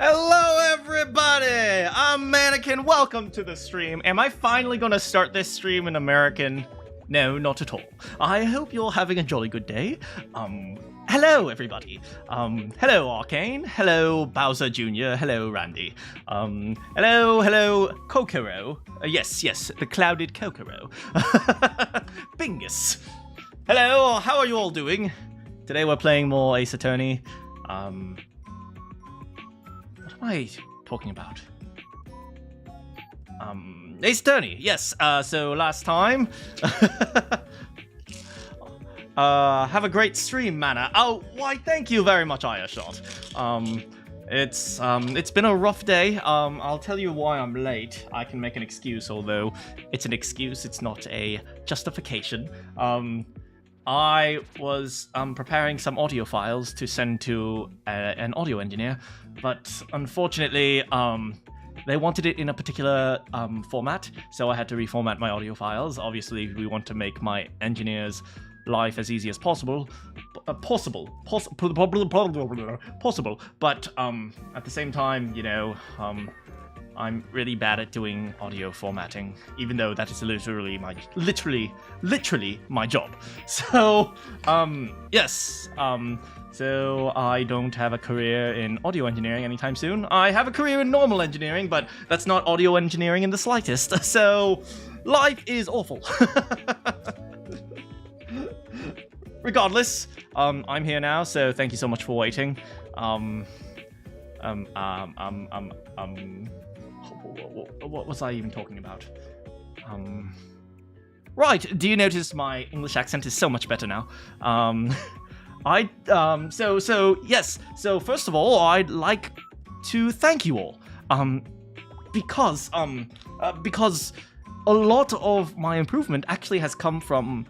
Hello everybody! I'm Manakyn, welcome to the stream. Am I finally gonna start this stream in American? No, not at all. I hope you're having a jolly good day. Hello everybody. Hello Arcane, hello Bowser Jr., hello Randy. Hello Kokoro. Yes, the clouded Kokoro. Bingus. Hello, how are you all doing? Today we're playing more Ace Attorney. What am I talking about? Ace Attorney, yes. So last time, have a great stream, Mana. Oh, why? Thank you very much, Ayashot. It's been a rough day. I'll tell you why I'm late. I can make an excuse, although it's an excuse. It's not a justification. I was preparing some audio files to send to an audio engineer, but unfortunately, they wanted it in a particular format, so I had to reformat my audio files. Obviously, we want to make my engineer's life as easy as possible, possible, but at the same time, you know, I'm really bad at doing audio formatting, even though that is literally my job. So, yes, so I don't have a career in audio engineering anytime soon. I have a career in normal engineering, but that's not audio engineering in the slightest. So, life is awful. Regardless, I'm here now, so thank you so much for waiting. What was I even talking about? Right, do you notice my English accent is so much better now? Yes, so first of all, I'd like to thank you all. Because a lot of my improvement actually has come from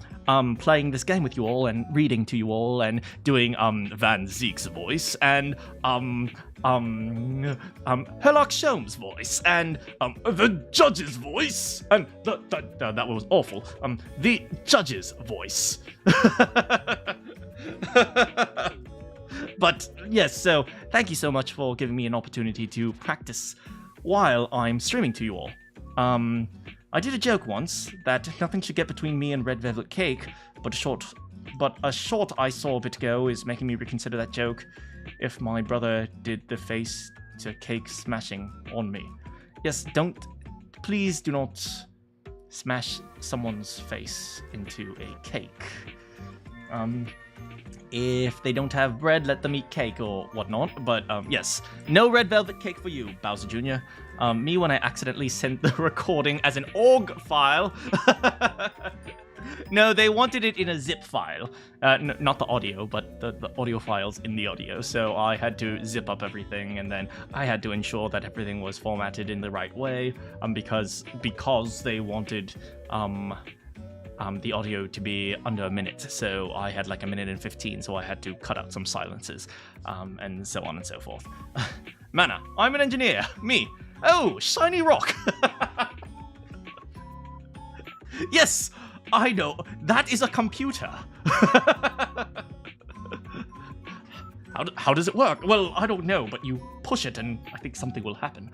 playing this game with you all and reading to you all and doing Van Zeek's voice and Herlock Sholmes' voice and the judge's voice and that was awful. The judge's voice. But yes, so thank you so much for giving me an opportunity to practice while I'm streaming to you all. I did a joke once that nothing should get between me and red velvet cake, but a short I saw a bit ago is making me reconsider that joke if my brother did the face to cake smashing on me. Yes, please do not smash someone's face into a cake. If they don't have bread, let them eat cake or whatnot. But yes, no red velvet cake for you, Bowser Jr. Me when I accidentally sent the recording as an org file. No, they wanted it in a zip file. Not the audio, but the audio files in the audio. So I had to zip up everything, and then I had to ensure that everything was formatted in the right way. Because they wanted the audio to be under a minute, so I had like 1:15, so I had to cut out some silences, and so on and so forth. Mana, I'm an engineer. Me. Oh, shiny rock. Yes, I know. That is a computer. How does it work? Well, I don't know, but you push it and I think something will happen.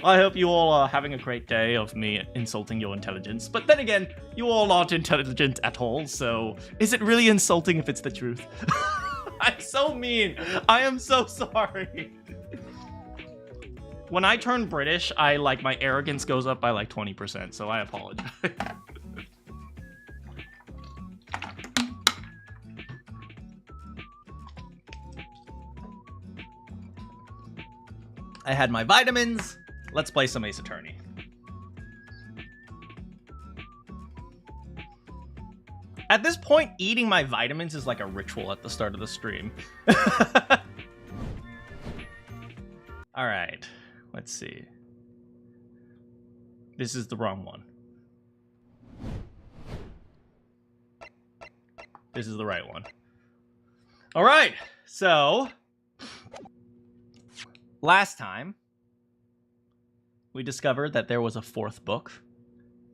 I hope you all are having a great day of me insulting your intelligence. But then again, you all aren't intelligent at all, so is it really insulting if it's the truth? I'm so mean. I am so sorry. When I turn British, my arrogance goes up by like 20%, so I apologize. I had my vitamins. Let's play some Ace Attorney. At this point, eating my vitamins is like a ritual at the start of the stream. All right, let's see. This is the wrong one. This is the right one. All right, so last time, we discovered that there was a fourth book,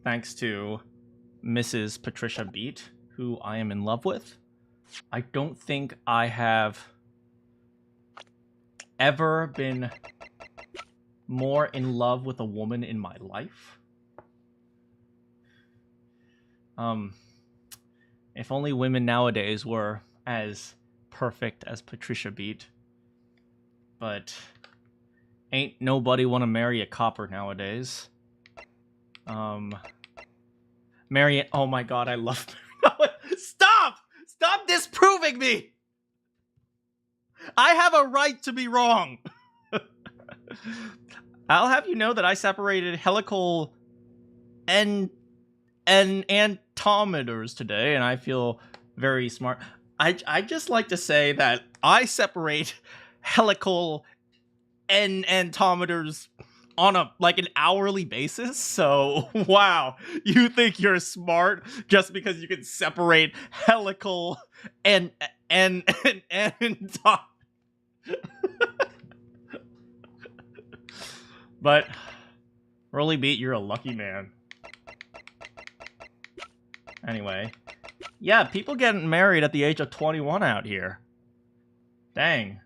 thanks to Mrs. Patricia Beat, who I am in love with. I don't think I have ever been more in love with a woman in my life. If only women nowadays were as perfect as Patricia Beat. But ain't nobody want to marry a copper nowadays. Marion, oh my god, I love Stop! Stop disproving me! I have a right to be wrong. I'll have you know that I separated helical and antometers today, and I feel very smart. I just like to say that I separate helical and antometers on an hourly basis. So wow, you think you're smart just because you can separate helical and But Rolly Beat, you're a lucky man. Anyway, yeah, people getting married at the age of 21 out here. Dang.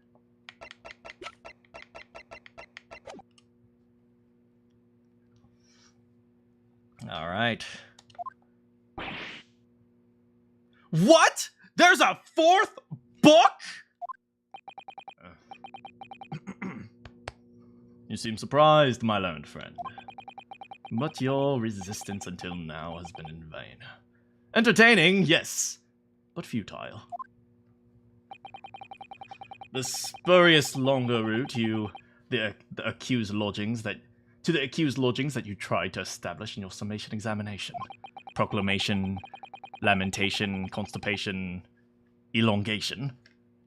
All right. What? There's a fourth book? You seem surprised, my learned friend. But your resistance until now has been in vain. Entertaining, yes, but futile. The spurious longer route to the accused lodgings that you tried to establish in your summation examination. Proclamation, lamentation, constipation, elongation,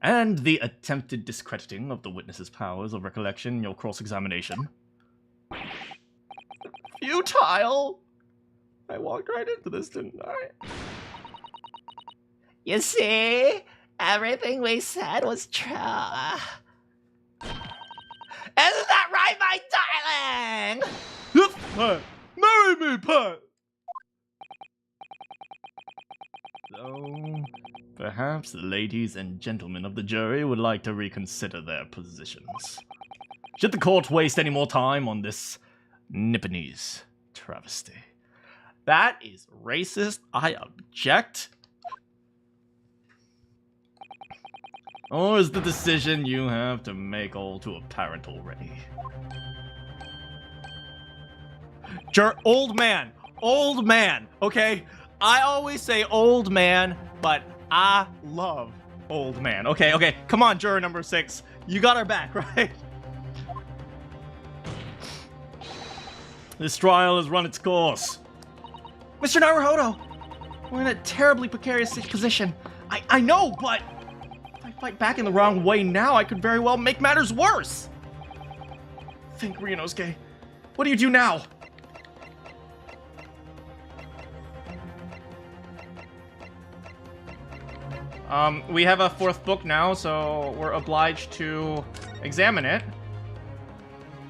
and the attempted discrediting of the witness's powers of recollection in your cross-examination. Futile? I walked right into this, didn't I? You see? Everything we said was true. Isn't that right, my darling? Marry me, Pat! So, perhaps the ladies and gentlemen of the jury would like to reconsider their positions. Should the court waste any more time on this Nipponese travesty? That is racist. I object. Or is the decision you have to make all too apparent already? Old man, okay? I always say old man, but I love old man. Okay, come on, juror number 6. You got our back, right? This trial has run its course. Mr. Naruhodo, we're in a terribly precarious position. I know, but if I fight back in the wrong way now, I could very well make matters worse. Think, Ryunosuke. What do you do now? We have a 4th book now, so we're obliged to examine it.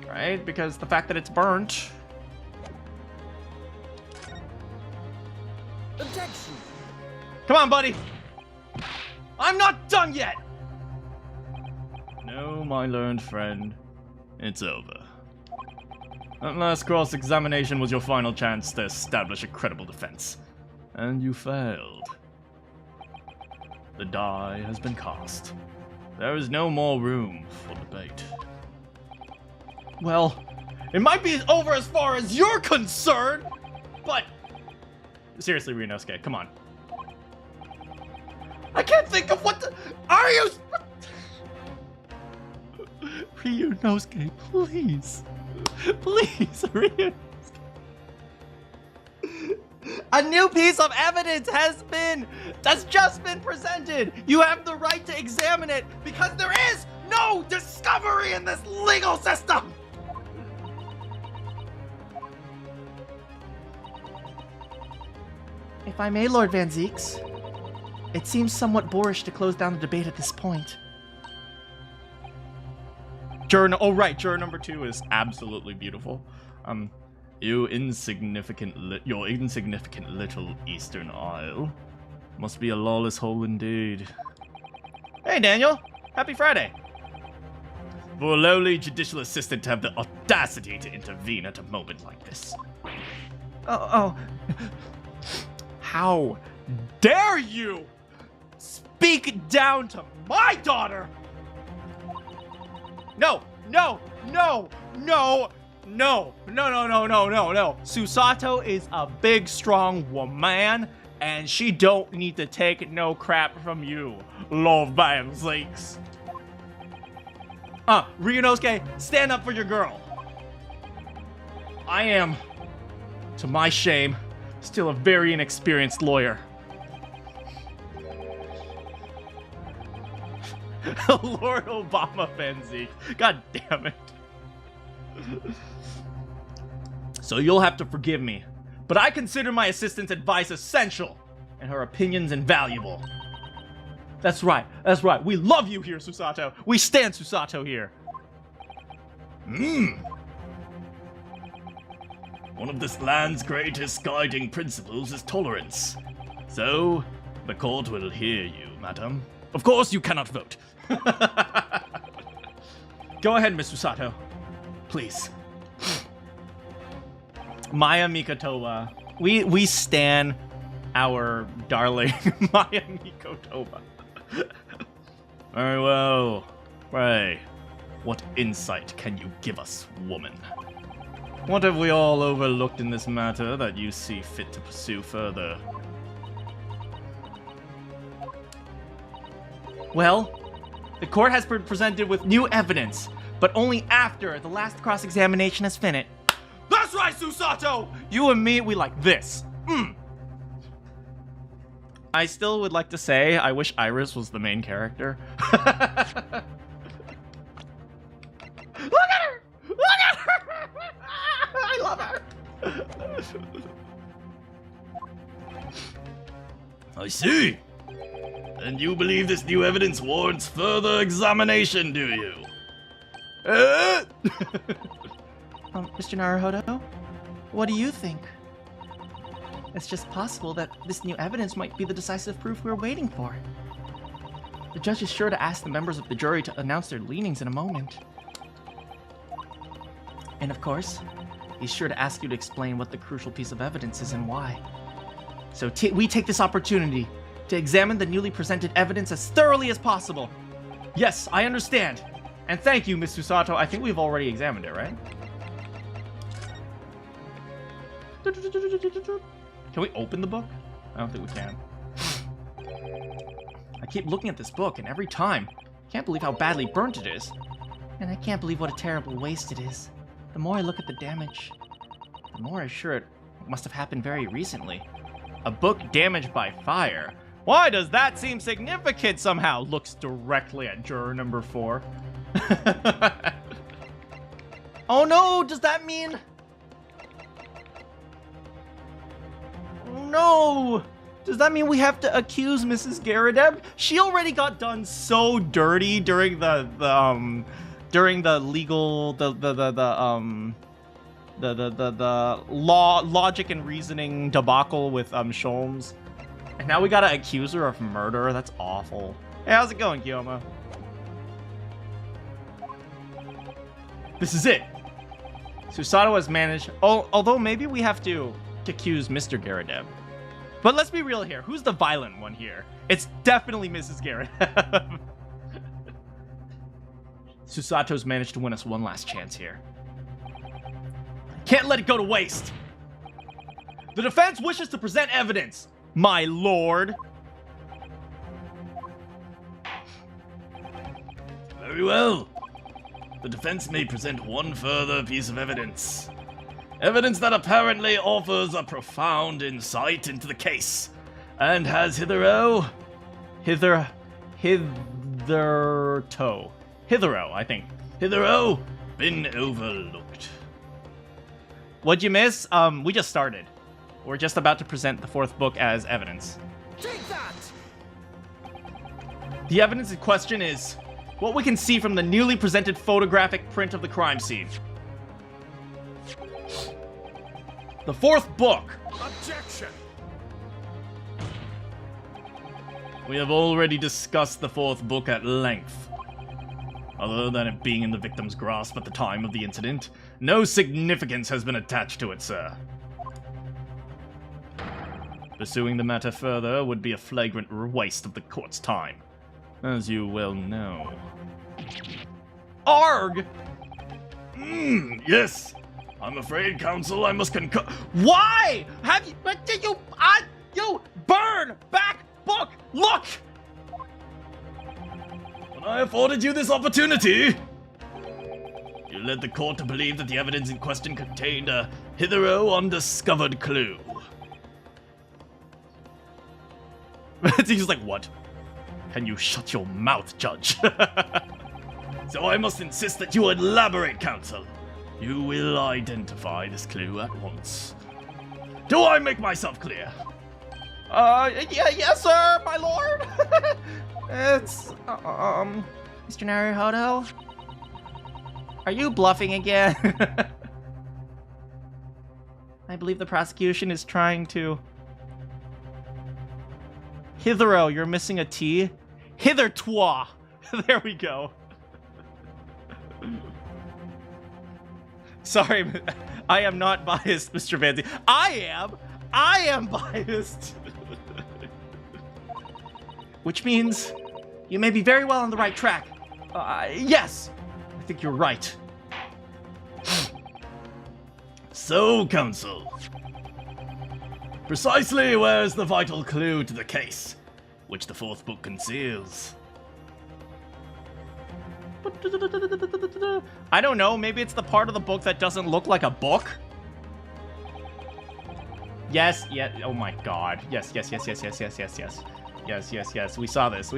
Right? Because the fact that it's burnt. Objection! Come on, buddy! I'm not done yet! No, my learned friend. It's over. That last cross-examination was your final chance to establish a credible defense. And you failed. The die has been cast. There is no more room for debate. Well, it might be over as far as you're concerned, but... Seriously, Ryunosuke, come on. I can't think of what the... Are you... Ryunosuke, please. Please, Ryunosuke. A new piece of evidence that's just been presented. You have the right to examine it because there is no discovery in this legal system. If I may, Lord Van Zeeks, it seems somewhat boorish to close down the debate at this point. Juror number 2 is absolutely beautiful. Your insignificant little Eastern Isle must be a lawless hole indeed. Hey, Daniel. Happy Friday. for a lowly judicial assistant to have the audacity to intervene at a moment like this. Oh. How dare you speak down to my daughter? No. Susato is a big, strong woman, and she don't need to take no crap from you, love bam sakes. Ryunosuke, stand up for your girl. I am, to my shame, still a very inexperienced lawyer. Lord Obama Benzie. God damn it. So you'll have to forgive me, but I consider my assistant's advice essential and her opinions invaluable. That's right. We love you here, Susato. We stand Susato here. One of this land's greatest guiding principles is tolerance. So, the court will hear you, madam. Of course you cannot vote. Go ahead, Miss Susato. Please. Maya Mikotoba. We stan our darling Maya Mikotoba. Very well. Pray, what insight can you give us, woman? What have we all overlooked in this matter that you see fit to pursue further? Well, the court has been presented with new evidence, but only after the last cross-examination has finished. That's right, Susato! You and me, we like this. I still would like to say, I wish Iris was the main character. Look at her! Look at her! I love her! I see. And you believe this new evidence warrants further examination, do you? Mr. Naruhodo, what do you think? It's just possible that this new evidence might be the decisive proof we're waiting for. The judge is sure to ask the members of the jury to announce their leanings in a moment. And of course, he's sure to ask you to explain what the crucial piece of evidence is and why. So we take this opportunity to examine the newly presented evidence as thoroughly as possible. Yes, I understand. And thank you, Miss Susato. I think we've already examined it, right? Can we open the book? I don't think we can. I keep looking at this book, and every time, I can't believe how badly burnt it is. And I can't believe what a terrible waste it is. The more I look at the damage, the more I'm sure it must have happened very recently. A book damaged by fire? Why does that seem significant somehow? Looks directly at juror number 4. Oh no, does that mean... No! Does that mean we have to accuse Mrs. Garadeb? She already got done so dirty during the logic and reasoning debacle with Sholmes. And now we gotta accuse her of murder. That's awful. Hey, how's it going, Kyoma? This is it. Susato has managed... although maybe we have to accuse Mr. Garadeb. But let's be real here. Who's the violent one here? It's definitely Mrs. Garadeb. Susato's managed to win us one last chance here. Can't let it go to waste. The defense wishes to present evidence, my lord. Very well. The defense may present one further piece of evidence. Evidence that apparently offers a profound insight into the case, and has hitherto, I think. Hitherto been overlooked. What'd you miss? We just started. We're just about to present the 4th book as evidence. Take that! The evidence in question is what we can see from the newly presented photographic print of the crime scene. The 4th book. Objection! We have already discussed the 4th book at length. Other than it being in the victim's grasp at the time of the incident, no significance has been attached to it, sir. Pursuing the matter further would be a flagrant waste of the court's time, as you well know. Arg! Yes. I'm afraid, counsel, I must concur. Why? Have you... But did you... you... Burn! Back! Book! Look! When I afforded you this opportunity, you led the court to believe that the evidence in question contained a hitherto undiscovered clue. He's just like, what? Can you shut your mouth, Judge? So I must insist that you elaborate, counsel. You will identify this clue at once. Do I make myself clear? Yes, sir, my lord. It's, Mr. Naruhodo? Are you bluffing again? I believe the prosecution is trying to... Hitherto, you're missing a T. Hitherto. There we go. Sorry, I am not biased, Mr. Vanzi. I am biased. Which means you may be very well on the right track. Yes, I think you're right. So, counsel, precisely where's the vital clue to the case, which the fourth book conceals? I don't know, maybe it's the part of the book that doesn't look like a book? Yes, oh my god. Yes, we saw this,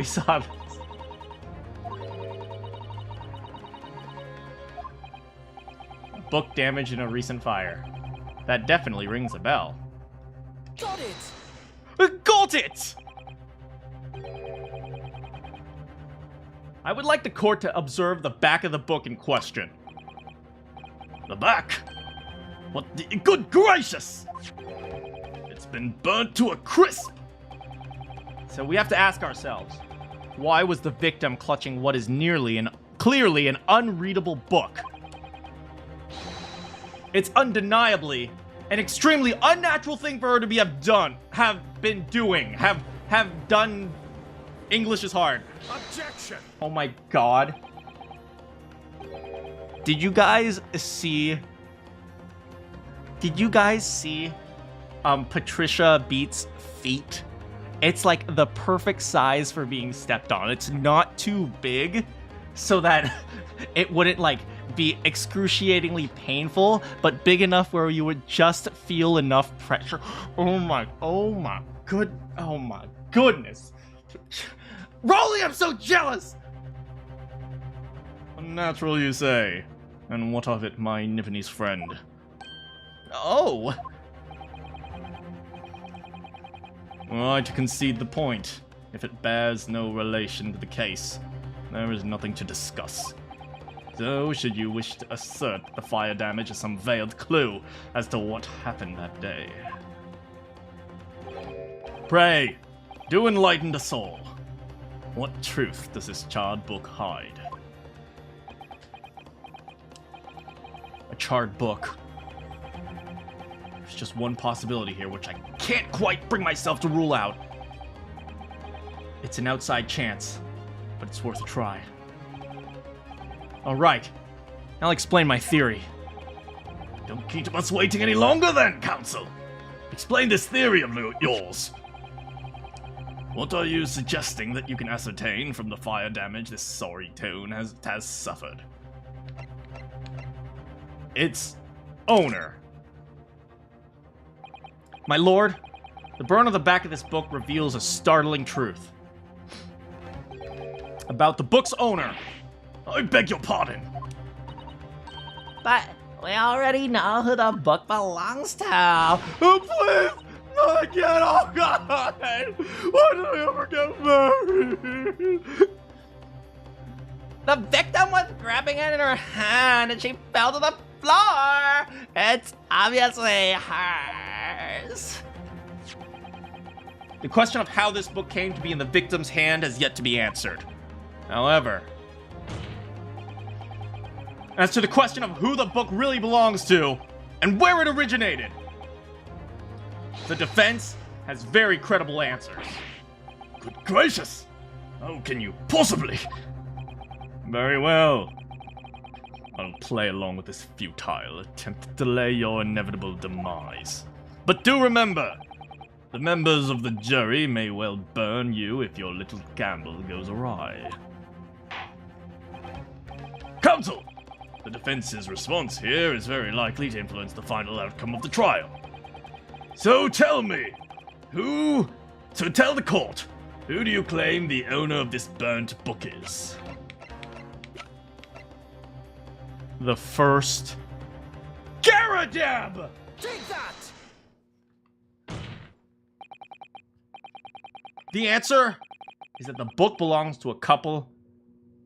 Book damage in a recent fire. That definitely rings a bell. Got it! Got it! I would like the court to observe the back of the book in question. The back? What the... Good gracious! It's been burnt to a crisp! So we have to ask ourselves, why was the victim clutching what is clearly an unreadable book? It's undeniably an extremely unnatural thing for her to have done. English is hard. Objection! Oh my god. Did you guys see Patricia Beats' feet? It's like the perfect size for being stepped on. It's not too big so that it wouldn't like be excruciatingly painful, but big enough where you would just feel enough pressure. Oh my goodness. Rolly, I'm so jealous! Unnatural, you say. And what of it, my Nipponese friend? Oh! I to concede the point. If it bears no relation to the case, there is nothing to discuss. So, should you wish to assert the fire damage as some veiled clue as to what happened that day? Pray, do enlighten us all. What truth does this charred book hide? A charred book. There's just one possibility here, which I can't quite bring myself to rule out. It's an outside chance, but it's worth a try. Alright, I'll explain my theory. Don't keep us waiting any longer then, counsel. Explain this theory of yours. What are you suggesting that you can ascertain from the fire damage this sorry tone has suffered? Its owner. My lord, the burn on the back of this book reveals a startling truth. About the book's owner. I beg your pardon. But we already know who the book belongs to. Oh, please! Not again! Oh, God! Why did I ever get married? The victim was grabbing it in her hand and she fell to the floor. It's obviously hers. The question of how this book came to be in the victim's hand has yet to be answered. However, as to the question of who the book really belongs to and where it originated. The defense has very credible answers. Good gracious! How can you possibly? Very well. I'll play along with this futile attempt to delay your inevitable demise. But do remember, the members of the jury may well burn you if your little gamble goes awry. Counsel! The defense's response here is very likely to influence the final outcome of the trial. So tell me, tell the court, who do you claim the owner of this burnt book is? The first Garadeb! Take that! The answer is that the book belongs to a couple.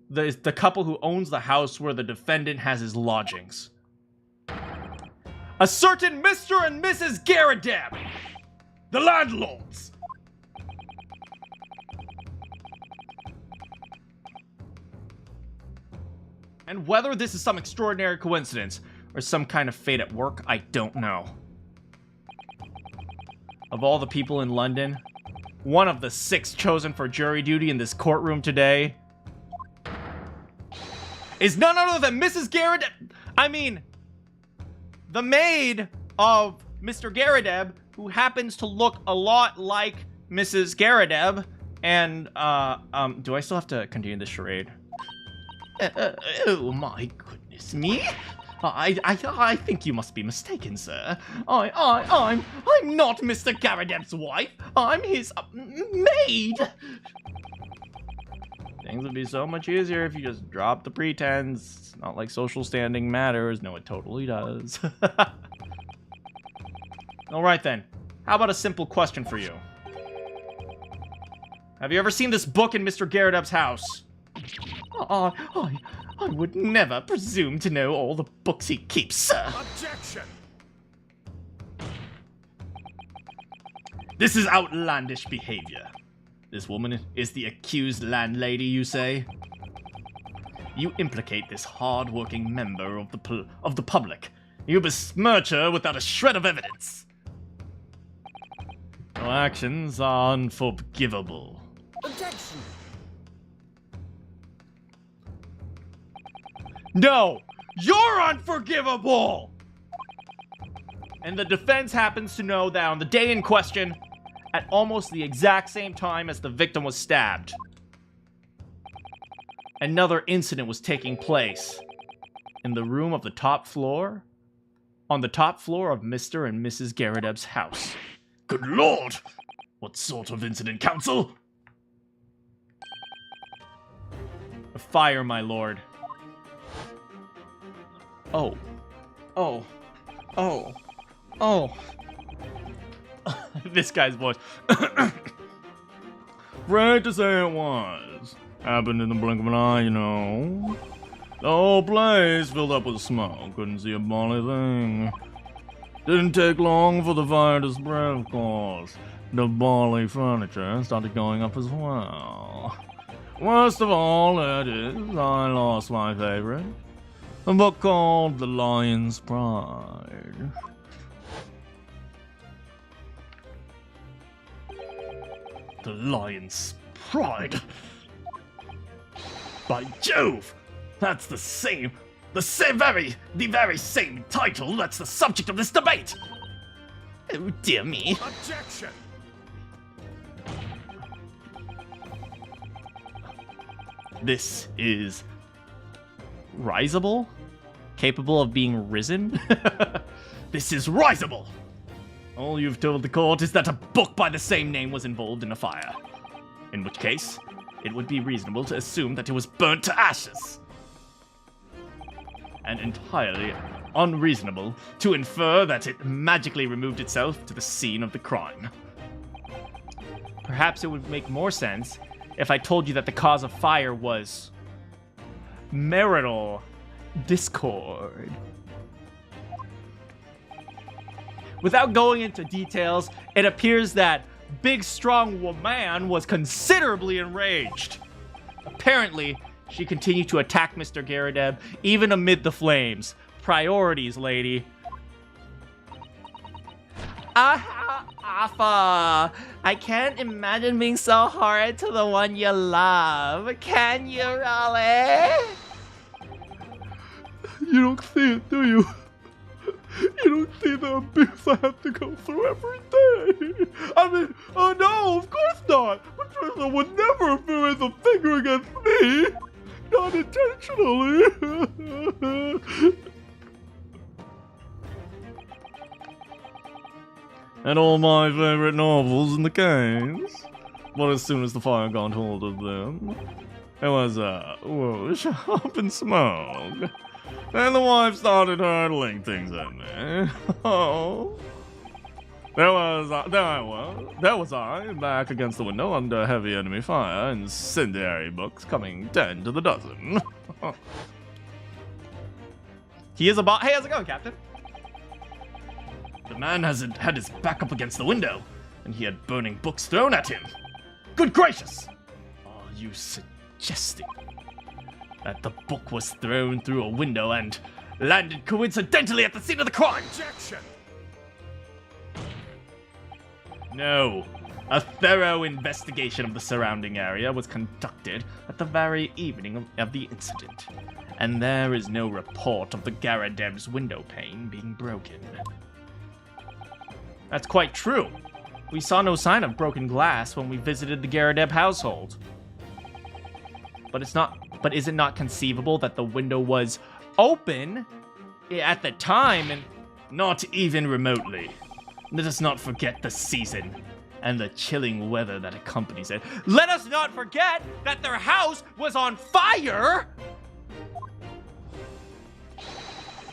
The couple who owns the house where the defendant has his lodgings. A certain Mr. and Mrs. Garadeb! The landlords! And whether this is some extraordinary coincidence or some kind of fate at work, I don't know. Of all the people in London, one of the 6 chosen for jury duty in this courtroom today is none other than Mrs. Garadeb. I mean, the maid of Mr. Garadeb, who happens to look a lot like Mrs. Garadeb. And, do I still have to continue this charade? Oh my goodness me. I think you must be mistaken, sir. I'm not Mr. Garadeb's wife. I'm his maid. Things would be so much easier if you just dropped the pretense. It's not like social standing matters. No, it totally does. Alright then. How about a simple question for you? Have you ever seen this book in Mr. Garadeb's house? I would never presume to know all the books he keeps, sir. Objection! This is outlandish behavior. This woman is the accused landlady, you say? You implicate this hard-working member of the public. You besmirch her without a shred of evidence. Your actions are unforgivable. Objection! No! You're unforgivable! And the defense happens to know that on the day in question, at almost the exact same time as the victim was stabbed, another incident was taking place in the room of the top floor, on the top floor of Mr. and Mrs. Garadeb's house. Good lord! What sort of incident, counsel? A fire, my lord. Oh. This guy's voice. Right to say it was. Happened in the blink of an eye, you know. The whole place filled up with smoke. Couldn't see a bally thing. Didn't take long for the fire to spread, of course. The bally furniture started going up as well. Worst of all, it is, I lost my favorite. A book called The Lion's Pride. The Lion's Pride. By Jove! That's the very same title that's the subject of this debate! Oh dear me. Objection! This is risable? Capable of being risen? This is risable! All you've told the court is that a book by the same name was involved in a fire. In which case, it would be reasonable to assume that it was burnt to ashes. And entirely unreasonable to infer that it magically removed itself to the scene of the crime. Perhaps it would make more sense if I told you that the cause of fire was marital discord. Without going into details, it appears that Big Strong Woman was considerably enraged. Apparently, She continued to attack Mr. Garadeb, even amid the flames. Priorities, lady. Alpha, I can't imagine being so horrid to the one you love. Can you, Raleigh? You don't see it, do you? You don't see the abuse I have to go through every day. I mean, oh no, of course not. Patricia would never raise a finger against me. Not intentionally. And all my favorite novels in the case. But as soon as the fire got hold of them, it was whoosh up in smoke. And the wife started hurtling things at me. Oh. There was I, back against the window under heavy enemy fire, incendiary books coming 10 to the dozen. He is a bot. Hey, how's it going, Captain? The man had his back up against the window, and he had burning books thrown at him. Good gracious! Are you suggesting that the book was thrown through a window and landed coincidentally at the scene of the crime? Objection! No. A thorough investigation of the surrounding area was conducted at the very evening of the incident, and there is no report of the Garadeb's window pane being broken. That's quite true. We saw no sign of broken glass when we visited the Garadeb household. But is it not conceivable that the window was open at the time and Not even remotely. Let us not forget the season and the chilling weather that accompanies it. let us not forget that their house was on fire?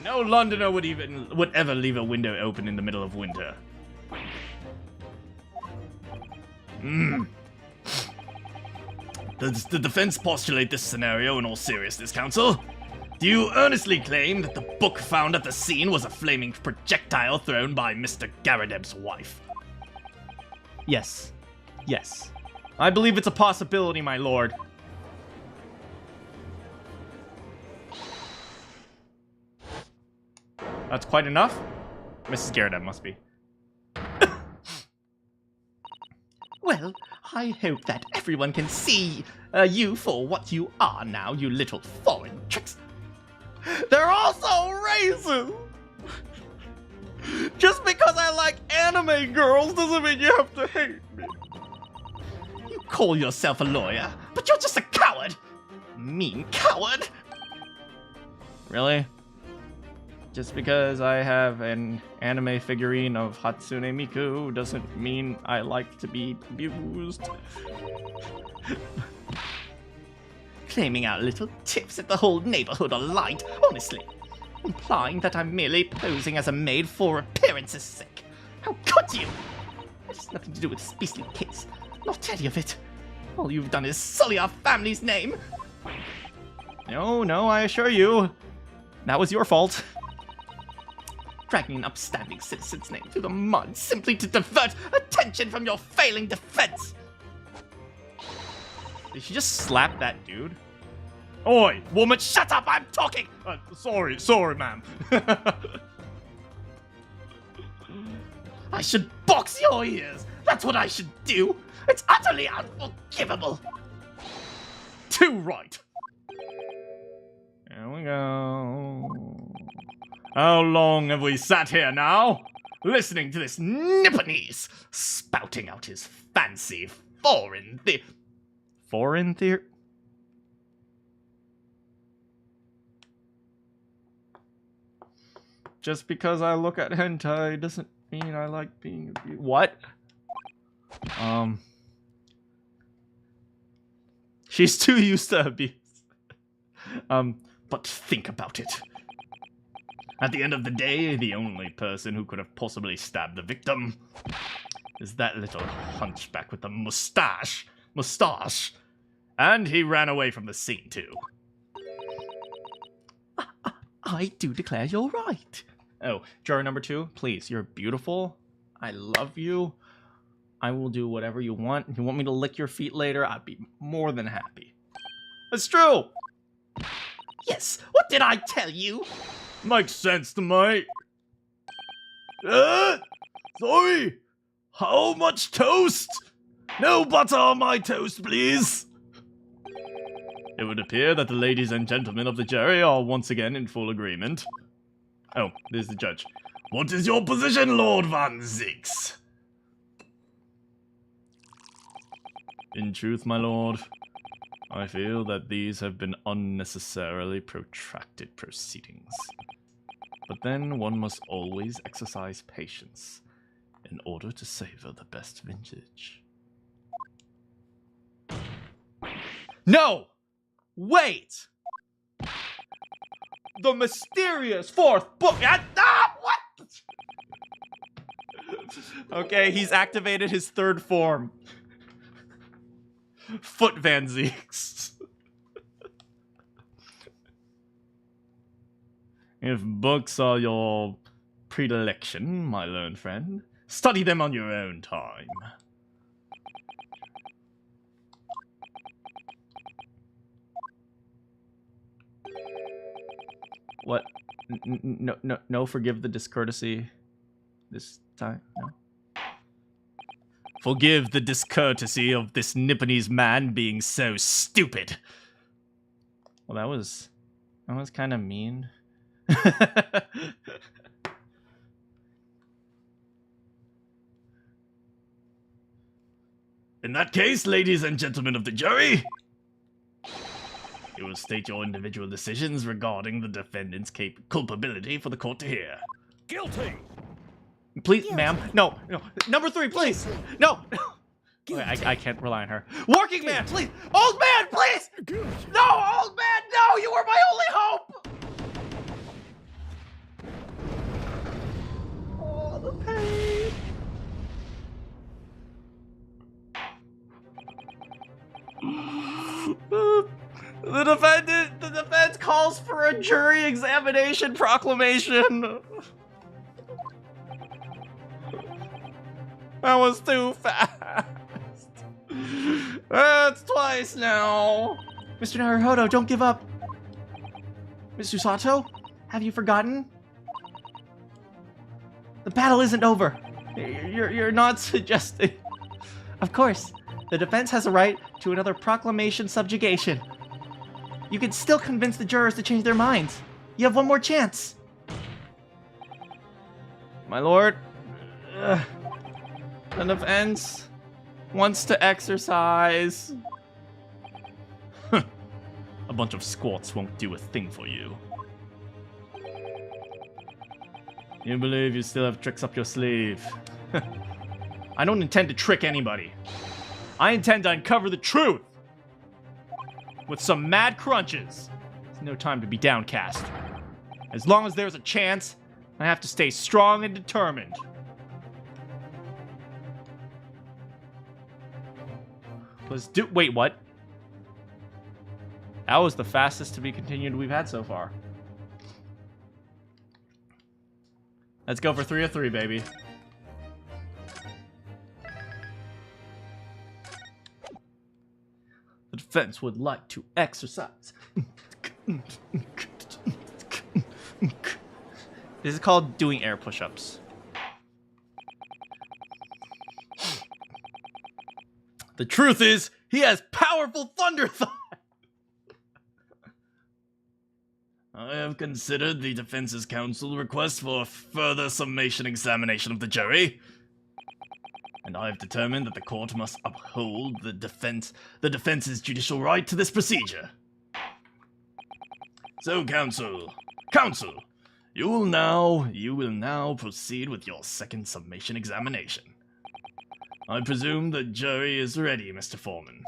No Londoner would ever leave a window open in the middle of winter. Does the defense postulate this scenario in all seriousness, counsel? Do you earnestly claim that the book found at the scene was a flaming projectile thrown by Mr. Garadeb's wife? Yes. Yes. I believe it's a possibility, my lord. That's quite enough? Mrs. Garadeb must be. Well, I hope that everyone can see you for what you are now, you little foreign tricks. They're also racist! Just because I like anime girls doesn't mean you have to hate me. You call yourself a lawyer, but you're just a coward. Mean coward. Really? Just because I have an anime figurine of Hatsune Miku doesn't mean I like to be abused. Claiming our little tips at the whole neighborhood are light, honestly. Implying that I'm merely posing as a maid for appearance's sake. How could you? It has nothing to do with this beastly case. Not any of it. All you've done is sully our family's name. No, I assure you. That was your fault. Dragging an upstanding citizen's name through the mud simply to divert attention from your failing defense. Did she just slap that dude? Oi, woman, Shut up, I'm talking! sorry, ma'am. I should box your ears. That's what I should do. It's utterly unforgivable. Too right. There we go. How long have we sat here now? Listening to this Nipponese spouting out his fancy foreign Foreign theory? Just because I look at hentai doesn't mean I like being abused. What? She's too used to abuse. But think about it. At the end of the day, the only person who could have possibly stabbed the victim is that little hunchback with the mustache. And he ran away from the scene, too. I do declare you're right. Oh, juror number 2, please. You're beautiful. I love you. I will do whatever you want. If you want me to lick your feet later, I'd be more than happy. It's true. Yes! What did I tell you? Makes sense to me. Sorry. How much toast? No butter on my toast, please. It would appear that the ladies and gentlemen of the jury are once again in full agreement. Oh, there's the judge. What is your position, Lord Van Zix? In truth, my lord, I feel that these have been unnecessarily protracted proceedings. But then one must always exercise patience in order to savor the best vintage. No! Wait! The mysterious fourth book. What? Okay, he's activated his third form. Foot Van Zeeks. If books are your predilection, my learned friend, study them on your own time. What? No, forgive the discourtesy this time? No? Forgive the discourtesy of this Nipponese man being so stupid. Well, that was kind of mean. In that case, ladies and gentlemen of the jury, you will state your individual decisions regarding the defendant's culpability for the court to hear. Guilty. Please, ma'am. No. Number 3, please. No. Okay, I can't rely on her. Working man, please. Old man, please. No, old man, no. You were my only hope. Oh, the pain. The defense calls for a jury examination proclamation. That was too fast. That's twice now. Mr. Naruhodo, don't give up. Mr. Sato, have you forgotten? The battle isn't over. You're not suggesting. Of course, the defense has a right to another proclamation subjugation. You can still convince the jurors to change their minds. You have one more chance. My lord, the defense wants to exercise. A bunch of squats won't do a thing for you. You believe you still have tricks up your sleeve. I don't intend to trick anybody. I intend to uncover the truth. With some mad crunches. There's no time to be downcast. As long as there's a chance, I have to stay strong and determined. Wait, what? That was the fastest to be continued we've had so far. Let's go for 3 of 3, baby. The defense would like to exercise. This is called doing air push-ups. The truth is, he has powerful thunder thought. I have considered the defense's counsel request for a further summation examination of the jury, and I have determined that the court must uphold the defense's judicial right to this procedure. So, counsel, you will now proceed with your second summation examination. I presume the jury is ready, Mr. Foreman.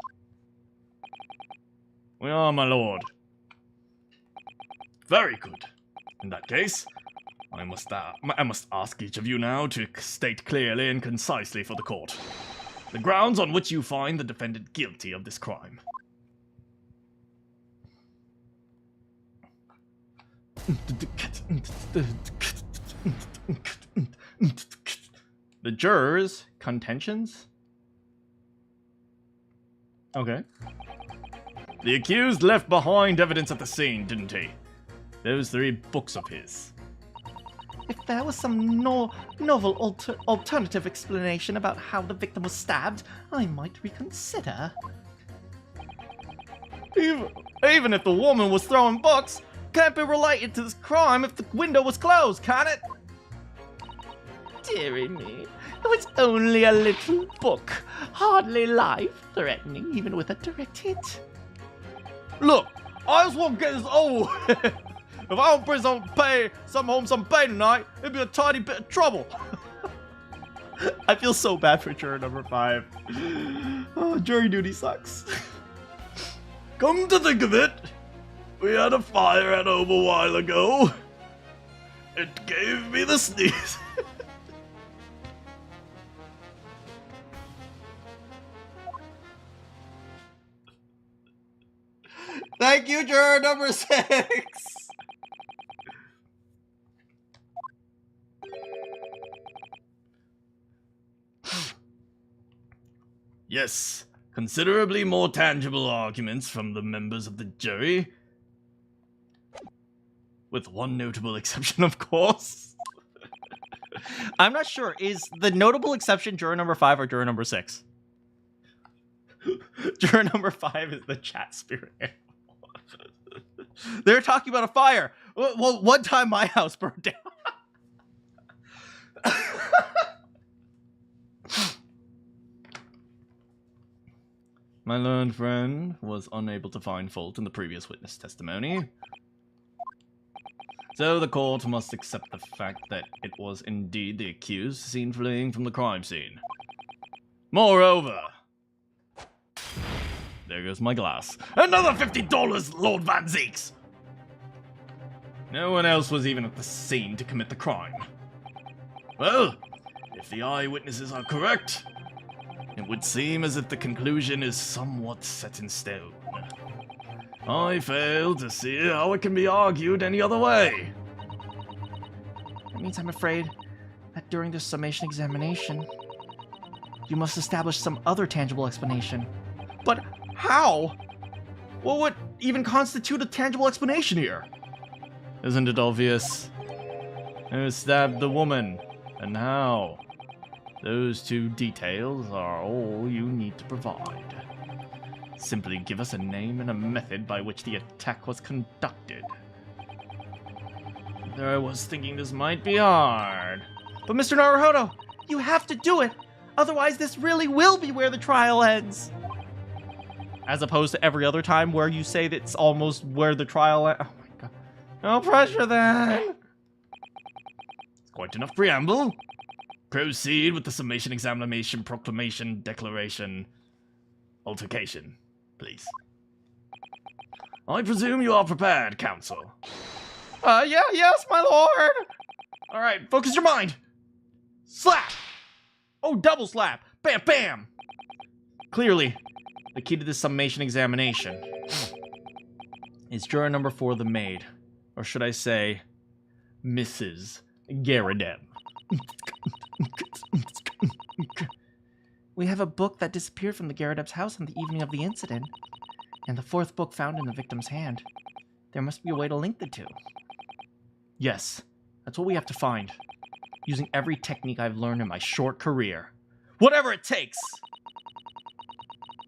We are, my lord. Very good. In that case, I must ask each of you now to state clearly and concisely for the court the grounds on which you find the defendant guilty of this crime. The jurors' contentions? Okay. The accused left behind evidence at the scene, didn't he? Those 3 books of his. If there was some novel alternative explanation about how the victim was stabbed, I might reconsider. Even if the woman was throwing books, can't be related to this crime if the window was closed, can it? Dearie me, it was only a little book, hardly life-threatening, even with a direct hit. Look, I just won't get this over. If I don't bring some pay tonight, it'd be a tiny bit of trouble. I feel so bad for juror number 5. Oh, jury duty sucks. Come to think of it, we had a fire at home a while ago. It gave me the sneeze. Thank you, juror number 6. Yes, considerably more tangible arguments from the members of the jury. With one notable exception, of course. I'm not sure. Is the notable exception juror number 5 or juror number 6? Juror number 5 is the chat spirit animal. They're talking about a fire. Well, one time my house burned down. My learned friend was unable to find fault in the previous witness testimony. So the court must accept the fact that it was indeed the accused seen fleeing from the crime scene. Moreover... There goes my glass. Another $50, Lord Van Zeeks! No one else was even at the scene to commit the crime. Well, if the eyewitnesses are correct, it would seem as if the conclusion is somewhat set in stone. I fail to see how it can be argued any other way. That means I'm afraid that during this summation examination, you must establish some other tangible explanation. But how? What would even constitute a tangible explanation here? Isn't it obvious? Who stabbed the woman, and how? Those 2 details are all you need to provide. Simply give us a name and a method by which the attack was conducted. I was thinking this might be hard. But Mr. Naruhodo, you have to do it. Otherwise, this really will be where the trial ends. As opposed to every other time where you say that it's almost where the trial ends. Oh my god. No pressure then. It's quite enough preamble. Proceed with the summation examination, proclamation, declaration, altercation, please. I presume you are prepared, counsel. Yes, my lord. All right, focus your mind. Slap. Oh, double slap. Bam, bam. Clearly, the key to this summation examination is juror number 4, the maid. Or should I say, Mrs. Garridem. We have a book that disappeared from the Garrideb's house on the evening of the incident, and the 4th book found in the victim's hand. There must be a way to link the 2. Yes, that's what we have to find. Using every technique I've learned in my short career. Whatever it takes!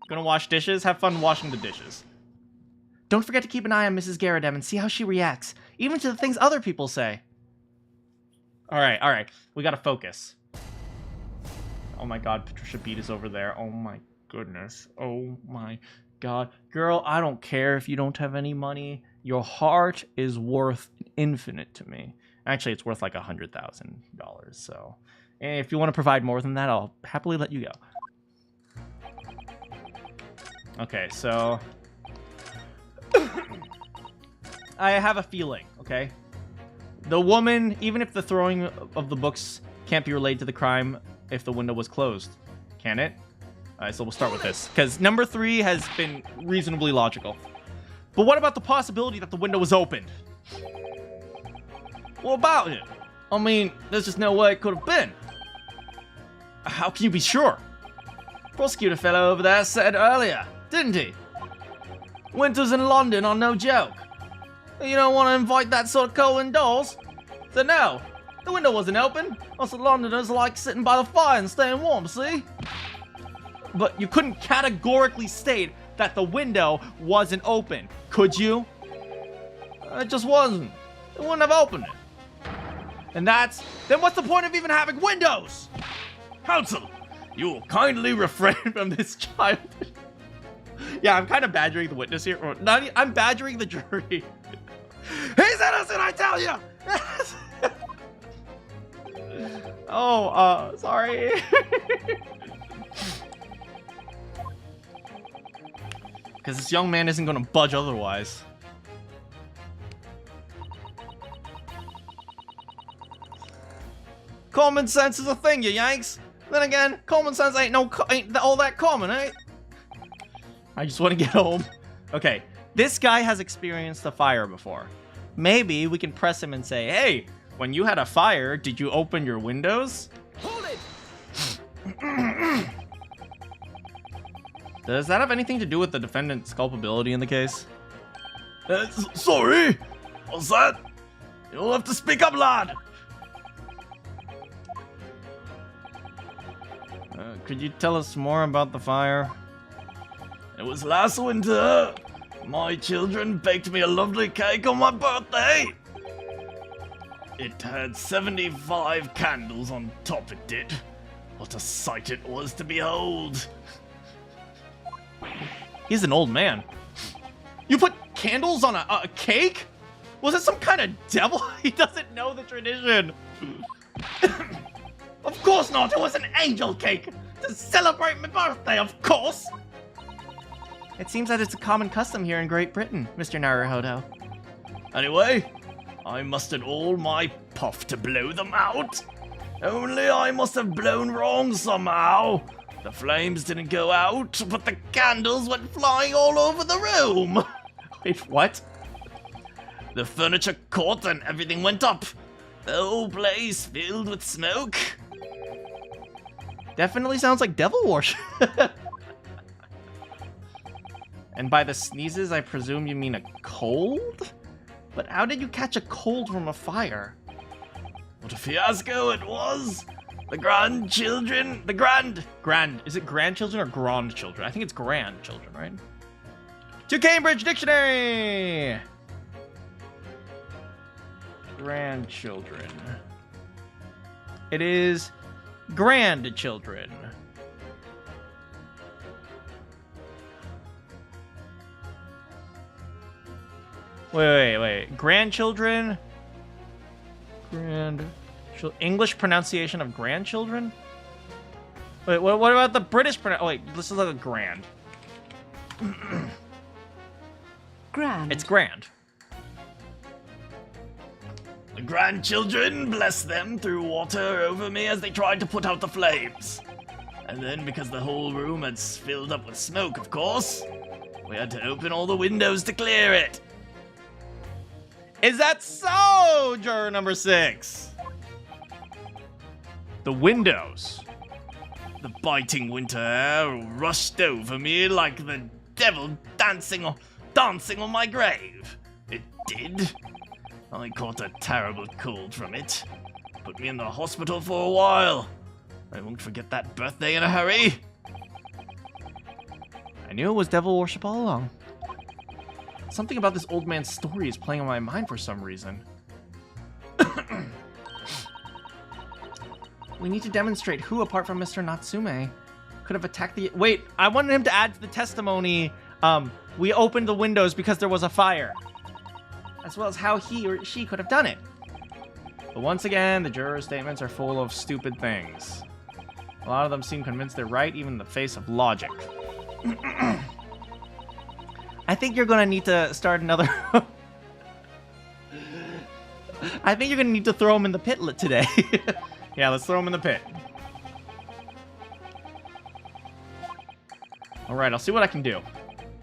Gonna wash dishes? Have fun washing the dishes. Don't forget to keep an eye on Mrs. Garridem and see how she reacts, even to the things other people say. Alright. We gotta focus. Oh my god, Patricia Beat is over there. Oh my goodness. Oh my god. Girl, I don't care if you don't have any money. Your heart is worth infinite to me. Actually, it's worth like $100,000, so... if you want to provide more than that, I'll happily let you go. Okay, so... I have a feeling, okay? The woman, even if the throwing of the books can't be related to the crime if the window was closed, can it? Alright, so we'll start with this, because number 3 has been reasonably logical. But what about the possibility that the window was opened? What about it? I mean, there's just no way it could have been. How can you be sure? Prosecutor fellow over there said earlier, didn't he? Winters in London are no joke. You don't want to invite that sort of cold indoors? So no, the window wasn't open. Us Londoners like sitting by the fire and staying warm, see? But you couldn't categorically state that the window wasn't open, could you? It just wasn't. It wouldn't have opened it. And then what's the point of even having windows? Counsel, you will kindly refrain From this child. Yeah, I'm kind of badgering the witness here. Or not, I'm badgering the jury. He's innocent, I tell you! Oh, sorry. Because this young man isn't going to budge otherwise. Common sense is a thing, you Yanks. Then again, common sense ain't all that common, eh? I just want to get home. Okay, this guy has experienced a fire before. Maybe we can press him and say, hey, when you had a fire, did you open your windows? Hold it! Does that have anything to do with the defendant's culpability in the case? Sorry? What's that? You'll have to speak up, lad. Could you tell us more about the fire? It was last winter. My children baked me a lovely cake on my birthday. It had 75 candles on top, it did. What a sight it was to behold. He's an old man. You put candles on a cake? Was it some kind of devil? He doesn't know the tradition. Of course not, it was an angel cake. To celebrate my birthday, of course. It seems that it's a common custom here in Great Britain, Mr. Naruhodo. Anyway, I mustered all my puff to blow them out. Only I must have blown wrong somehow. The flames didn't go out, but the candles went flying all over the room. Wait, what? The furniture caught and everything went up. The whole place filled with smoke. Definitely sounds like devil worship. And by the sneezes, I presume you mean a cold? But how did you catch a cold from a fire? What a fiasco it was. The grandchildren, Is it grandchildren or grandchildren? I think it's grandchildren, right? To Cambridge Dictionary! Grandchildren. It is grandchildren. Wait. Grandchildren? English pronunciation of grandchildren? Wait, what about the British pronunciation? Oh, wait, this is like a grand. Grand. It's grand. The grandchildren, bless them, threw water over me as they tried to put out the flames. And then, because the whole room had filled up with smoke, of course, we had to open all the windows to clear it. Is that so, juror number 6? The windows. The biting winter air rushed over me like the devil dancing on my grave. It did. I caught a terrible cold from it. Put me in the hospital for a while. I won't forget that birthday in a hurry. I knew it was devil worship all along. Something about this old man's story is playing on my mind for some reason. We need to demonstrate who, apart from Mr. Natsume, could have attacked the... Wait, I wanted him to add to the testimony, we opened the windows because there was a fire. As well as how he or she could have done it. But once again, the jurors' statements are full of stupid things. A lot of them seem convinced they're right, even in the face of logic. I think you're gonna need to start another... I think you're gonna need to throw him in the pit today. Yeah, let's throw him in the pit. Alright, I'll see what I can do.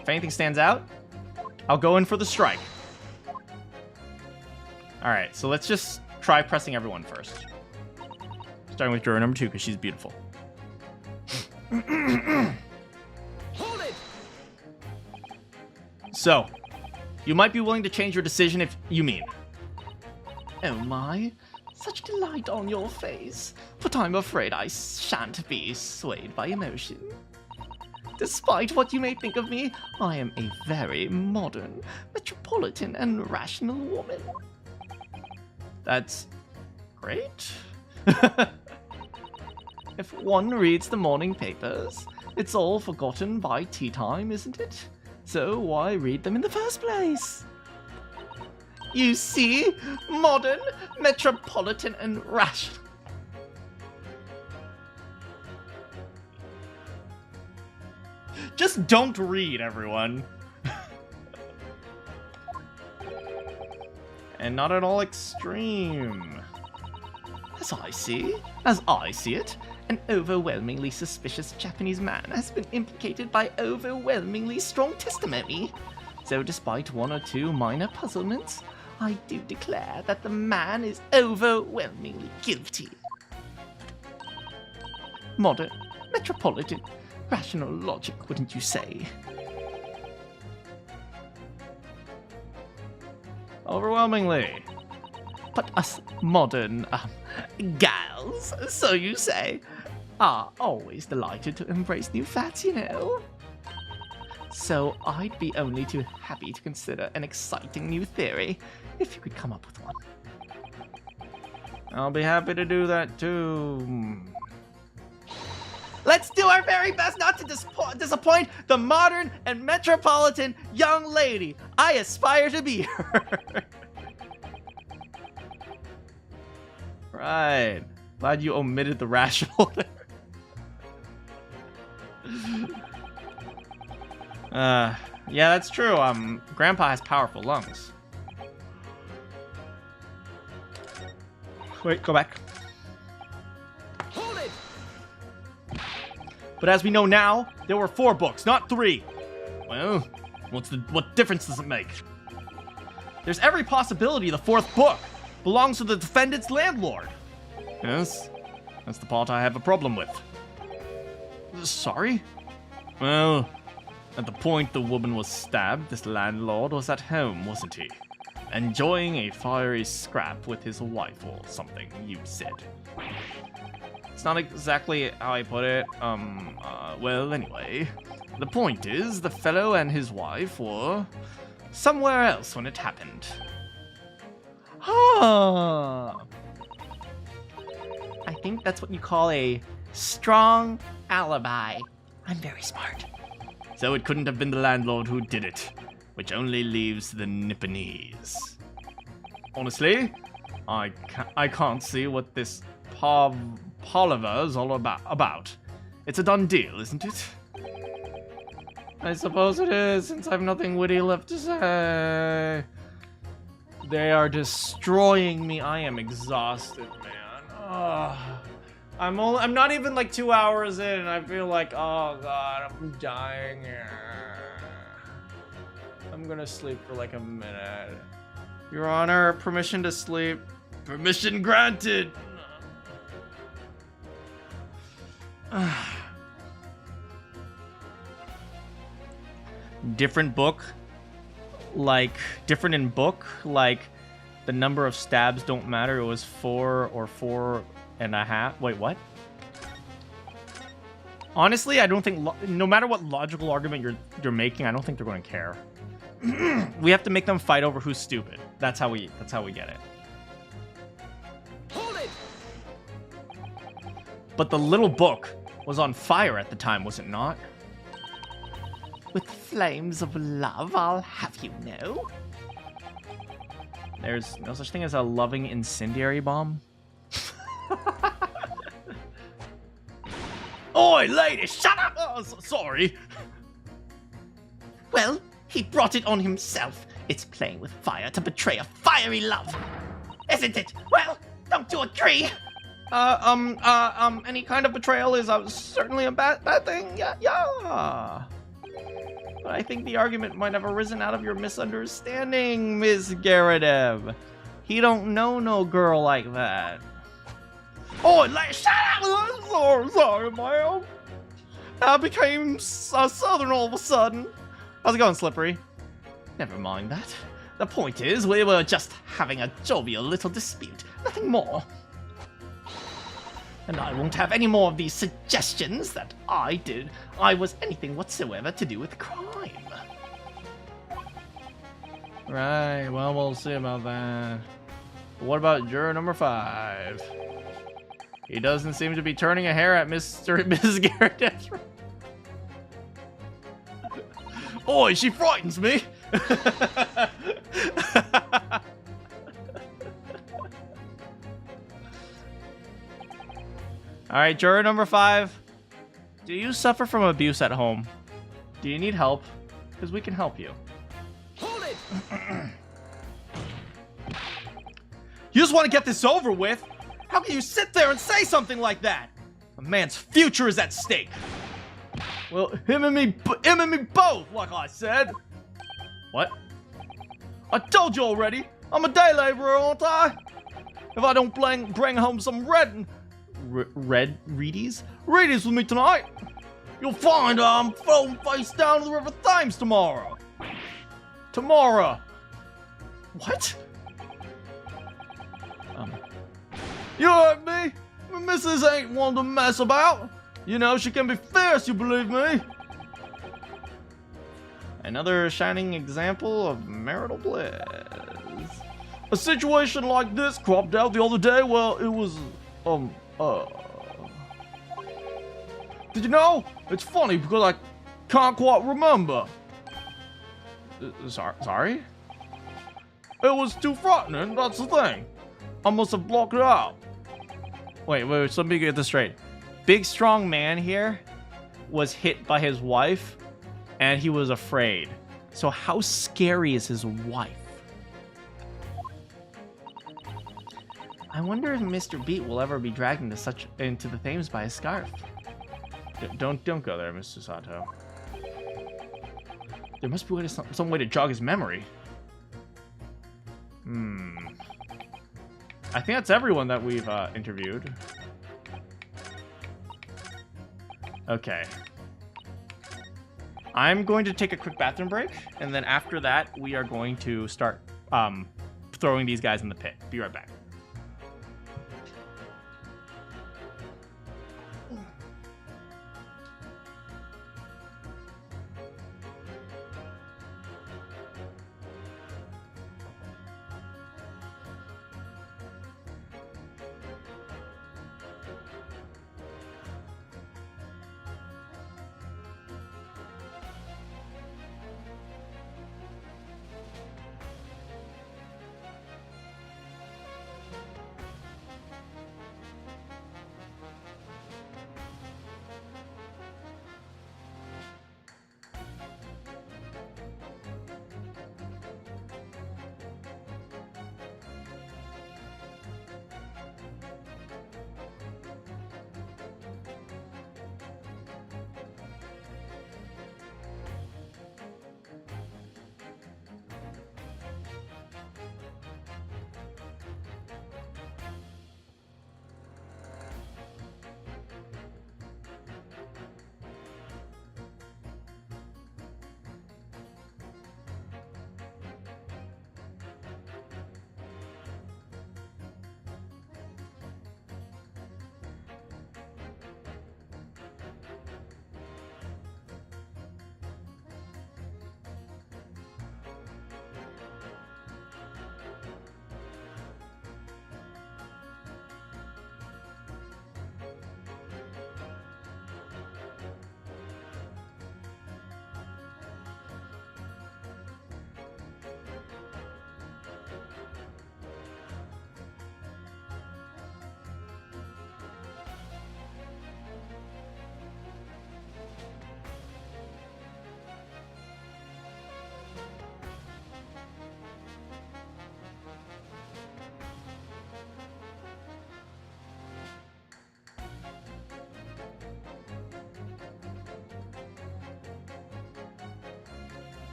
If anything stands out, I'll go in for the strike. Alright, so let's just try pressing everyone first. Starting with juror number 2, because she's beautiful. Hold it! So, You might be willing to change your decision if you mean. Oh my, such delight on your face, but I'm afraid I shan't be swayed by emotion. Despite what you may think of me, I am a very modern, metropolitan, and rational woman. That's great. If one reads the morning papers, it's all forgotten by tea time, isn't it? So why read them in the first place? You see, modern, metropolitan, and rational. Just don't read, everyone. And not at all extreme. As I see it, an overwhelmingly suspicious Japanese man has been implicated by overwhelmingly strong testimony. So despite one or two minor puzzlements, I do declare that the man is overwhelmingly guilty. Modern, metropolitan, rational logic, wouldn't you say? Overwhelmingly. But us modern, gals, so you say, are always delighted to embrace new facts, you know. So I'd be only too happy to consider an exciting new theory, if you could come up with one. I'll be happy to do that too. Let's do our very best not to disappoint the modern and metropolitan young lady. I aspire to be her. Right. Glad you omitted the rational there. Yeah, that's true. Grandpa has powerful lungs. Wait, go back. Hold it! But as we know now, there were 4 books, not 3. Well, what difference does it make? There's every possibility the 4th book belongs to the defendant's landlord. Yes, that's the part I have a problem with. Sorry? Well, at the point the woman was stabbed, this landlord was at home, wasn't he? Enjoying a fiery scrap with his wife or something, you said. It's not exactly how I put it. Well, anyway. The point is, the fellow and his wife were somewhere else when it happened. Huh. I think that's what you call a strong alibi. I'm very smart. So it couldn't have been the landlord who did it, which only leaves the Nipponese. Honestly, I can't see what this palaver is all about. It's a done deal, isn't it? I suppose it is, since I've nothing witty left to say. They are destroying me. I am exhausted, man. I'm not even like 2 hours in, and I feel like, oh god, I'm dying. I'm gonna sleep for like a minute. Your Honor, permission to sleep. Permission granted. Different book. Like, different in book. Like, the number of stabs don't matter. It was 4 or 4.5. Wait, what? Honestly, I don't think, no matter what logical argument you're making, I don't think they're going to care. We have to make them fight over who's stupid. That's how we get it. Hold it! But the little book was on fire at the time, was it not? With flames of love, I'll have you know. There's no such thing as a loving incendiary bomb. Oi, lady, shut up! Oh, sorry. Well, he brought it on himself. It's playing with fire to betray a fiery love. Isn't it? Well, don't you agree? Any kind of betrayal is certainly a bad thing. Yeah. But I think the argument might have arisen out of your misunderstanding, Miss Garadev. He don't know no girl like that. Oh, like, shut up! Sorry, ma'am. I became southern all of a sudden. How's it going, Slippery? Never mind that. The point is, we were just having a jovial little dispute, nothing more. And I won't have any more of these suggestions that I was anything whatsoever to do with crime. Right, well, we'll see about that. What about juror number 5? He doesn't seem to be turning a hair at Mr. and Mrs. Garrett. Oi, she frightens me! Alright, juror number 5. Do you suffer from abuse at home? Do you need help? Because we can help you. Hold it! You just want to get this over with? How can you sit there and say something like that? A man's future is at stake. Well, him and me both, like I said. What? I told you already. I'm a day laborer, aren't I? If I don't bring home some Reedies with me tonight, you'll find I'm floating face down to the River Thames tomorrow. What? You heard me? My missus ain't one to mess about. You know, she can be fierce, you believe me? Another shining example of marital bliss. A situation like this cropped out the other day. Well, it was, Did you know? It's funny because I can't quite remember. Sorry? It was too frightening, that's the thing. I must have blocked it out. Wait, so let me get this straight. Big strong man here was hit by his wife and he was afraid. So how scary is his wife? I wonder if Mr. Beat will ever be dragged into the Thames by a scarf. Don't go there, Mr. Sato. There must be some way to jog his memory. I think that's everyone that we've interviewed. Okay. I'm going to take a quick bathroom break, and then after that, we are going to start throwing these guys in the pit. Be right back.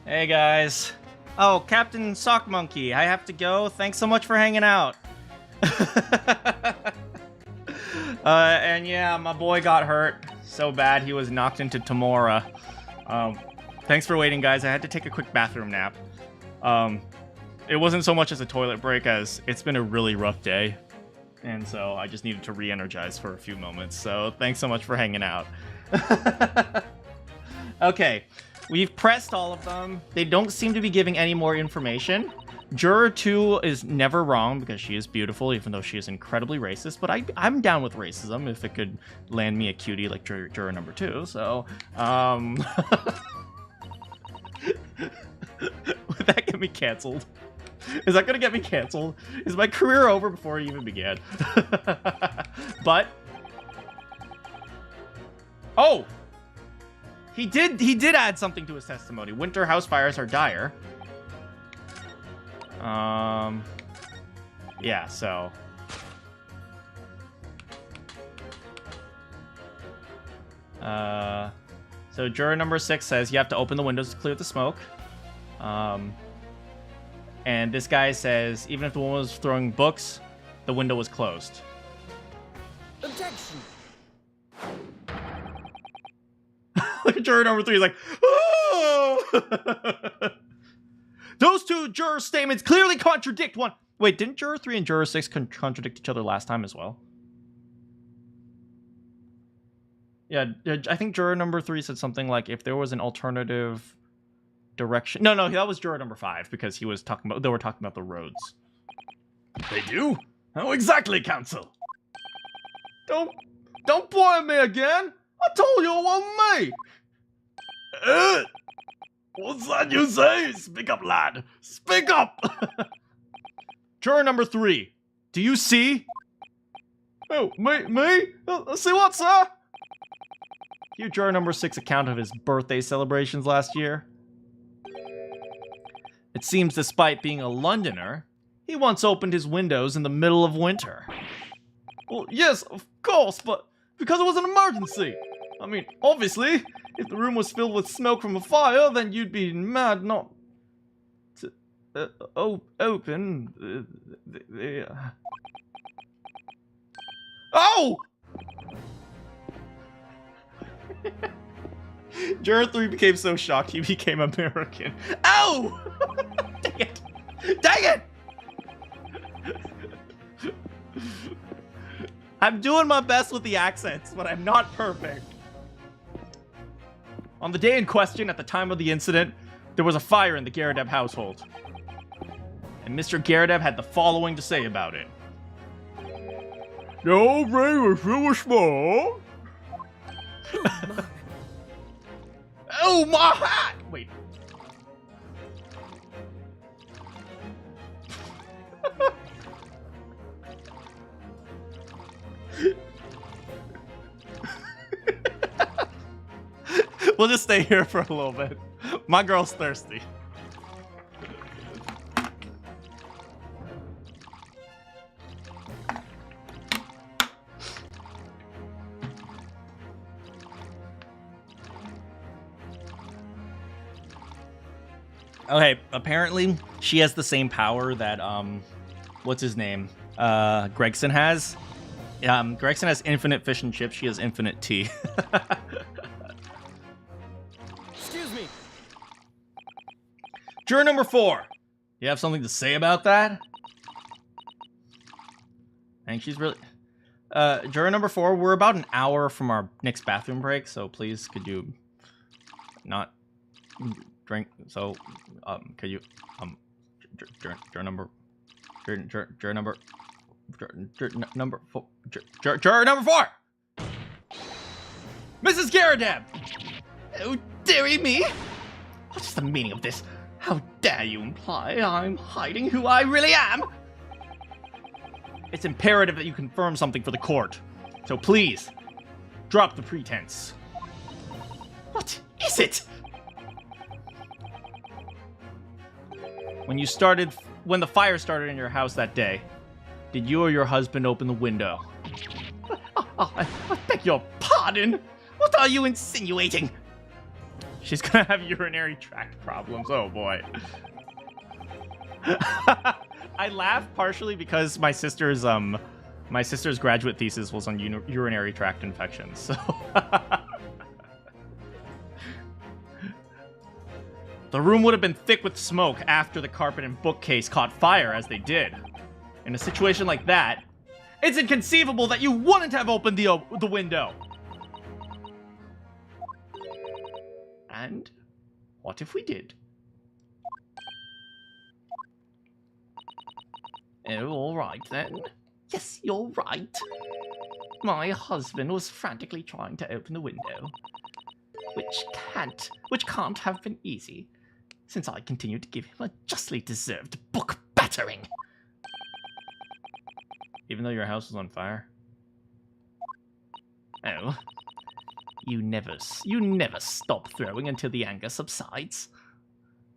Hey guys. Oh, Captain Sock Monkey, I have to go. Thanks so much for hanging out. And yeah, my boy got hurt so bad he was knocked into Tamora. Thanks for waiting, guys. I had to take a quick bathroom nap. It wasn't so much as a toilet break as it's been a really rough day. And so I just needed to re-energize for a few moments. So thanks so much for hanging out. Okay, we've pressed all of them. They don't seem to be giving any more information. Juror 2 is never wrong because she is beautiful, even though she is incredibly racist. But I'm down with racism if it could land me a cutie like juror number 2. So, would that get me canceled? Is that gonna get me canceled? Is my career over before it even began? But oh, he did add something to his testimony. Winter house fires are dire. Yeah, so so juror number 6 says you have to open the windows to clear the smoke. And this guy says even if the woman was throwing books, the window was closed. Objection. Juror number 3 is like, oh! Those two juror statements clearly contradict one. Wait, didn't juror 3 and juror 6 contradict each other last time as well? Yeah, I think juror number 3 said something like if there was an alternative direction. No, that was juror number 5 because they were talking about the roads. They do? How exactly, counsel? Don't point at me again. I told you it wasn't me. What's that you say? Speak up, lad. Speak up! Juror number 3, do you see? Oh, me? See what, sir? Hear juror number 6 account of his birthday celebrations last year. It seems despite being a Londoner, he once opened his windows in the middle of winter. Well, yes, of course, but because it was an emergency. I mean, obviously, if the room was filled with smoke from a fire, then you'd be mad not to open the Oh! Juror 3 became so shocked he became American. Ow! Dang it! Dang it! I'm doing my best with the accents, but I'm not perfect. On the day in question, at the time of the incident, there was a fire in the Garadeb household. And Mr. Garadeb had the following to say about it. The old brain was real small. Oh, my hat! Wait. We'll just stay here for a little bit. My girl's thirsty. Okay, apparently she has the same power that what's his name? Gregson has. Gregson has infinite fish and chips, she has infinite tea. Excuse me. Juror number 4. You have something to say about that? I think she's really... juror number 4, we're about an hour from our next bathroom break, so please could you not drink? So, could you, juror number 4, juror number 4! Mrs. Garadeb! Oh, dearie me! What's the meaning of this? How dare you imply I'm hiding who I really am? It's imperative that you confirm something for the court. So please, drop the pretense. What is it? When the fire started in your house that day, did you or your husband open the window? I beg your pardon. What are you insinuating? She's gonna have urinary tract problems. Oh boy. I laugh partially because my sister's graduate thesis was on urinary tract infections. So the room would have been thick with smoke after the carpet and bookcase caught fire as they did. In a situation like that, it's inconceivable that you wouldn't have opened the window. And what if we did? Oh, all right then. Yes, you're right. My husband was frantically trying to open the window, which can't have been easy, since I continued to give him a justly deserved book battering. Even though your house was on fire? Oh. You never stop throwing until the anger subsides.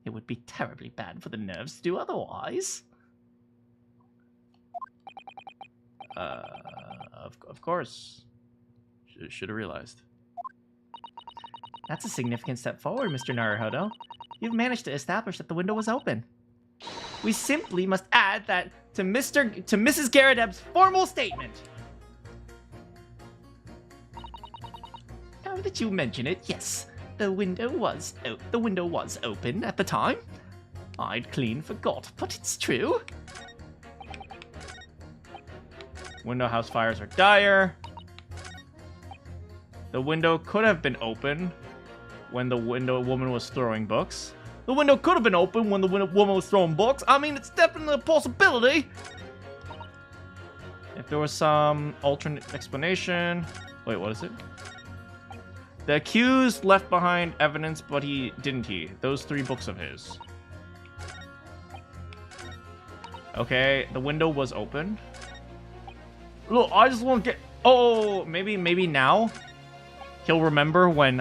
It would be terribly bad for the nerves to do otherwise. Of course. Should have realized. That's a significant step forward, Mr. Naruhodo. You've managed to establish that the window was open. We simply must add that to Mrs. Garrideb's formal statement. Now that you mention it, yes, the window was open at the time. I'd clean forgot, but it's true. Window house fires are dire. The window could have been open when the window woman was throwing books. The window could have been open when the woman was throwing books. I mean, it's definitely a possibility. If there was some alternate explanation. Wait, what is it? The accused left behind evidence, but didn't he? Those 3 books of his. Okay, the window was open. Look, I just want to get... Oh, maybe now he'll remember when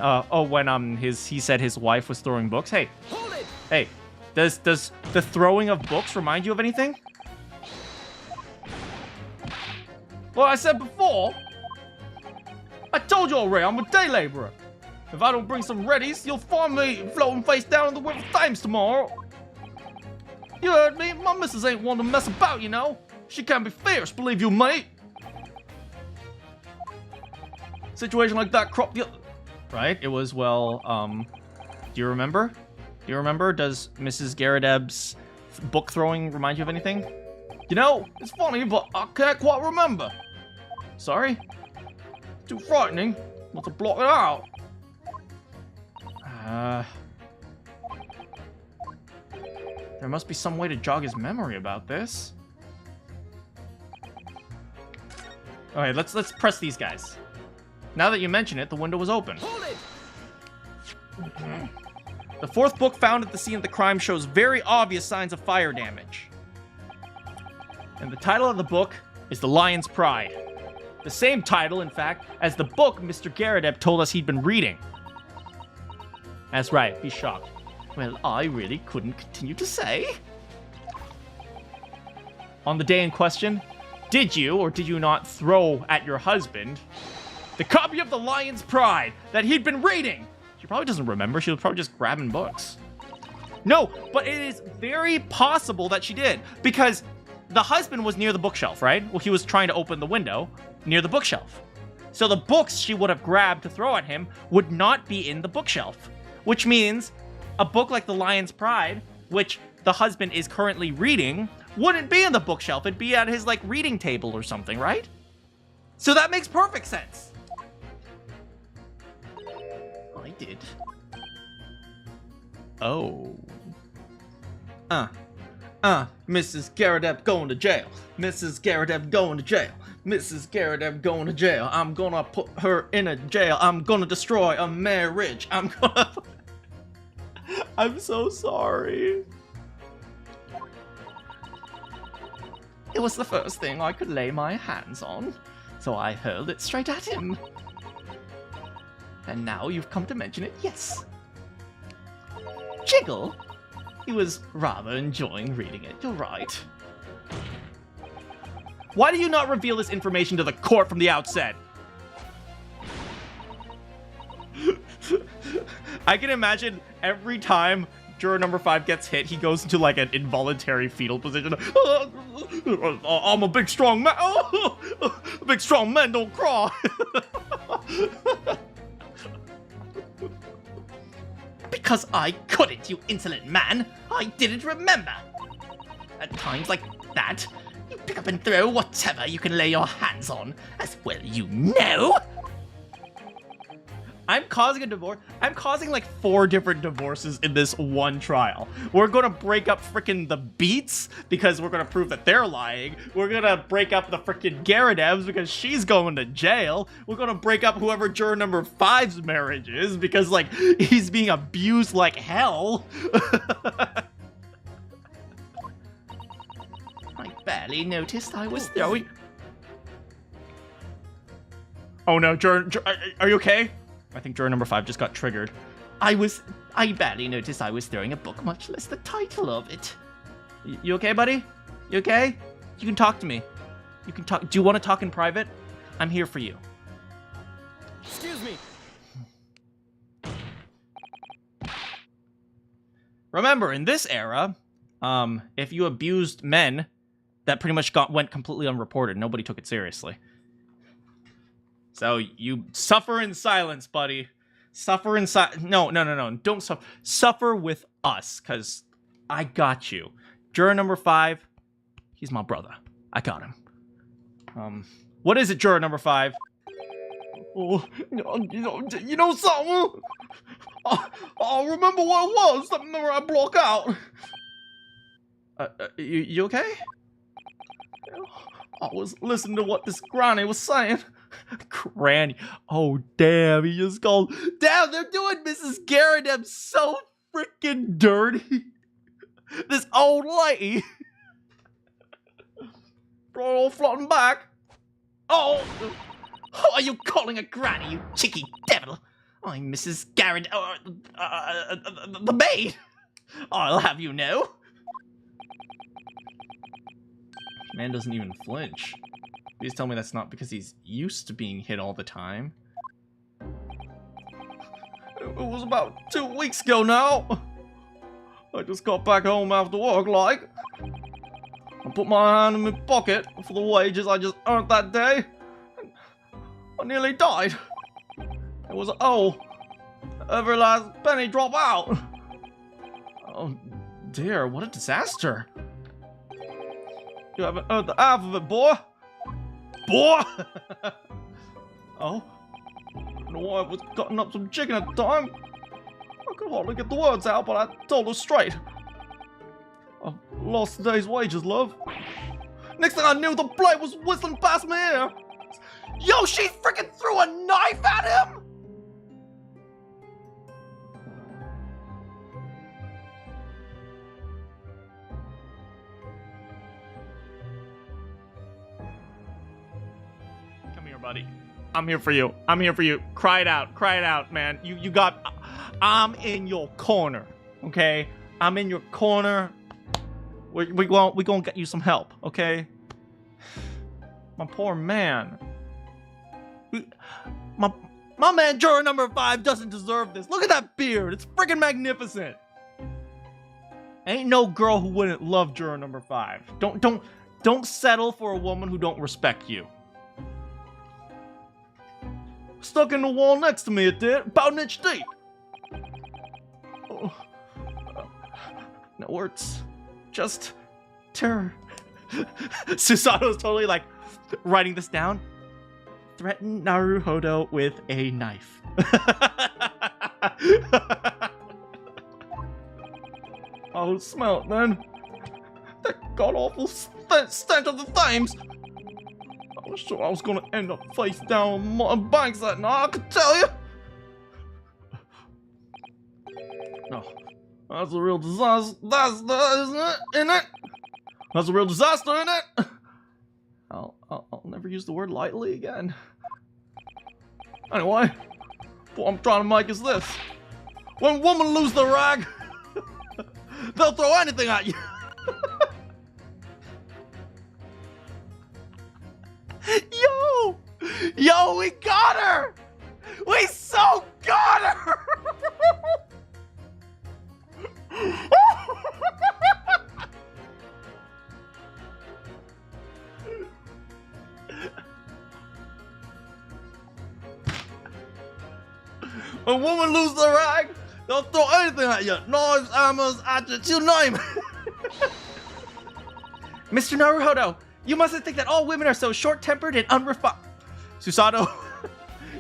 he said his wife was throwing books. Hey, Hold it! hey, does the throwing of books remind you of anything? Well, I said before. I told you already, I'm a day laborer. If I don't bring some readies, you'll find me floating face down in the river Thames tomorrow. You heard me. My missus ain't one to mess about, you know. She can be fierce, believe you, mate. Situation like that cropped the... Right? It was, well, do you remember? Do you remember? Does Mrs. Garrideb's book throwing remind you of anything? You know, it's funny, but I can't quite remember. Sorry? Too frightening. Not to block it out. There must be some way to jog his memory about this. Okay, let's press these guys. Now that you mention it, the window was open. Hold it! The 4th book found at the scene of the crime shows very obvious signs of fire damage. And the title of the book is The Lion's Pride. The same title, in fact, as the book Mr. Garrideb told us he'd been reading. That's right, he's shocked. Well, I really couldn't continue to say. On the day in question, did you or did you not throw at your husband the copy of The Lion's Pride that he'd been reading? She probably doesn't remember. She was probably just grabbing books. No, but it is very possible that she did, because the husband was near the bookshelf, right? Well, he was trying to open the window near the bookshelf. So the books she would have grabbed to throw at him would not be in the bookshelf, which means a book like The Lion's Pride, which the husband is currently reading, wouldn't be in the bookshelf. It'd be at his, like, reading table or something, right? So that makes perfect sense. I did. Oh. Mrs. Garrideb going to jail. Mrs. Garrideb going to jail. Mrs. Garrideb going to jail. I'm gonna put her in a jail. I'm gonna destroy a marriage. I'm so sorry. It was the first thing I could lay my hands on, so I hurled it straight at him. And now you've come to mention it, yes. Jiggle? He was rather enjoying reading it, you're right. Why do you not reveal this information to the court from the outset? I can imagine every time juror number 5 gets hit, he goes into like an involuntary fetal position. I'm a big strong man. Big strong men don't cry. Because I couldn't, you insolent man. I didn't remember. At times like that, you pick up and throw whatever you can lay your hands on, as well you know. I'm causing a divorce. I'm causing like 4 different divorces in this one trial. We're gonna break up frickin' the Beats because we're gonna prove that they're lying. We're gonna break up the frickin' Garadevs because she's going to jail. We're gonna break up whoever juror number 5's marriage is because like he's being abused like hell. I barely noticed I was throwing. Oh no, juror, are you okay? I think juror number 5 just got triggered. I barely noticed I was throwing a book, much less the title of it. You okay, buddy? You okay? You can talk to me. You can talk. Do you want to talk in private? I'm here for you. Excuse me. Remember, in this era, if you abused men, that pretty much went completely unreported. Nobody took it seriously. So you suffer in silence, buddy. Suffer in No. Don't suffer. Suffer with us, because I got you. Juror number 5, he's my brother. I got him. What is it, juror number 5? Oh, you know something? I remember what it was. That memory I block out. You okay? I was listening to what this granny was saying. Granny. Oh, damn. He just called. Damn, they're doing Mrs. Garadem so freaking dirty. This old lady. Brought it all floating back. Oh! Who are you calling a granny, you cheeky devil? I'm Mrs. Garrett, the maid. I'll have you know. Man doesn't even flinch. Please tell me that's not because he's used to being hit all the time. It was about 2 weeks ago now. I just got back home after work, like. I put my hand in my pocket for the wages I just earned that day. I nearly died. It was, every last penny drop out. Oh, dear, what a disaster. You haven't heard the half of it, boy. Boy! Oh? My wife was cutting up some chicken at the time. I could hardly get the words out, but I told her straight. I've lost the day's wages, love. Next thing I knew, the blade was whistling past my ear. Yo, she freaking threw a knife at him? Come here, buddy. I'm here for you. I'm here for you. Cry it out, man. You got. I'm in your corner, okay? I'm in your corner. We gonna get you some help, okay? My poor man. My man, juror number 5, doesn't deserve this. Look at that beard. It's freaking magnificent. Ain't no girl who wouldn't love juror number 5. Don't settle for a woman who don't respect you. Stuck in the wall next to me, it did. About an inch deep. Oh. No words. Just terror. Susato's totally like writing this down. Threaten Naruhodo with a knife. I'll smell it then. That god-awful stench of the flames. I was sure I was gonna end up face down on mutton banks that night, I could tell you. Oh, that's a real disaster, isn't it? That's a real disaster, isn't it? I'll never use the word lightly again. Anyway, what I'm trying to make is this. When women lose their rag, they'll throw anything at you. Yo, we got her! We so got her! A woman lose the rag, they'll throw anything at you. Knives, hammers, hatchets, you name it. Mr. Naruhodo, you mustn't think that all women are so short-tempered and unrefined. Susato,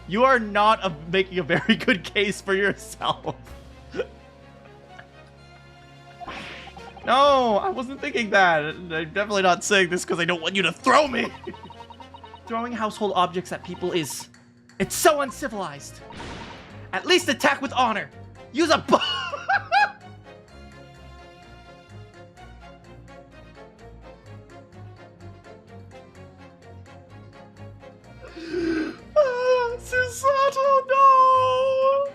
you are not making a very good case for yourself. No, I wasn't thinking that. I'm definitely not saying this because I don't want you to throw me. Throwing household objects at people is... it's so uncivilized. At least attack with honor. Use a Susato, no!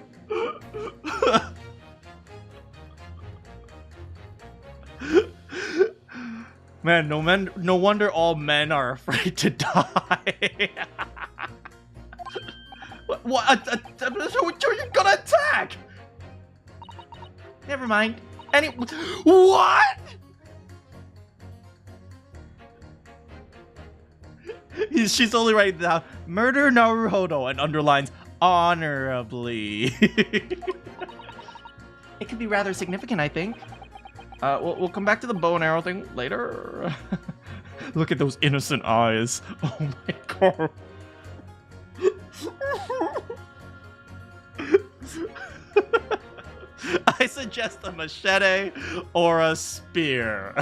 Man, no wonder all men are afraid to die. What? Who are you gonna attack? Never mind. What? She's only writing down murder Naruhodo and underlines honorably. It could be rather significant, I think. We'll come back to the bow and arrow thing later. Look at those innocent eyes. Oh my god. I suggest a machete or a spear.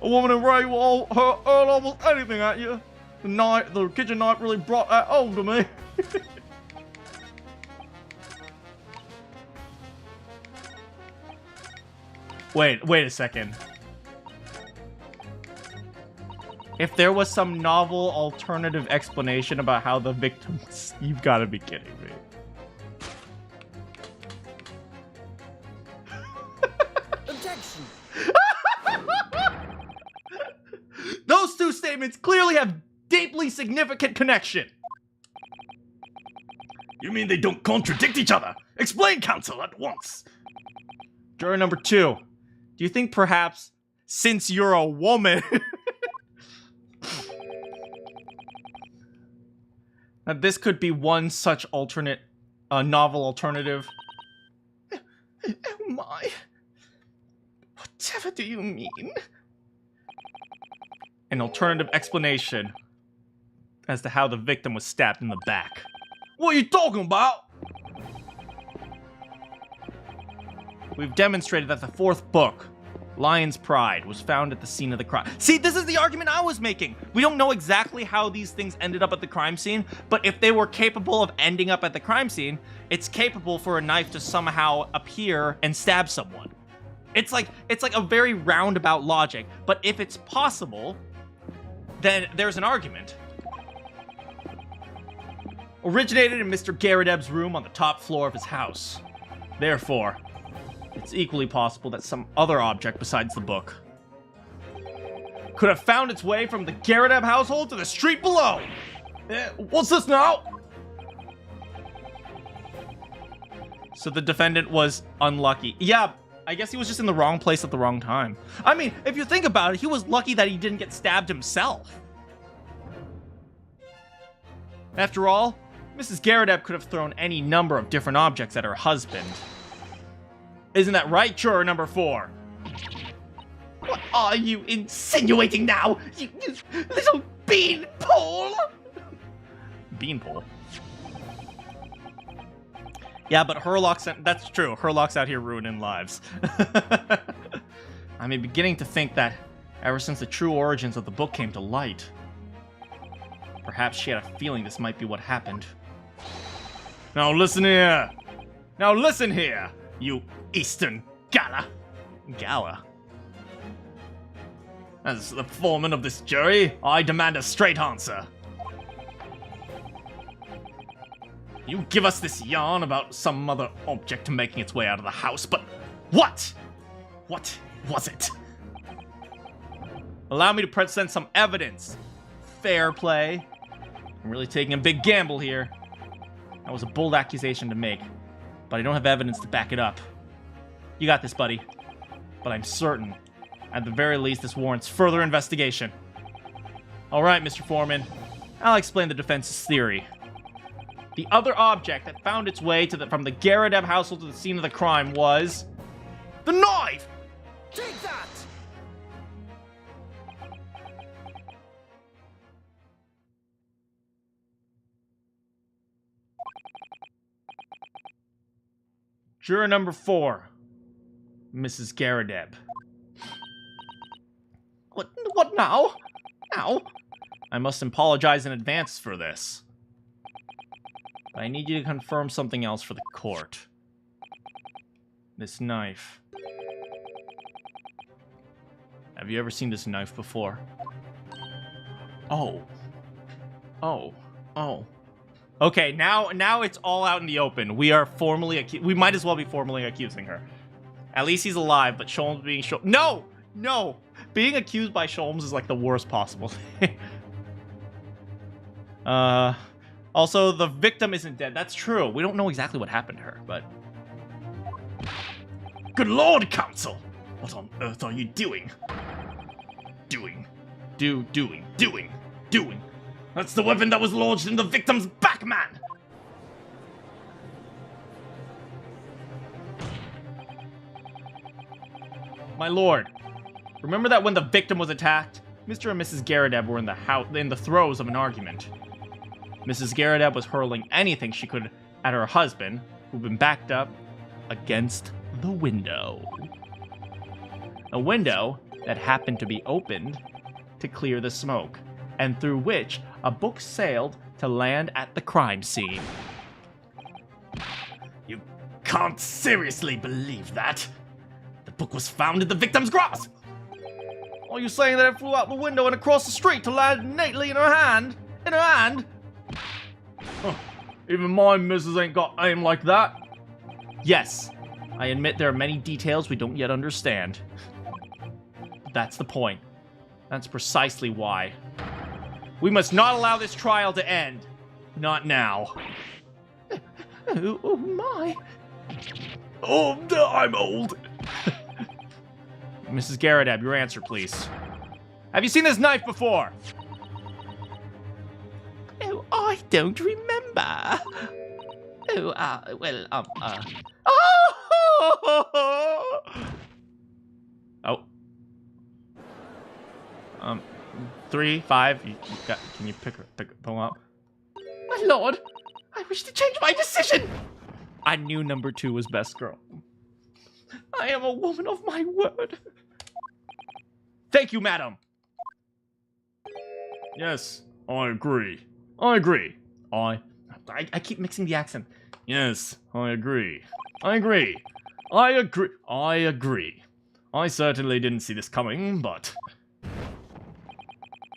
A woman in Ray will hurl almost anything at you. The kitchen knife really brought that home to me. Wait a second. If there was some novel alternative explanation about how the victim was, you've got to be kidding me. Objection! Those two statements clearly have deeply significant connection. You mean they don't contradict each other? Explain, counsel, at once. Juror number 2. Do you think perhaps, since you're a woman, that this could be one such alternate, novel alternative? Oh my. Whatever do you mean? An alternative explanation as to how the victim was stabbed in the back. What are you talking about? We've demonstrated that the 4th book, Lion's Pride, was found at the scene of the crime. See, this is the argument I was making. We don't know exactly how these things ended up at the crime scene, but if they were capable of ending up at the crime scene, it's capable for a knife to somehow appear and stab someone. It's like a very roundabout logic, but if it's possible, then there's an argument. Originated in Mr. Garadeb's room on the top floor of his house. Therefore, it's equally possible that some other object besides the book could have found its way from the Garadeb household to the street below. What's this now? So the defendant was unlucky. Yeah, I guess he was just in the wrong place at the wrong time. I mean, if you think about it, he was lucky that he didn't get stabbed himself. After all, Mrs. Garadeb could have thrown any number of different objects at her husband. Isn't that right, juror number 4? What are you insinuating now, you little beanpole? Beanpole? Yeah, but that's true. Herlock's out here ruining lives. I'm beginning to think that ever since the true origins of the book came to light, perhaps she had a feeling this might be what happened. Now listen here. You Eastern Gala. Gala? As the foreman of this jury, I demand a straight answer. You give us this yarn about some other object making its way out of the house, but what? What was it? Allow me to present some evidence. Fair play. I'm really taking a big gamble here. That was a bold accusation to make, but I don't have evidence to back it up. You got this, buddy. But I'm certain, at the very least, this warrants further investigation. All right, Mr. Foreman. I'll explain the defense's theory. The other object that found its way from the Garadeb household to the scene of the crime was... the knife! Take that! Juror number 4, Mrs. Garadeb. What now? Now? I must apologize in advance for this. I need you to confirm something else for the court. This knife. Have you ever seen this knife before? Oh. Oh. Oh. Okay, now it's all out in the open. We are formally we might as well be formally accusing her. At least he's alive, but Sholmes being No! No! Being accused by Sholmes is like the worst possible thing. Also, the victim isn't dead. That's true. We don't know exactly what happened to her, but... Good Lord, Counsel! What on earth are you doing? Doing. That's the weapon that was lodged in the victim's back, man! My lord, remember that when the victim was attacked, Mr. and Mrs. Garadeb were in the throes of an argument. Mrs. Garadeb was hurling anything she could at her husband, who'd been backed up against the window. A window that happened to be opened to clear the smoke, and through which a book sailed to land at the crime scene. You can't seriously believe that? The book was found in the victim's grasp! Are you saying that it flew out the window and across the street to land neatly in her hand? In her hand? Huh. Even my missus ain't got aim like that. Yes, I admit there are many details we don't yet understand. But that's the point. That's precisely why. We must not allow this trial to end. Not now. Oh my. Oh, I'm old. Mrs. Garadeb, your answer, please. Have you seen this knife before? Oh, I don't remember. Oh. 3, 5. Can you pull up? My lord, I wish to change my decision. I knew number 2 was best girl. I am a woman of my word. Thank you, madam. Yes, I agree. I keep mixing the accent. Yes, I agree. I certainly didn't see this coming, but...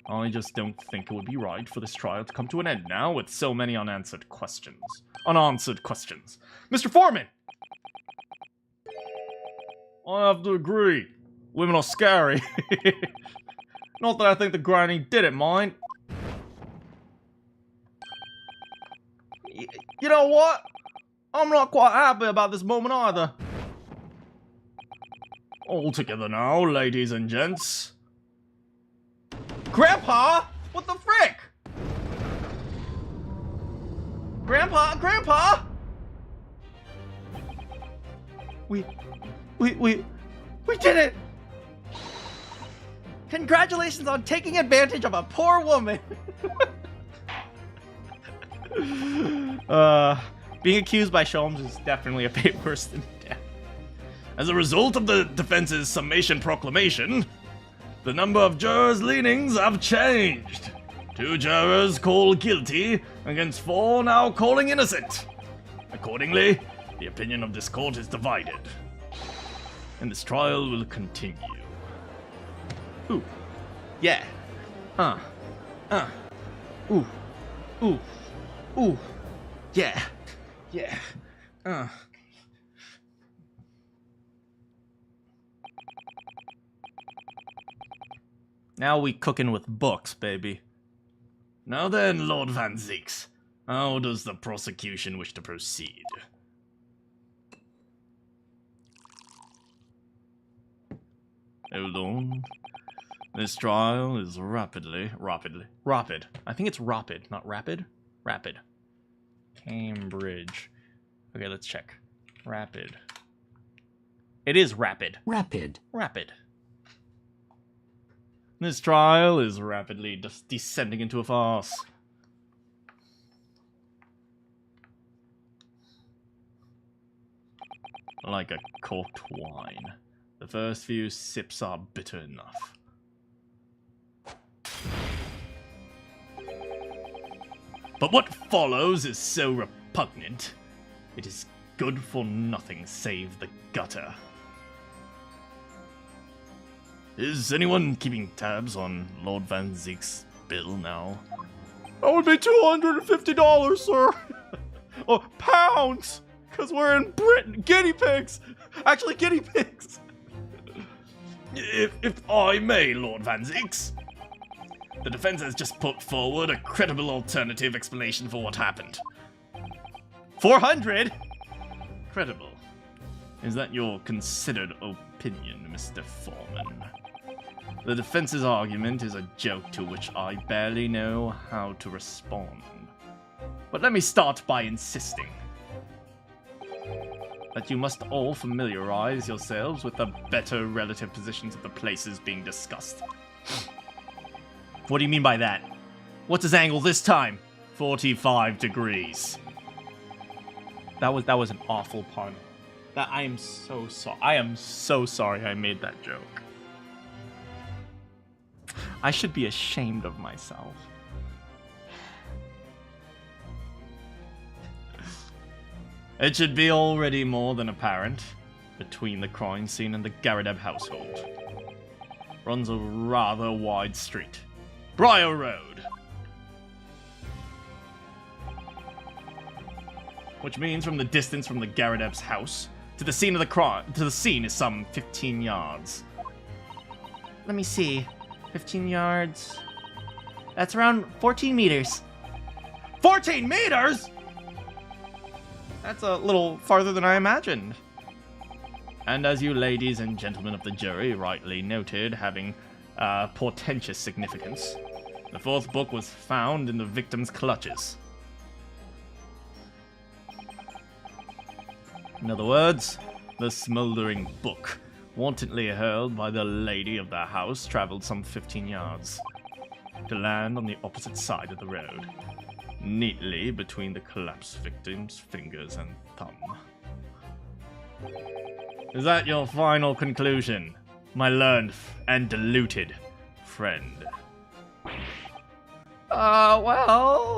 I just don't think it would be right for this trial to come to an end now with so many unanswered questions. Mr. Foreman! I have to agree. Women are scary. Not that I think the granny did it, mind. You know what? I'm not quite happy about this moment either. All together now, ladies and gents. Grandpa? What the frick? Grandpa? We did it! Congratulations on taking advantage of a poor woman. Being accused by Sholmes is definitely a fate worse than death. As a result of the defense's summation proclamation, the number of jurors' leanings have changed. 2 jurors call guilty against 4 now calling innocent. Accordingly, the opinion of this court is divided. And this trial will continue. Ooh. Yeah. Ooh. Ooh. Ooh. Yeah. Yeah. Now we cooking with books, baby. Now then, Lord Van Zeeks, how does the prosecution wish to proceed? Hold on. This trial is rapid. I think it's rapid, not rapid. Rapid. Cambridge. Okay, let's check. Rapid. It is rapid. Rapid. Rapid. This trial is rapidly descending into a farce. Like a corked wine. The first few sips are bitter enough. But what follows is so repugnant. It is good for nothing save the gutter. Is anyone keeping tabs on Lord Van Zeek's bill now? That would be $250, sir! Oh, pounds! Because we're in Britain! Guinea pigs! Actually, guinea pigs! If I may, Lord Van Zeeks. The defense has just put forward a credible alternative explanation for what happened. 400? Credible. Is that your considered opinion, Mr. Foreman? The defense's argument is a joke to which I barely know how to respond. But let me start by insisting that you must all familiarize yourselves with the better relative positions of the places being discussed. What do you mean by that? What's his angle this time? 45 degrees. That was an awful pun. I am so sorry. I am so sorry I made that joke. I should be ashamed of myself. It should be already more than apparent between the crime scene and the Garadeb household. Runs a rather wide street. Briar Road. Which means from the distance from the Garadeb's house to the scene of the crime is some 15 yards. Let me see. 15 yards. That's around 14 meters. 14 meters?! That's a little farther than I imagined. And as you ladies and gentlemen of the jury rightly noted, having portentous significance, the fourth book was found in the victim's clutches. In other words, the smoldering book, wantonly hurled by the lady of the house, traveled some 15 yards to land on the opposite side of the road, neatly between the collapsed victim's fingers and thumb. Is that your final conclusion, my learned and deluded friend? Well...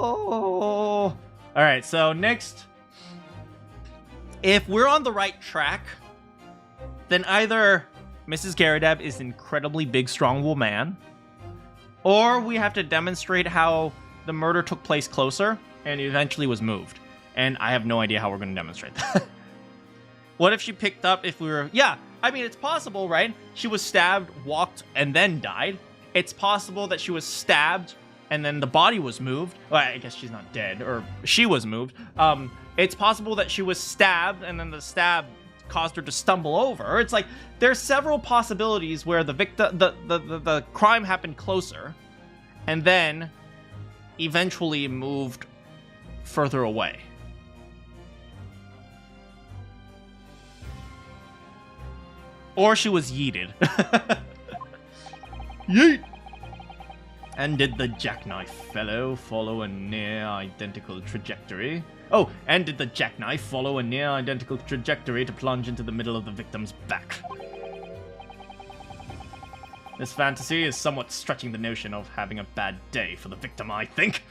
Alright, so next... If we're on the right track, then either Mrs. Garadeb is an incredibly big, strong woman, or we have to demonstrate how the murder took place closer and eventually was moved. And I have no idea how we're going to demonstrate that. What if she picked up if we were... Yeah, I mean, it's possible, right? She was stabbed, walked, and then died. It's possible that she was stabbed and then the body was moved. Well, I guess she's not dead, or she was moved. It's possible that she was stabbed and then the stab caused her to stumble over. It's like, there's several possibilities where the the crime happened closer and then eventually moved further away. Or she was yeeted. Yeet! And did the jackknife fellow follow a near identical trajectory? Oh, and did the jackknife follow a near identical trajectory to plunge into the middle of the victim's back? This fantasy is somewhat stretching the notion of having a bad day for the victim, I think.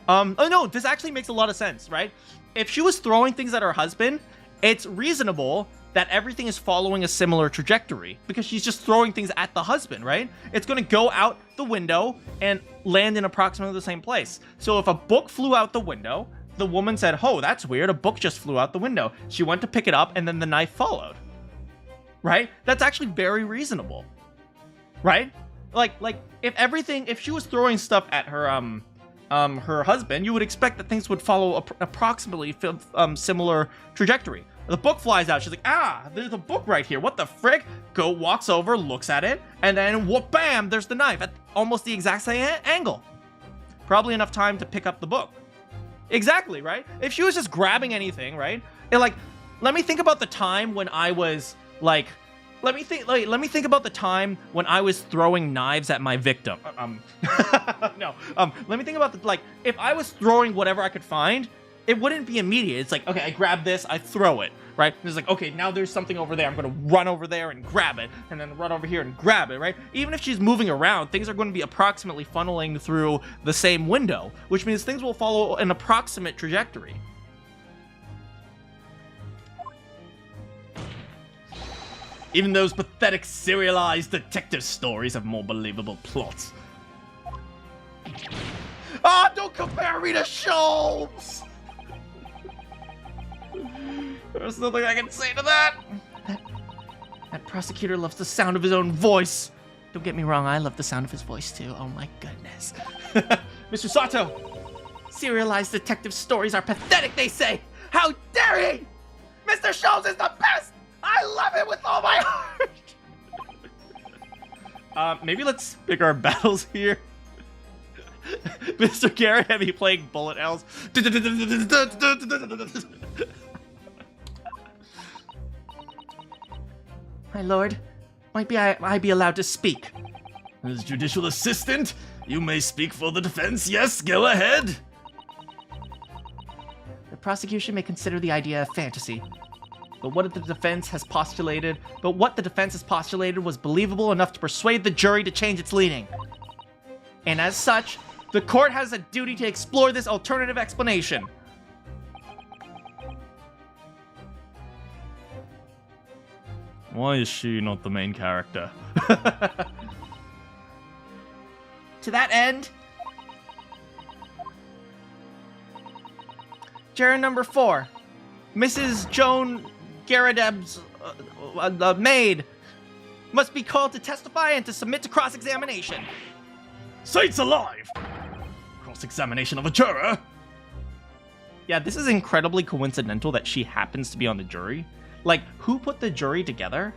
Oh no, this actually makes a lot of sense, right? If she was throwing things at her husband, it's reasonable that everything is following a similar trajectory because she's just throwing things at the husband, right? It's going to go out the window and land in approximately the same place. So if a book flew out the window, the woman said, oh, that's weird, a book just flew out the window. She went to pick it up and then the knife followed, right? That's actually very reasonable, right? Like if she was throwing stuff at her husband, you would expect that things would follow approximately similar trajectory. The book flies out. She's like, there's a book right here. What the frick? Walks over, looks at it, and then whoop, bam, there's the knife at almost the exact same angle. Probably enough time to pick up the book. Exactly, right? If she was just grabbing anything, right? And like, let me think about the time when I was like, let me think about the time when I was throwing knives at my victim. No. Let me think about if I was throwing whatever I could find, it wouldn't be immediate. It's like, okay, I grab this, I throw it, right? And it's like, okay, now there's something over there. I'm gonna run over there and grab it, and then run over here and grab it, right? Even if she's moving around, things are going to be approximately funneling through the same window, which means things will follow an approximate trajectory. Even those pathetic serialized detective stories have more believable plots. Ah, don't compare me to Sholmes! There's nothing I can say to that. That prosecutor loves the sound of his own voice. Don't get me wrong, I love the sound of his voice too. Oh my goodness. Mr. Sato! Serialized detective stories are pathetic, they say! How dare he! Mr. Sholmes is the best! I love it with all my heart! Maybe let's pick our battles here. Mr. Garrett Heavy playing bullet hells. My lord, might I be allowed to speak? As judicial assistant, you may speak for the defense. Yes, go ahead. The prosecution may consider the idea a fantasy. But what the defense has postulated was believable enough to persuade the jury to change its leaning. And as such, the court has a duty to explore this alternative explanation. Why is she not the main character? To that end, juror number 4, Mrs. Joan Garadeb's maid, must be called to testify and to submit to cross-examination. Saints alive! Cross-examination of a juror? Yeah, this is incredibly coincidental that she happens to be on the jury. Like, who put the jury together?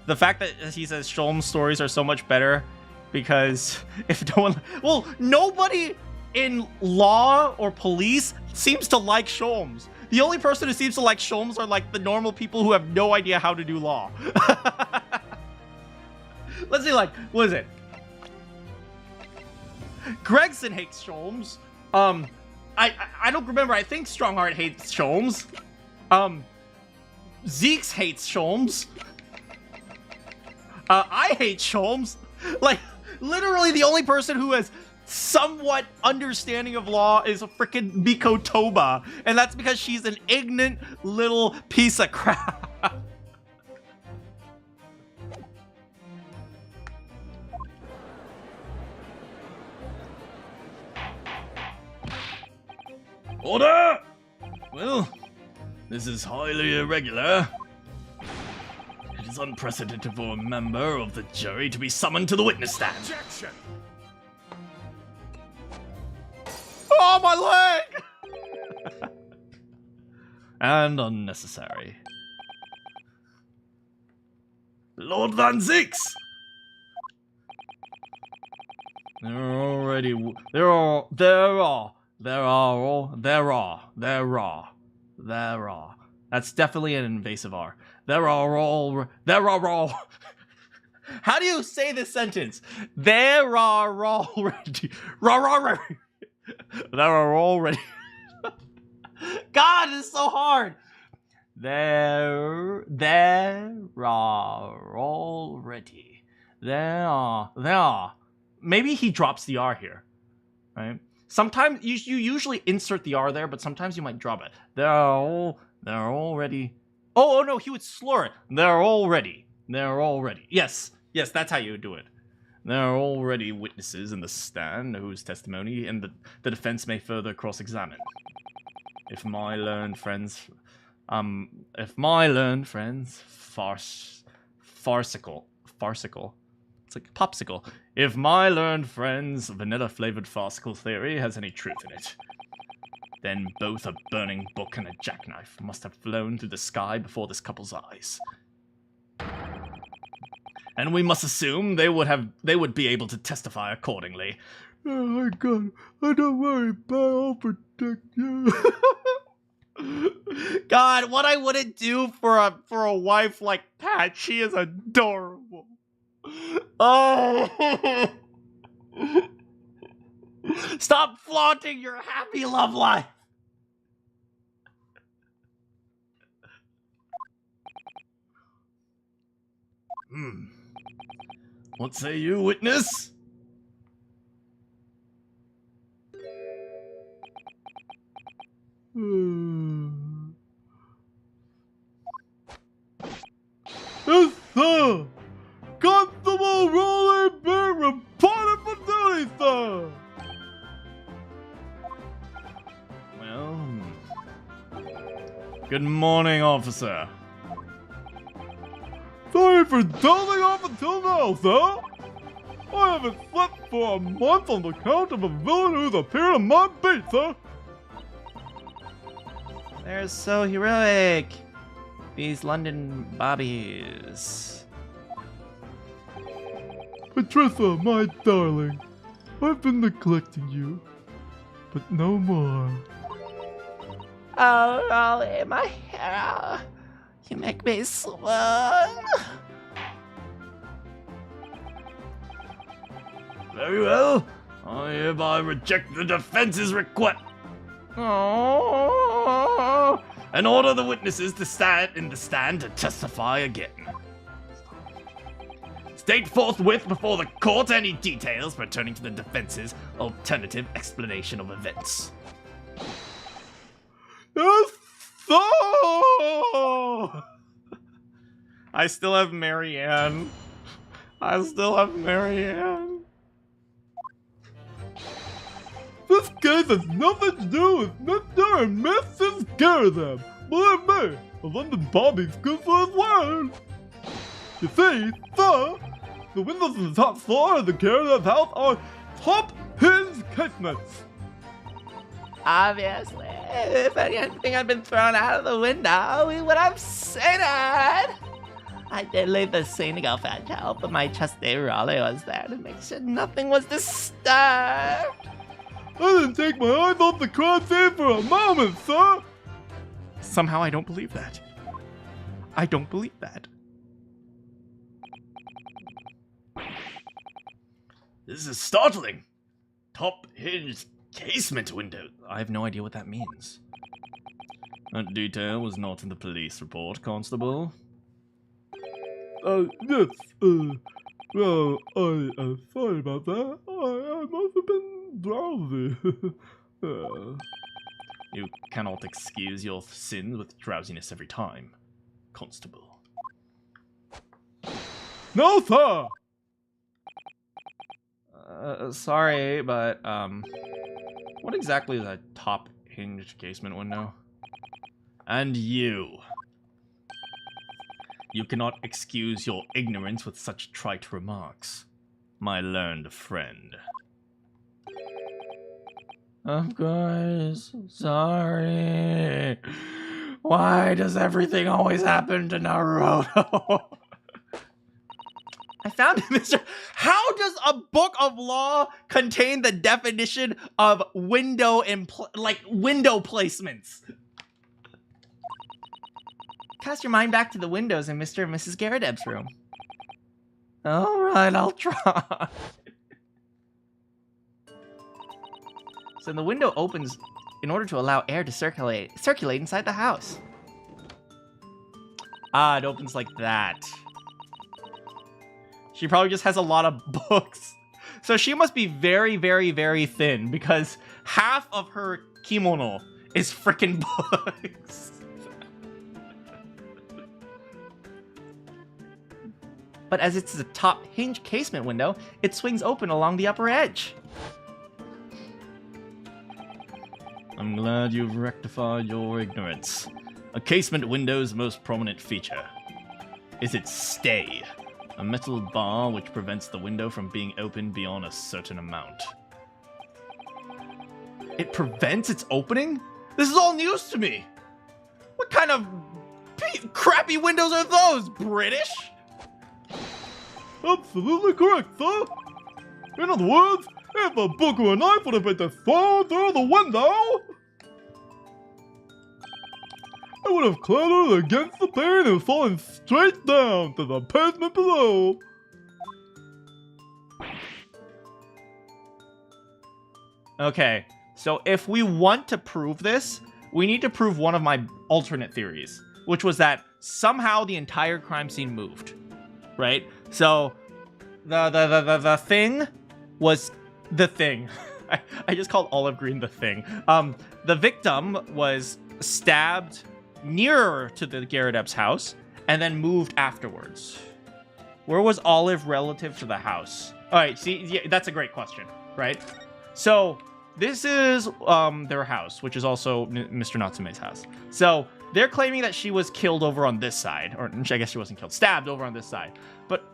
The fact that he says Sholmes stories are so much better because if no one... Well, nobody in law or police seems to like Sholmes. The only person who seems to like Sholmes are like the normal people who have no idea how to do law. Let's see, like, what is it? Gregson hates Sholmes. I don't remember. I think Strongheart hates Sholmes. Zeeks hates Sholmes. I hate Sholmes. Like, literally the only person who has somewhat understanding of law is a freaking Miko Toba. And that's because she's an ignorant little piece of crap. Order! Well, this is highly irregular. It is unprecedented for a member of the jury to be summoned to the witness stand. Objection! Oh, my leg! And unnecessary. Lord Van Zix! There are. That's definitely an invasive R. There are all. How do you say this sentence? There are already. There are already. God, this is so hard. There are already. There are. Maybe he drops the R here, right? Sometimes you usually insert the R there, but sometimes you might drop it. There are already. Oh no, he would slur it. There are already. Yes, that's how you would do it. There are already witnesses in the stand whose testimony and the defense may further cross-examine. If my learned friends, farcical. It's like popsicle. If my learned friend's vanilla-flavored farcical theory has any truth in it, then both a burning book and a jackknife must have flown through the sky before this couple's eyes. and we must assume they would be able to testify accordingly. Oh my god, I don't worry, but I'll protect you. God, what I wouldn't do for a wife like Pat. She is adorable. Oh. Stop flaunting your happy love life. What say you, witness? Yes, sir! Constable Rolly Bear reported for duty, sir! Well, good morning, officer. Sorry for doling off until now, sir! I haven't slept for a month on account of a villain who's appeared on my beat, sir! They're so heroic. These London bobbies. Patricia, my darling, I've been neglecting you, but no more. Oh, Raleigh, my hair. You make me swoon. Very well. I hereby reject the defense's request. Oh. And order the witnesses to stand in the stand to testify again. State forthwith before the court any details pertaining to the defense's alternative explanation of events. Yes, sir! I still have Marianne. I still have Marianne. This case has nothing to do with Mr. and Mrs. Garrison. Believe me, the London Bobby's good for his word. You see, sir, the windows on the top floor of the Garrison's house are top hinge casements. Obviously, if anything had been thrown out of the window, we would have seen it. I did leave the scene to go fetch help, but my trusty Raleigh was there to make sure nothing was disturbed. I didn't take my eyes off the crime scene for a moment, sir. Somehow I don't believe that. I don't believe that. This is startling. Top hinged casement window. I have no idea what that means. That detail was not in the police report, Constable. Yes, well, I'm sorry about that. I must have been drowsy. You cannot excuse your sins with drowsiness every time, Constable. No, sir! Sorry, but, what exactly is a top hinged casement window? And you. You cannot excuse your ignorance with such trite remarks, my learned friend. Of course, sorry. Why does everything always happen to Naruhodo? I found it, Mr. How does a book of law contain the definition of window window placements? Cast your mind back to the windows in Mr. and Mrs. Garrideb's room. Alright, I'll try. So the window opens in order to allow air to circulate inside the house. Ah, it opens like that. She probably just has a lot of books. So she must be very, very, very thin because half of her kimono is frickin' books. But as it's a top hinge casement window, it swings open along the upper edge. I'm glad you've rectified your ignorance. A casement window's most prominent feature is its stay, a metal bar which prevents the window from being opened beyond a certain amount. It prevents its opening? This is all news to me! What kind of crappy windows are those, British? Absolutely correct, sir. In other words, if a book or a knife would have been thrown through the window, it would have clattered against the pane and fallen straight down to the pavement below. Okay, so if we want to prove this, we need to prove one of my alternate theories, which was that somehow the entire crime scene moved, right? So the thing was the thing. I just called Olive Green the thing. The victim was stabbed nearer to the Garrett's house and then moved afterwards. Where was Olive relative to the house? All right, see, yeah, that's a great question, right? So this is their house, which is also Mr. Natsume's house. So they're claiming that she was killed over on this side, or I guess she wasn't killed, stabbed over on this side. But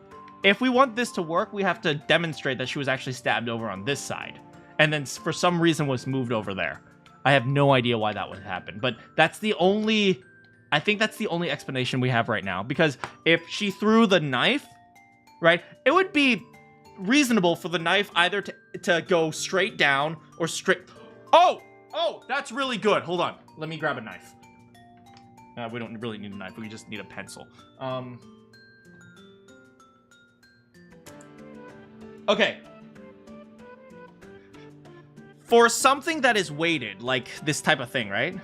if we want this to work, we have to demonstrate that she was actually stabbed over on this side, and then for some reason was moved over there. I have no idea why that would happen, but that's the only, I think that's the only explanation we have right now, because if she threw the knife, right, it would be reasonable for the knife either to go straight down or straight. Oh, that's really good. Hold on, let me grab a knife. We don't really need a knife. We just need a pencil. Okay. For something that is weighted, like this type of thing, right?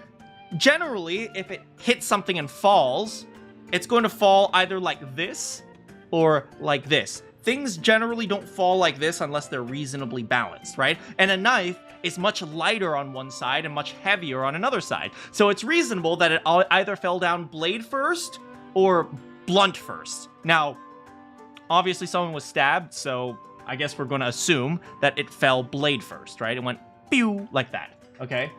Generally, if it hits something and falls, it's going to fall either like this or like this. Things generally don't fall like this unless they're reasonably balanced, right? And a knife is much lighter on one side and much heavier on another side. So it's reasonable that it either fell down blade first or blunt first. Now, obviously someone was stabbed, so I guess we're going to assume that it fell blade first, right? It went pew like that, okay?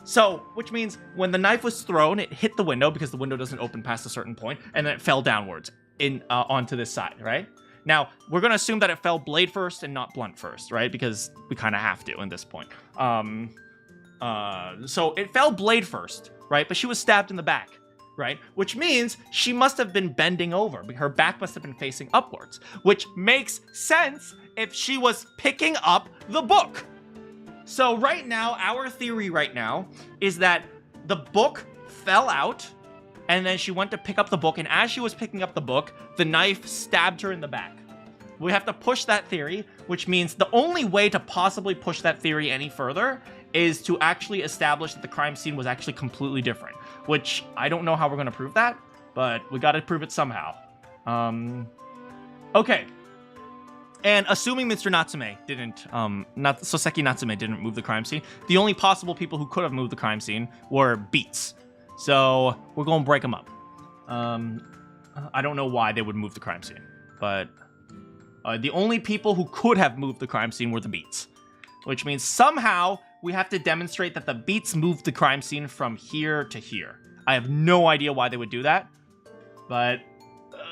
So, which means when the knife was thrown, it hit the window because the window doesn't open past a certain point, and then it fell downwards onto this side, right? Now, we're going to assume that it fell blade first and not blunt first, right? Because we kind of have to at this point. So it fell blade first, right? But she was stabbed in the back, right? Which means she must have been bending over. Her back must have been facing upwards, which makes sense if she was picking up the book. So right now, our theory right now is that the book fell out, and then she went to pick up the book, and as she was picking up the book, the knife stabbed her in the back. We have to push that theory, which means the only way to possibly push that theory any further is to actually establish that the crime scene was actually completely different, which I don't know how we're going to prove that, but we got to prove it somehow. Okay. And assuming Mr. Natsume didn't, Soseki Natsume didn't move the crime scene, the only possible people who could have moved the crime scene were beats. So we're going to break them up. I don't know why they would move the crime scene, but the only people who could have moved the crime scene were the beats, which means somehow we have to demonstrate that the beats moved the crime scene from here to here. I have no idea why they would do that, but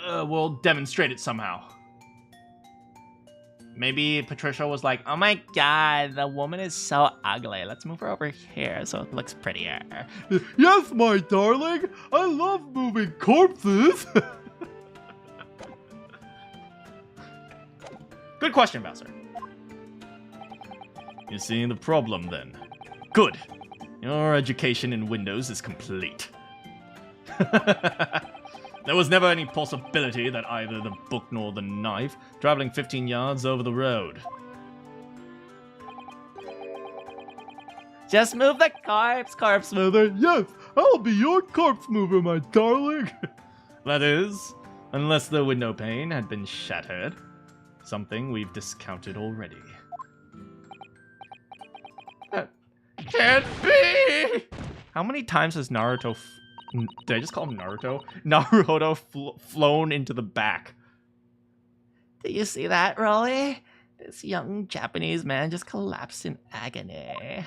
we'll demonstrate it somehow. Maybe Patricia was like, oh my god, the woman is so ugly. Let's move her over here so it looks prettier. Yes, my darling. I love moving corpses. Good question, Bowser. You see the problem then? Good. Your education in Windows is complete. There was never any possibility that either the book nor the knife traveling 15 yards over the road. Just move the corpse mover. Yes, I'll be your corpse mover, my darling. That is, unless the window pane had been shattered. Something we've discounted already. Can't be! How many times has Naruto... Did I just call him Naruto? Naruhodo flown into the back. Do you see that, Rolly? This young Japanese man just collapsed in agony.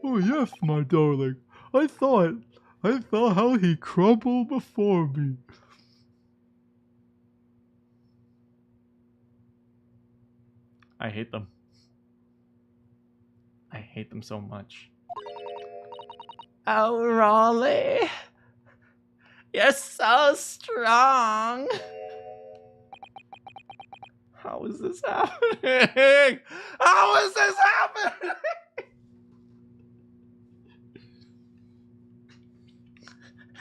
Oh yes, my darling. I saw how he crumpled before me. I hate them. I hate them so much. Oh, Rolly. You're so strong. How is this happening? How is this happening?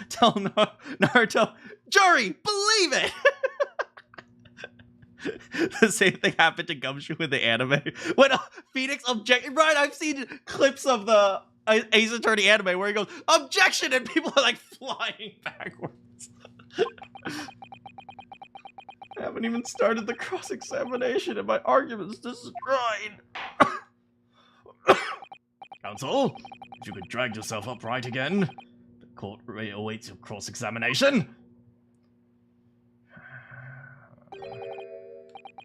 Tell Naruto, jury, believe it! The same thing happened to Gumshoe in the anime. When Phoenix objected, right? I've seen clips of the Ace Attorney anime where he goes, objection, and people are like flying backwards. I haven't even started the cross-examination and my argument's destroyed. Counsel, if you could drag yourself upright again. The court awaits your cross-examination.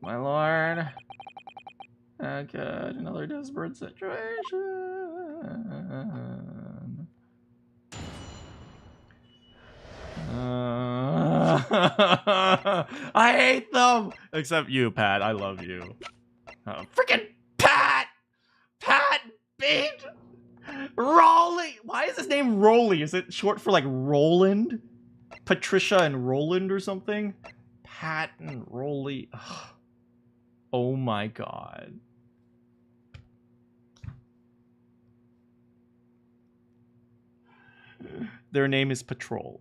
My lord. Oh, good. Another desperate situation. I hate them! Except you, Pat. I love you. Freaking Pat! Pat beat Rolly! Why is his name Rolly? Is it short for like Roland? Patricia and Roland or something? Pat and Rolly. Ugh. Oh my god. Their name is Patrol.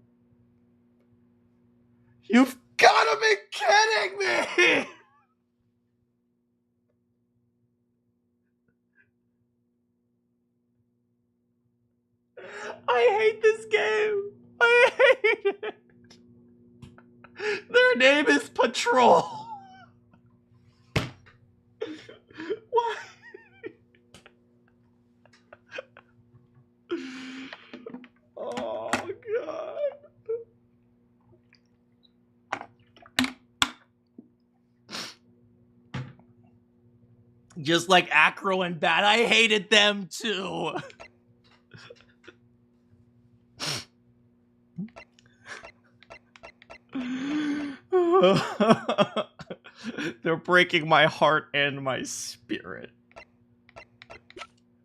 You've gotta be kidding me! I hate this game. I hate it. Their name is Patrol. Why? Oh, God. Just like Acro and Bat, I hated them too. They're breaking my heart and my spirit.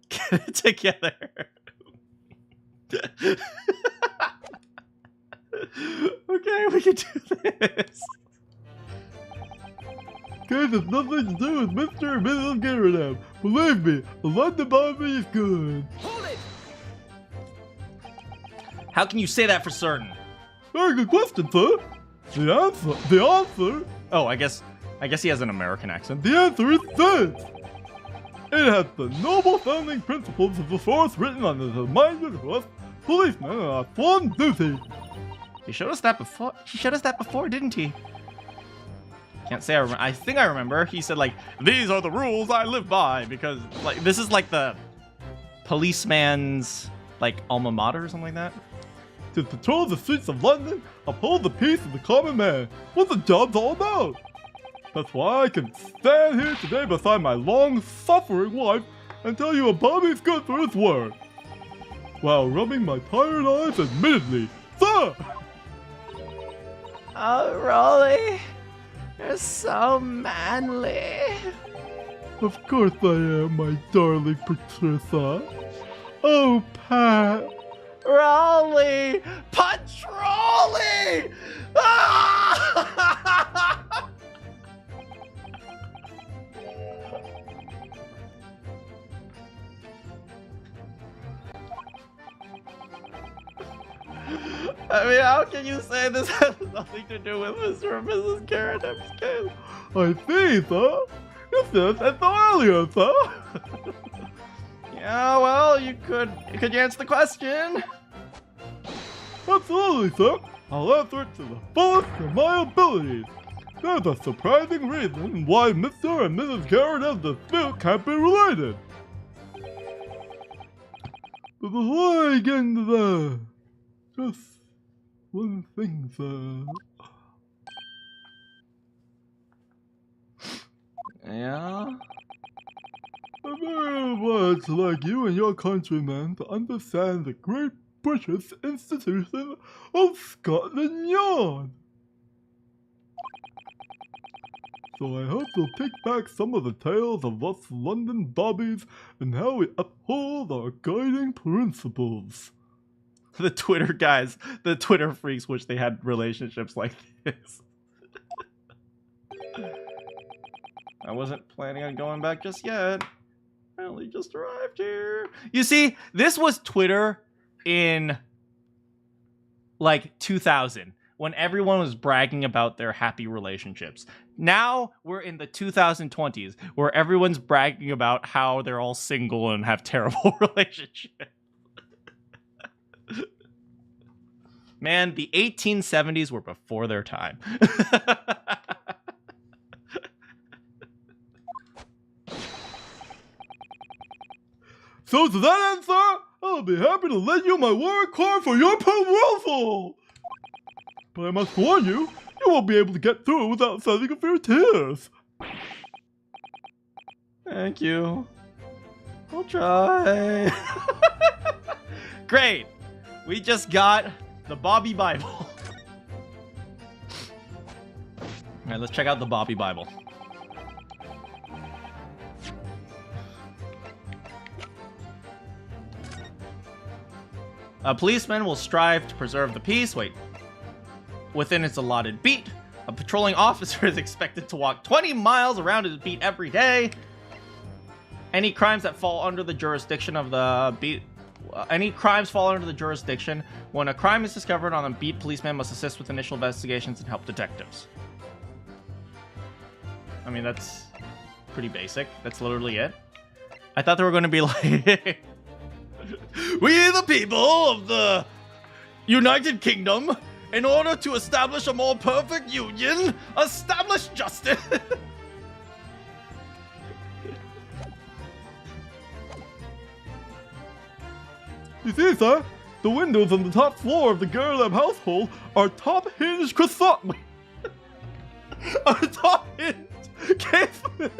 Get it together. Okay, we can do this. Case has nothing to do with Mr. and Mrs. Garrett. Believe me, a London Bobby is good. Hold it! How can you say that for certain? Very good question, sir. The answer. Oh, I guess he has an American accent. The answer is this. It has the noble founding principles of the force written on the minds of us policemen on our sworn duty. He showed us that before. He showed us that before, didn't he? Can't say I remember. I think I remember. He said like, "These are the rules I live by," because like this is like the policeman's like alma mater or something like that. To patrol the streets of London, uphold the peace of the common man. What the job's all about. That's why I can stand here today beside my long-suffering wife and tell you a Bobby's good for his word. While rubbing my tired eyes admittedly, sir! Oh, Rolly, you're so manly. Of course I am, my darling Patricia. Oh, Pat. Rolly, Patrolly! Ah! I mean, how can you say this has nothing to do with Mr. and Mrs. Garrett's case? I see, sir. You said that earlier, sir. Yeah, well, could you answer the question? Absolutely, sir. I'll answer it to the fullest of my abilities. There's a surprising reason why Mr. and Mrs. Garrett's dispute can't be related. But before I get into that, just one thing, sir. Yeah? I'm very much like you and your countrymen to understand the great British institution of Scotland Yard. So I hope you'll take back some of the tales of us London Bobbies and how we uphold our guiding principles. The Twitter guys, the Twitter freaks wish they had relationships like this. I wasn't planning on going back just yet. I only just arrived here. You see, this was Twitter in like 2000 when everyone was bragging about their happy relationships. Now we're in the 2020s where everyone's bragging about how they're all single and have terrible relationships. Man, the 1870s were before their time. So to that end, sir, I'll be happy to lend you my warrant card for your perusal. But I must warn you, you won't be able to get through without sending a few tears. Thank you. I'll try. Great. We just got the Bobby Bible. Alright, let's check out the Bobby Bible. A policeman will strive to preserve the peace. Within its allotted beat. A patrolling officer is expected to walk 20 miles around his beat every day. Any crimes that fall under the jurisdiction of the beat... Any crimes fall under the jurisdiction. When a crime is discovered on a beat, policeman must assist with initial investigations and help detectives. I mean, that's pretty basic. That's literally it. I thought they were going to be like... We the people of the United Kingdom, in order to establish a more perfect union, establish justice. You see, sir, the windows on the top floor of the Gerlab household are top-hinged croissant. Are top-hinged casement.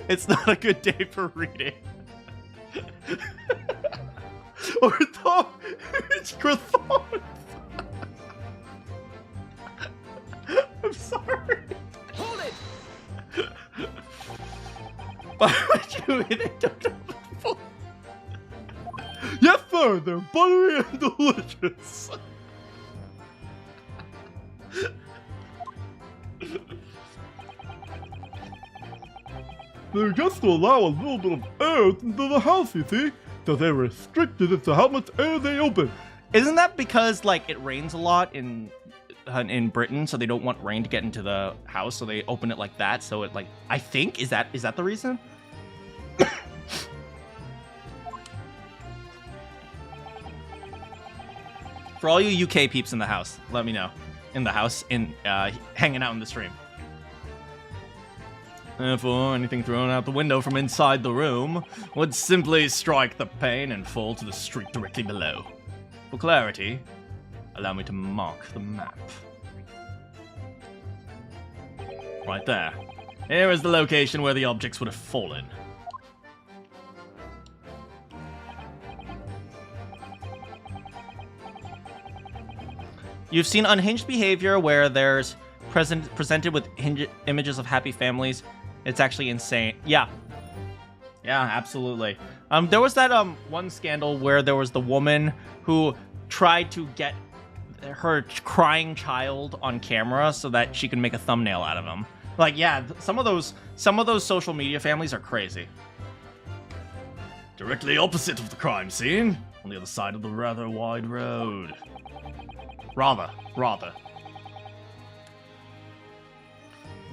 It's not a good day for reading. Or top-hinged croissants. I'm sorry. Hold it! Why would you eat it? Yes, sir, they're buttery and delicious. They're just to allow a little bit of air into the house, you see? So they're restricted as to how much air they open. Isn't that because, like, it rains a lot in Britain, so they don't want rain to get into the house, so they open it like that, so it, like, I think, is that the reason? For all you UK peeps in the house, let me know. In the house, hanging out in the stream. Therefore, anything thrown out the window from inside the room would simply strike the pane and fall to the street directly below. For clarity, allow me to mark the map. Right there. Here is the location where the objects would have fallen. You've seen unhinged behavior where there's presented with images of happy families. It's actually insane. Yeah. Yeah, absolutely. There was that one scandal where there was the woman who tried to get her crying child on camera so that she could make a thumbnail out of him. Like, yeah, some of those social media families are crazy. Directly opposite of the crime scene, on the other side of the rather wide road. Rather.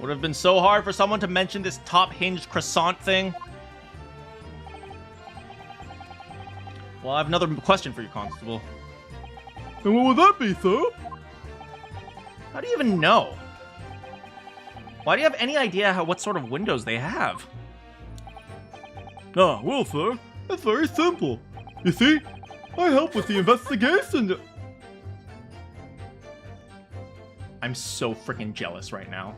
Would have been so hard for someone to mention this top-hinged croissant thing. Well, I have another question for you, Constable. And what would that be, sir? How do you even know? Why do you have any idea what sort of windows they have? Ah, well, sir, that's very simple. You see, I help with the investigation. I'm so freaking jealous right now.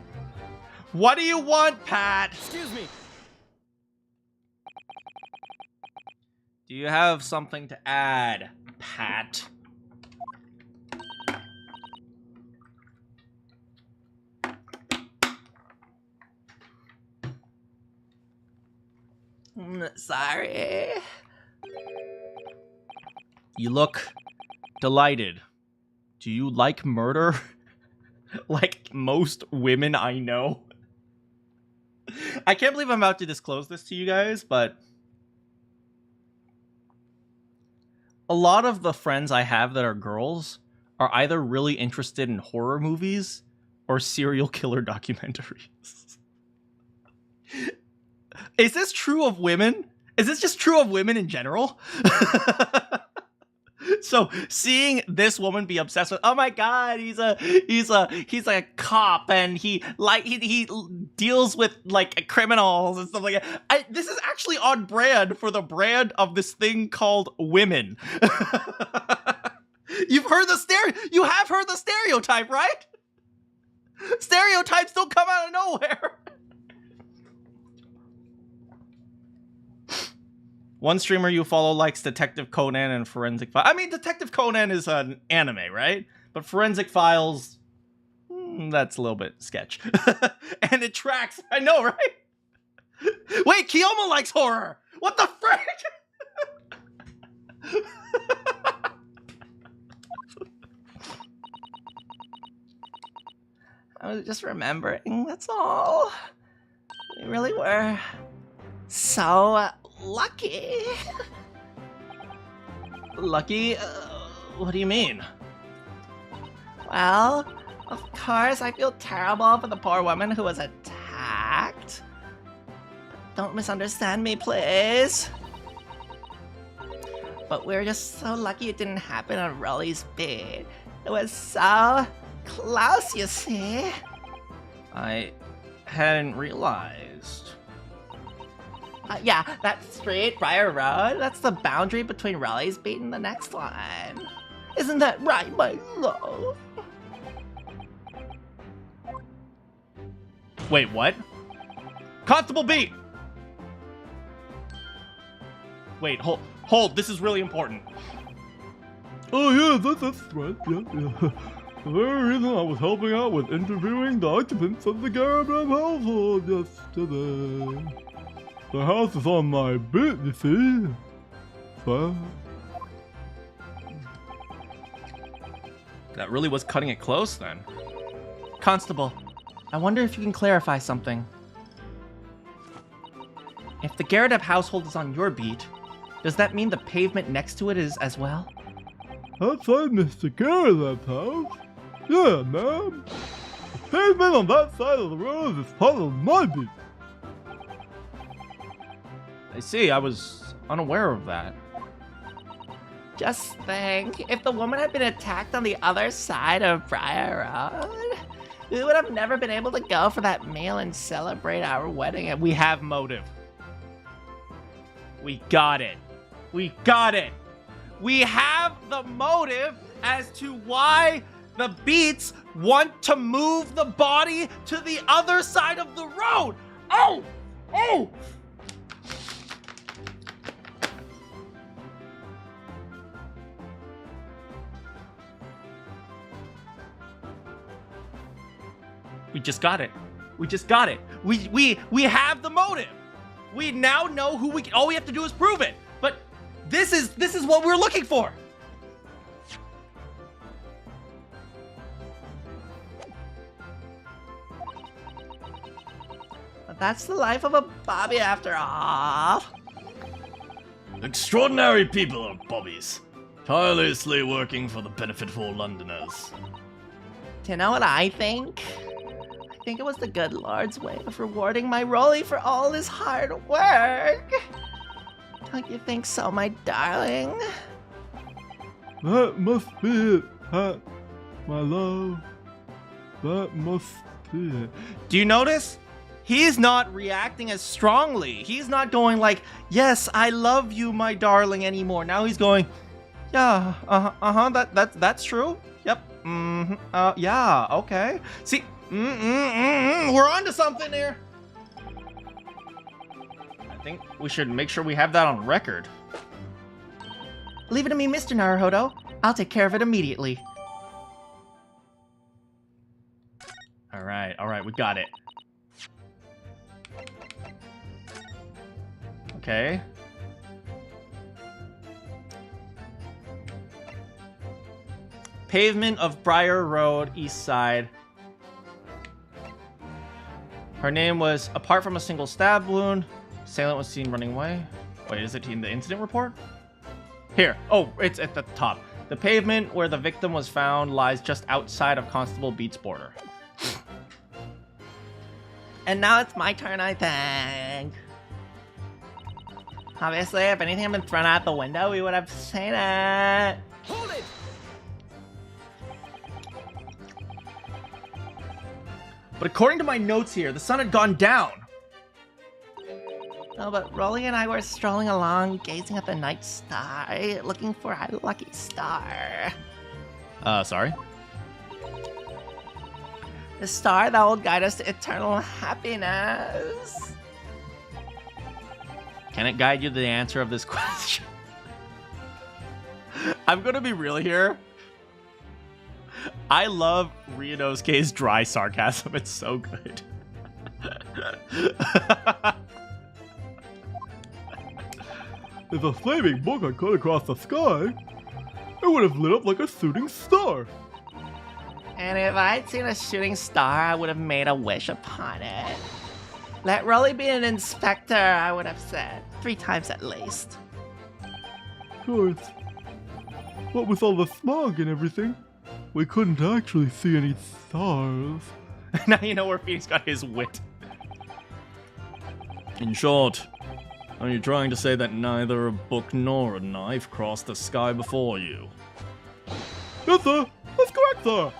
What do you want, Pat? Excuse me. Do you have something to add, Pat? Sorry. You look delighted. Do you like murder? Like most women I know. I can't believe I'm about to disclose this to you guys, but a lot of the friends I have that are girls are either really interested in horror movies or serial killer documentaries. Is this true of women? Is this just true of women in general? So seeing this woman be obsessed with, oh my god, he's a cop and he deals with like criminals and stuff like that. This is actually on brand for the brand of this thing called women. You have heard the stereotype, right? Stereotypes don't come out of nowhere. One streamer you follow likes Detective Conan and Forensic Files. I mean, Detective Conan is an anime, right? But Forensic Files, that's a little bit sketch. And it tracks. I know, right? Wait, Kiyoma likes horror. What the frick? I was just remembering, that's all. We really were so lucky. Lucky? What do you mean? Well, of course, I feel terrible for the poor woman who was attacked. Don't misunderstand me, please. But we're just so lucky it didn't happen on Rolly's beat. It was so close, you see. I hadn't realized. Yeah, that street, Briar Road, that's the boundary between Raleigh's Beat and the next one. Isn't that right, my love? Wait, what? Constable Beat! Wait, hold, this is really important. Oh yeah, that's right. Yeah. The very reason I was helping out with interviewing the occupants of the Garabram household yesterday. The house is on my beat, you see. So... That really was cutting it close then. Constable, I wonder if you can clarify something. If the Garrett household is on your beat, does that mean the pavement next to it is as well? Outside Mr. Garabram's house? Yeah, ma'am. The pavement on that side of the road is part of my beat. I see, I was unaware of that. Just think, if the woman had been attacked on the other side of Briar Road, we would have never been able to go for that meal and celebrate our wedding. And We have motive. We got it. We got it. We have the motive as to why the Beats want to move the body to the other side of the road. Oh! Oh! We just got it. We just got it. We have the motive. We now know who we. All we have to do is prove it. But this is what we're looking for. But that's the life of a Bobby after all. Extraordinary people are bobbies. Tirelessly working for the benefit of all Londoners. Do you know what I think? I think it was the good Lord's way of rewarding my Rolly for all his hard work. Don't you think so, my darling? That must be it, Pat, my love. That must be it. Do you notice? He's not reacting as strongly. He's not going like, "Yes, I love you, my darling," anymore. Now he's going, "Yeah, that's true. Yep. Yeah, okay." See, we're onto something here. I think we should make sure we have that on record. Leave it to me, Mr. Naruhodo. I'll take care of it immediately. All right, we got it. Okay. Pavement of Briar Road, east side. Her name was, apart from a single stab wound, assailant was seen running away. Wait, is it in the incident report? Here. Oh, it's at the top. The pavement where the victim was found lies just outside of Constable Beat's border. And now it's my turn, I think. Obviously, if anything had been thrown out the window, we would have seen it. Hold it! But according to my notes here, the sun had gone down. No, but Rolly and I were strolling along, gazing at the night sky, looking for a lucky star. Sorry? The star that will guide us to eternal happiness. Can it guide you to the answer of this question? I'm gonna be real here. I love Ryunosuke's dry sarcasm. It's so good. If a flaming book had cut across the sky, it would have lit up like a shooting star. And if I'd seen a shooting star, I would have made a wish upon it. Let Rolly be an inspector, I would have said. 3 times at least. Of course. What with all the smog and everything, we couldn't actually see any stars. Now you know where Phoenix got his wit. In short, are you trying to say that neither a book nor a knife crossed the sky before you? Yes, sir. That's correct, sir.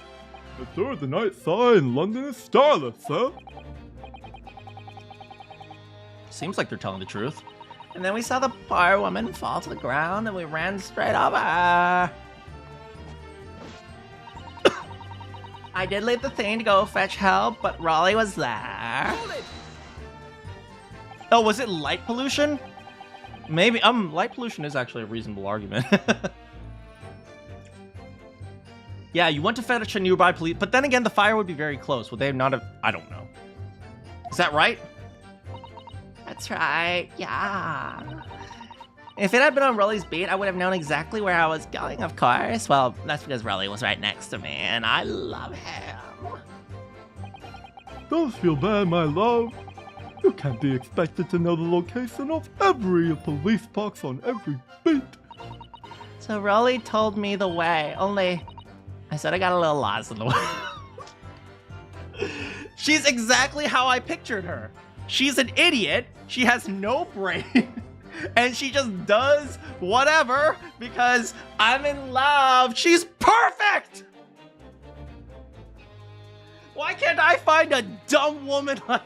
But sir, the night sky in London is starless, sir. Seems like they're telling the truth. And then we saw the poor woman fall to the ground and we ran straight over her. I did leave the thing to go fetch help, but Rolly was there. Hold it! Oh, was it light pollution? Maybe. Light pollution is actually a reasonable argument. Yeah, you went to fetch a nearby police, but then again, the fire would be very close. Would they not have? I don't know. Is that right? That's right, yeah. If it had been on Rolly's beat, I would have known exactly where I was going, of course. Well, that's because Rolly was right next to me, and I love him. Don't feel bad, my love. You can't be expected to know the location of every police box on every beat. So Rolly told me the way, only I said I got a little lost in the way. She's exactly how I pictured her. She's an idiot. She has no brain. And she just does whatever because I'm in love. She's perfect. Why can't I find a dumb woman like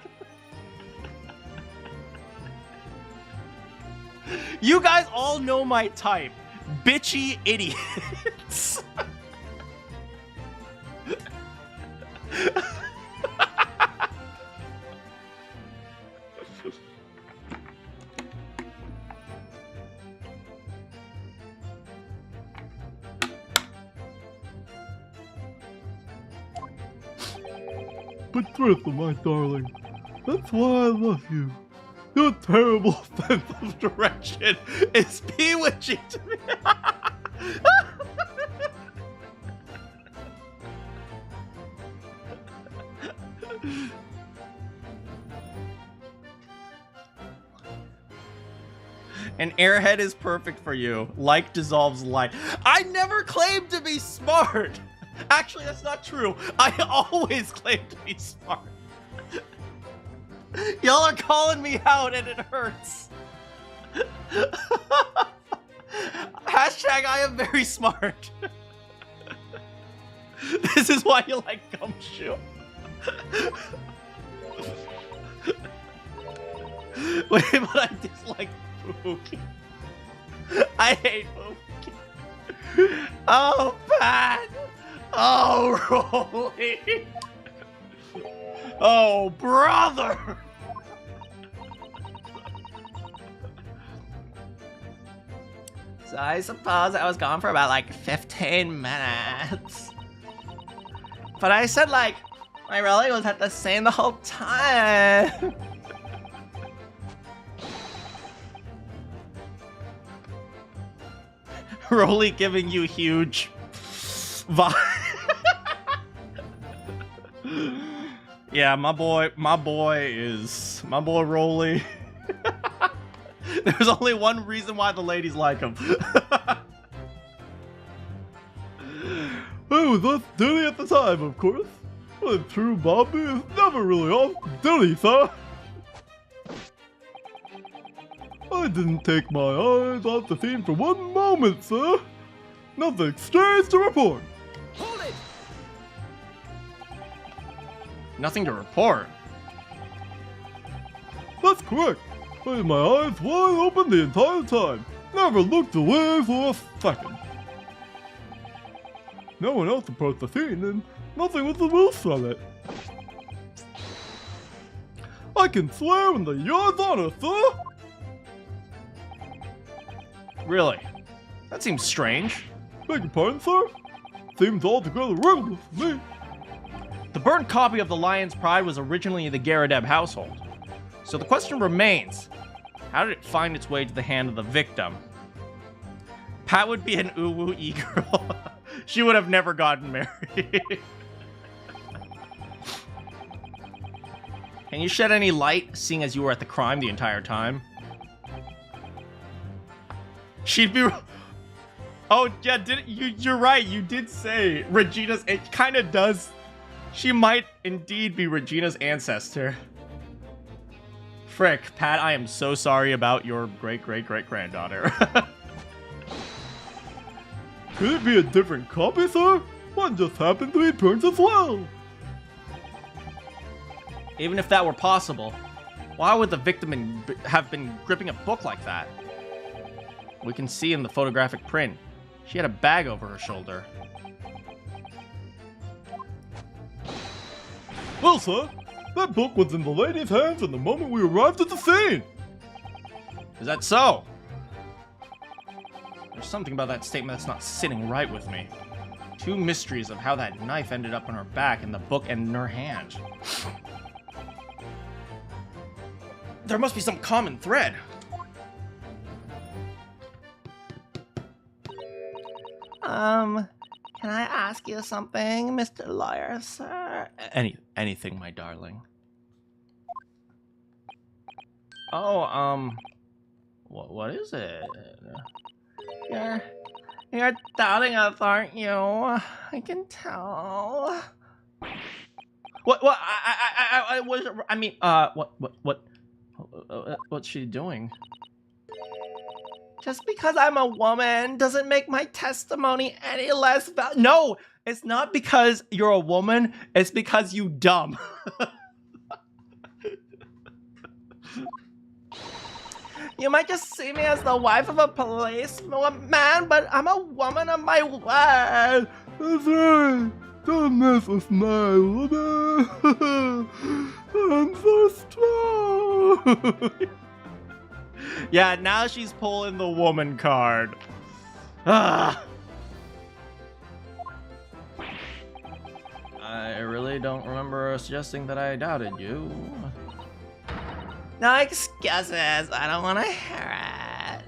You guys all know my type. Bitchy idiots. But Thriftle, my darling, that's why I love you. Your terrible sense of Direction is bewitching to me. An airhead is perfect for you. Like dissolves light. I never claimed to be smart. Actually, that's not true. I always claim to be smart. Y'all are calling me out and it hurts. Hashtag I am very smart. This is why you like gumshoe. Wait, but I dislike Pookie. I hate Pookie. Oh, Pat. Oh, Rolly. Oh, brother. So I suppose I was gone for about like 15 minutes. But I said like, my Rolly was at the same the whole time. Rolly giving you huge vibe. Yeah, my boy Rolly. There's only one reason why the ladies like him. I was off duty at the time, of course. But a true Bobby is never really off duty, sir. I didn't take my eyes off the scene for one moment, sir. Nothing strange to report. Hold it! Nothing to report. That's correct. I had my eyes wide open the entire time. Never looked away for a second. No one else approached the scene, and nothing was loose from it. I can swear on the yard's honor, sir. Really? That seems strange. Beg your pardon, sir? Seems altogether regular for me. The burnt copy of the Lion's Pride was originally the Garadeb household. So the question remains, how did it find its way to the hand of the victim? Pat would be an uwu e-girl. She would have never gotten married. Can you shed any light, seeing as you were at the crime the entire time? She'd be... Oh, yeah, you're right. You did say Regina's... It kind of does... She might indeed be Regina's ancestor. Frick, Pat, I am so sorry about your great-great-great-granddaughter. Could it be a different copy, sir? One just happened to be burnt as well. Even if that were possible, why would the victim have been gripping a book like that? We can see in the photographic print, she had a bag over her shoulder. Well, sir, that book was in the lady's hands from the moment we arrived at the scene. Is that so? There's something about that statement that's not sitting right with me. Two mysteries of how that knife ended up on her back and the book ended in her hand. There must be some common thread. Can I ask you something, Mr. Lawyer, sir? Anything, my darling. Oh, what is it? You're doubting us, aren't you? I can tell. What's she doing? Just because I'm a woman doesn't make my testimony any less valuable. No, it's not because you're a woman. It's because you dumb. You might just see me as the wife of a policeman, but I'm a woman of my word. That's right. Don't mess with my woman. I'm so strong. Yeah, now she's pulling the woman card. Ah. I really don't remember suggesting that I doubted you. No excuses. I don't want to hear it.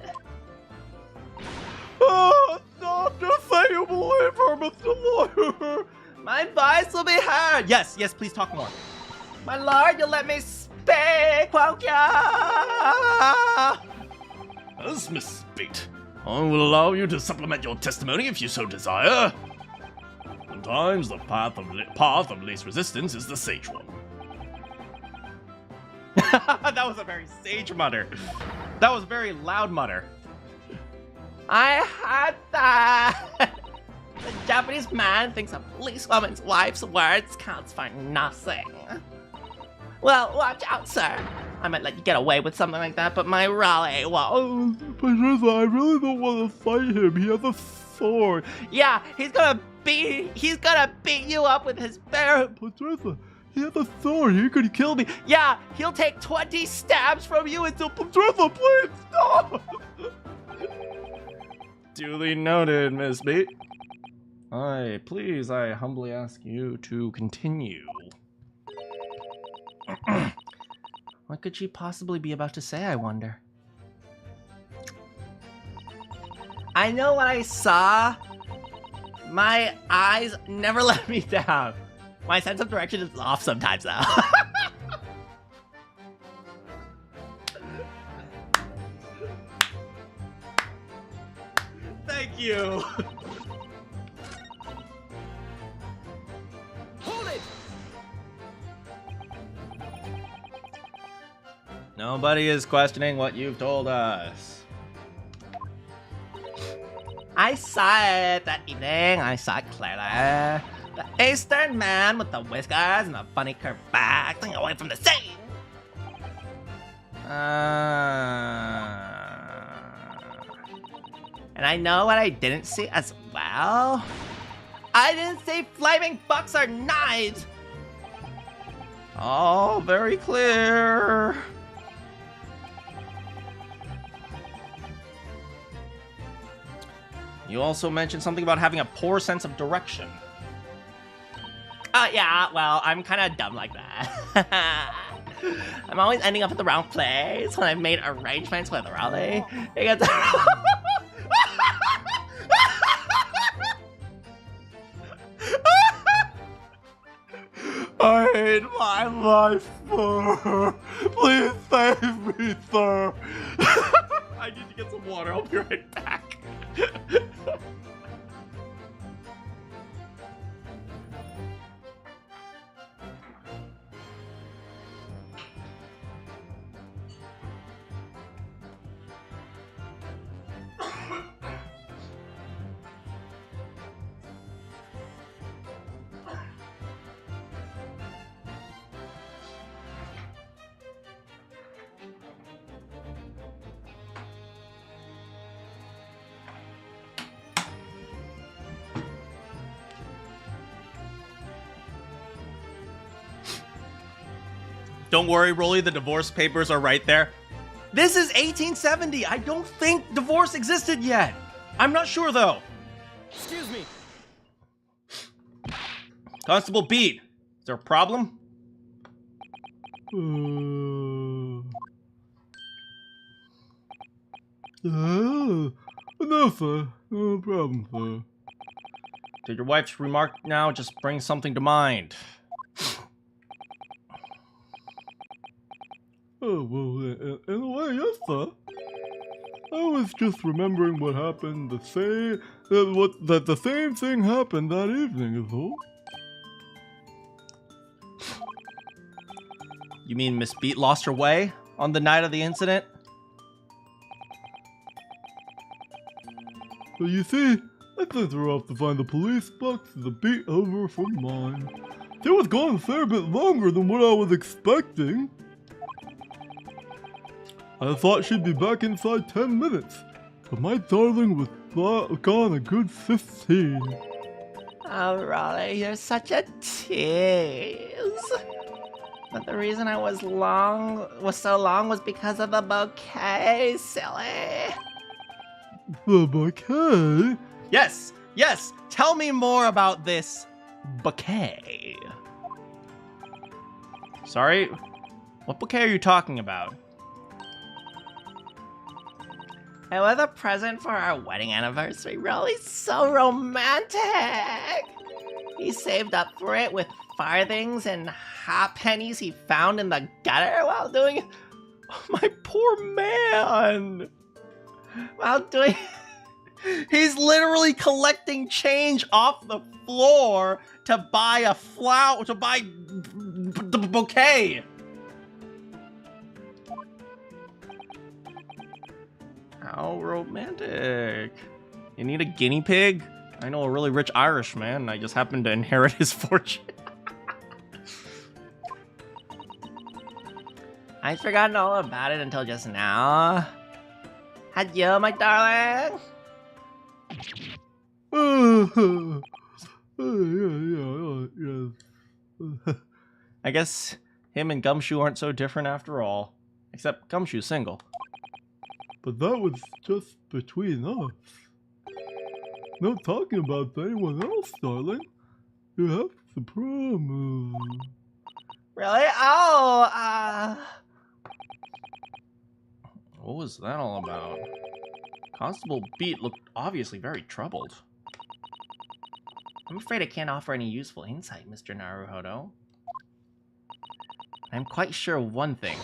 Oh, stop. Just say you believe her, Mr. Lawyer. My voice will be heard. Yes, please talk more. My lord, you let me speak, won't you? As Miss Spate, I will allow you to supplement your testimony if you so desire. Sometimes the path of least resistance is the sage one. That was a very sage mutter. That was a very loud mutter. I heard that. The Japanese man thinks a policewoman's wife's words counts for nothing. Well, watch out, sir. I might let you get away with something like that, but my Raleigh won't. Patricia, I really don't want to fight him. He has a sword. Yeah, he's gonna beat you up with his bare. Patricia, he has a sword. He could kill me. Yeah, he'll take 20 stabs from you until. Patricia, please stop. Duly noted, Miss B. I humbly ask you to continue. What could she possibly be about to say, I wonder? I know what I saw. My eyes never let me down. My sense of direction is off sometimes, though. Thank you. Hold it! Nobody is questioning what you've told us. I saw it that evening. I saw it clearly. The Eastern man with the whiskers and the funny curved back, thing away from the scene. And I know what I didn't see as well. I didn't see flaming bucks or knives. Oh, very clear. You also mentioned something about having a poor sense of direction. Yeah, well, I'm kind of dumb like that. I'm always ending up at the wrong place when I've made arrangements with Raleigh. It gets... I hate my life, sir. Please save me, sir. I need to get some water. I'll be right back. Don't worry, Rolly, the divorce papers are right there. This is 1870. I don't think divorce existed yet. I'm not sure, though. Excuse me. Constable Beat, is there a problem? No, sir. No problem, sir. Did your wife's remark now just bring something to mind? Oh, well, in a way, yes, sir. I was just remembering what happened that the same thing happened that evening, is all. You mean Miss Beat lost her way on the night of the incident? But you see, I sent her off to find the police box the beat over from mine. She was gone a fair bit longer than what I was expecting. I thought she'd be back inside 10 minutes, but my darling was gone a good 15. Oh, Raleigh, you're such a tease. But the reason I was so long was because of the bouquet, silly. The bouquet? Yes, yes. Tell me more about this bouquet. Sorry, what bouquet are you talking about? It was a present for our wedding anniversary. Raleigh's so romantic. He saved up for it with farthings and halfpennies he found in the gutter while doing... Oh, my poor man. While doing... He's literally collecting change off the floor to buy a flower, to buy the bouquet. How romantic. You need a guinea pig? I know a really rich Irishman. I just happened to inherit his fortune. I'd forgotten all about it until just now. Adieu, my darling. I guess him and Gumshoe aren't so different after all. Except Gumshoe's single. But that was just between us. No talking about anyone else, darling. You have to promise. Really? Oh, What was that all about? Constable Beat looked obviously very troubled. I'm afraid I can't offer any useful insight, Mr. Naruhodo. I'm quite sure of one thing.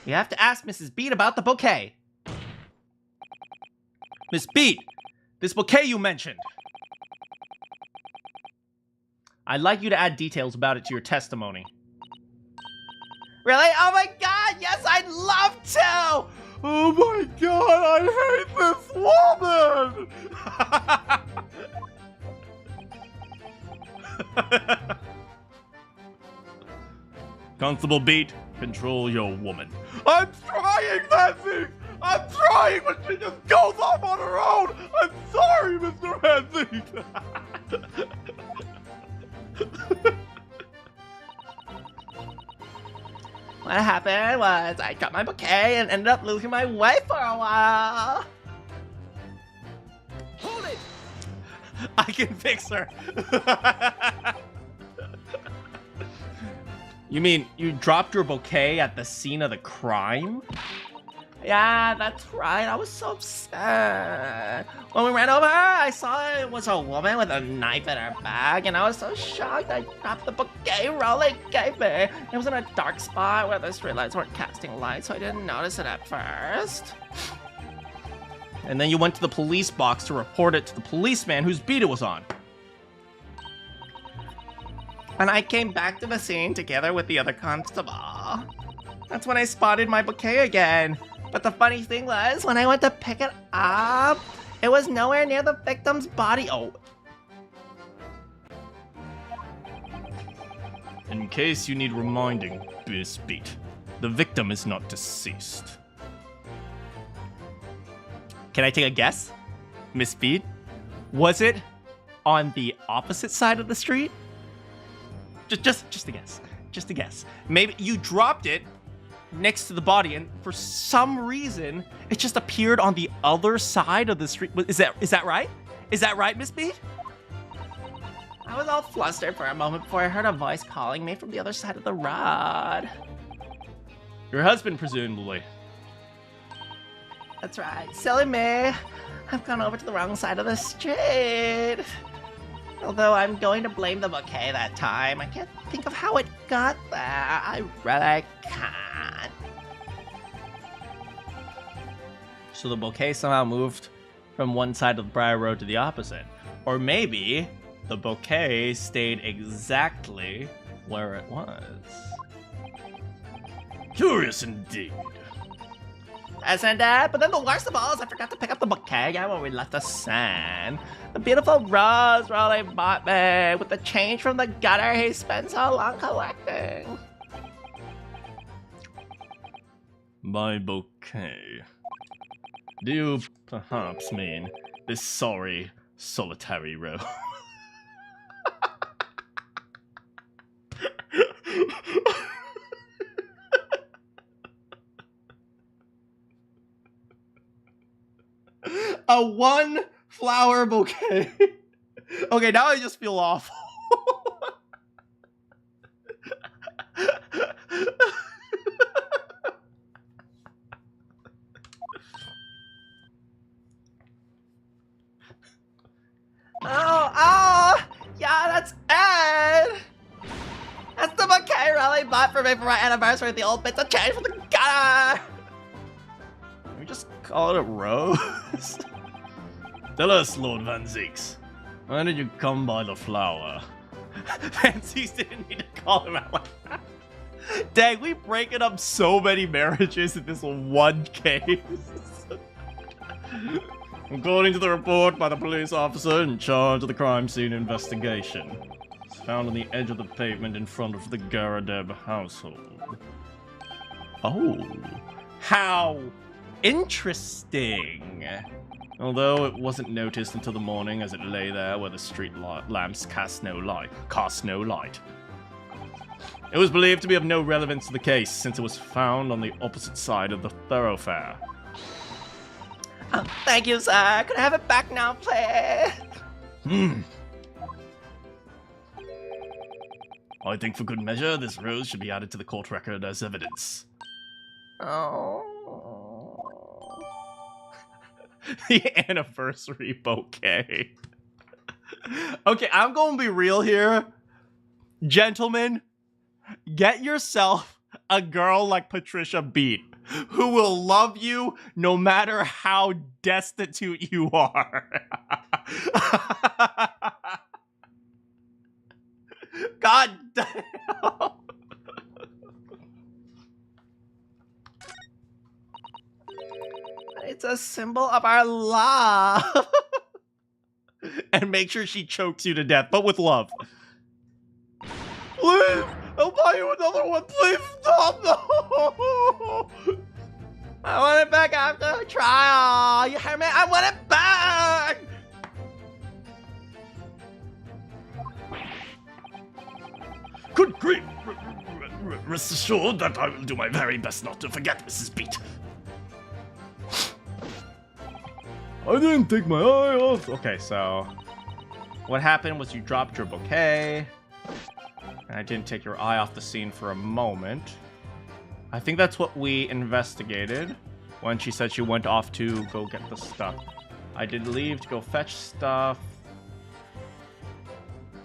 You have to ask Mrs. Beat about the bouquet. Miss Beat, this bouquet you mentioned. I'd like you to add details about it to your testimony. Really? Oh my god, yes, I'd love to! Oh my god, I hate this woman! Constable Beat, control your woman. I'm trying, Nancy! I'm trying, but she just goes off on her own! I'm sorry, Mr. Nancy! What happened was I got my bouquet and ended up losing my way for a while. Hold it! I can fix her. You mean you dropped your bouquet at the scene of the crime? Yeah, that's right. I was so upset. When we ran over, I saw it was a woman with a knife in her bag, and I was so shocked I dropped the bouquet Rolly gave me. It was in a dark spot where the streetlights weren't casting light, so I didn't notice it at first. And then you went to the police box to report it to the policeman whose beat it was on. And I came back to the scene together with the other constable. That's when I spotted my bouquet again. But the funny thing was, when I went to pick it up, it was nowhere near the victim's body. Oh. In case you need reminding, Miss Beat, the victim is not deceased. Can I take a guess? Miss Beat? Was it on the opposite side of the street? Just a guess. Just a guess. Maybe you dropped it next to the body, and for some reason, it just appeared on the other side of the street. Is that right? Is that right, Miss Beat? I was all flustered for a moment before I heard a voice calling me from the other side of the road. Your husband, presumably. That's right. Silly me. I've gone over to the wrong side of the street. Although I'm going to blame the bouquet that time, I can't think of how it got there. I really can't. So the bouquet somehow moved from one side of the Briar Road to the opposite. Or maybe the bouquet stayed exactly where it was. Curious indeed. Isn't it? But then the worst of all is I forgot to pick up the bouquet again when we left the sand. The beautiful rose Rolly bought me with the change from the gutter he spent so long collecting. My bouquet. Do you perhaps mean this sorry, solitary rose? A one flower bouquet. Okay, now I just feel awful. Oh, yeah, that's it. That's the bouquet Rolly bought for me for my anniversary with the old bits of change from the gutter. Can we just call it a rose? Tell us, Lord Van Zeeks, why did you come by the flower? Fancies didn't need to call him out like that. Dang, we breaking up so many marriages in this one case. According to the report by the police officer in charge of the crime scene investigation, it's found on the edge of the pavement in front of the Garadeb household. Oh, how interesting. Although it wasn't noticed until the morning as it lay there where the street lamps cast no light. It was believed to be of no relevance to the case since it was found on the opposite side of the thoroughfare. Oh, thank you, sir. Could I have it back now, please? I think for good measure, this rose should be added to the court record as evidence. Oh. The anniversary bouquet. Okay, I'm gonna be real here. Gentlemen, get yourself a girl like Patricia Beat, who will love you no matter how destitute you are. God damn. It's a symbol of our love. And make sure she chokes you to death, but with love. Please, I'll buy you another one. Please stop. No. I want it back after the trial. You hear me? I want it back. Good grief! Rest assured that I will do my very best not to forget, Mrs. Beat. I didn't take my eye off. Okay, so what happened was you dropped your bouquet, and I didn't take your eye off the scene for a moment. I think that's what we investigated when she said she went off to go get the stuff. I did leave to go fetch stuff.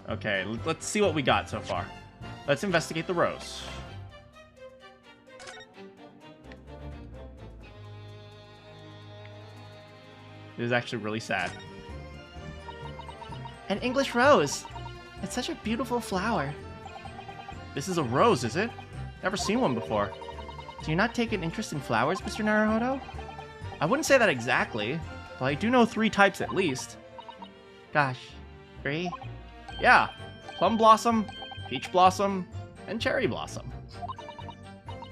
Okay, let's see what we got so far. Let's investigate the rose. This is actually really sad. An English rose. It's such a beautiful flower. This is a rose, is it? Never seen one before. Do you not take an interest in flowers, Mr. Naruhodo? I wouldn't say that exactly, but I do know 3 types at least. Gosh, 3? Yeah, plum blossom, peach blossom, and cherry blossom.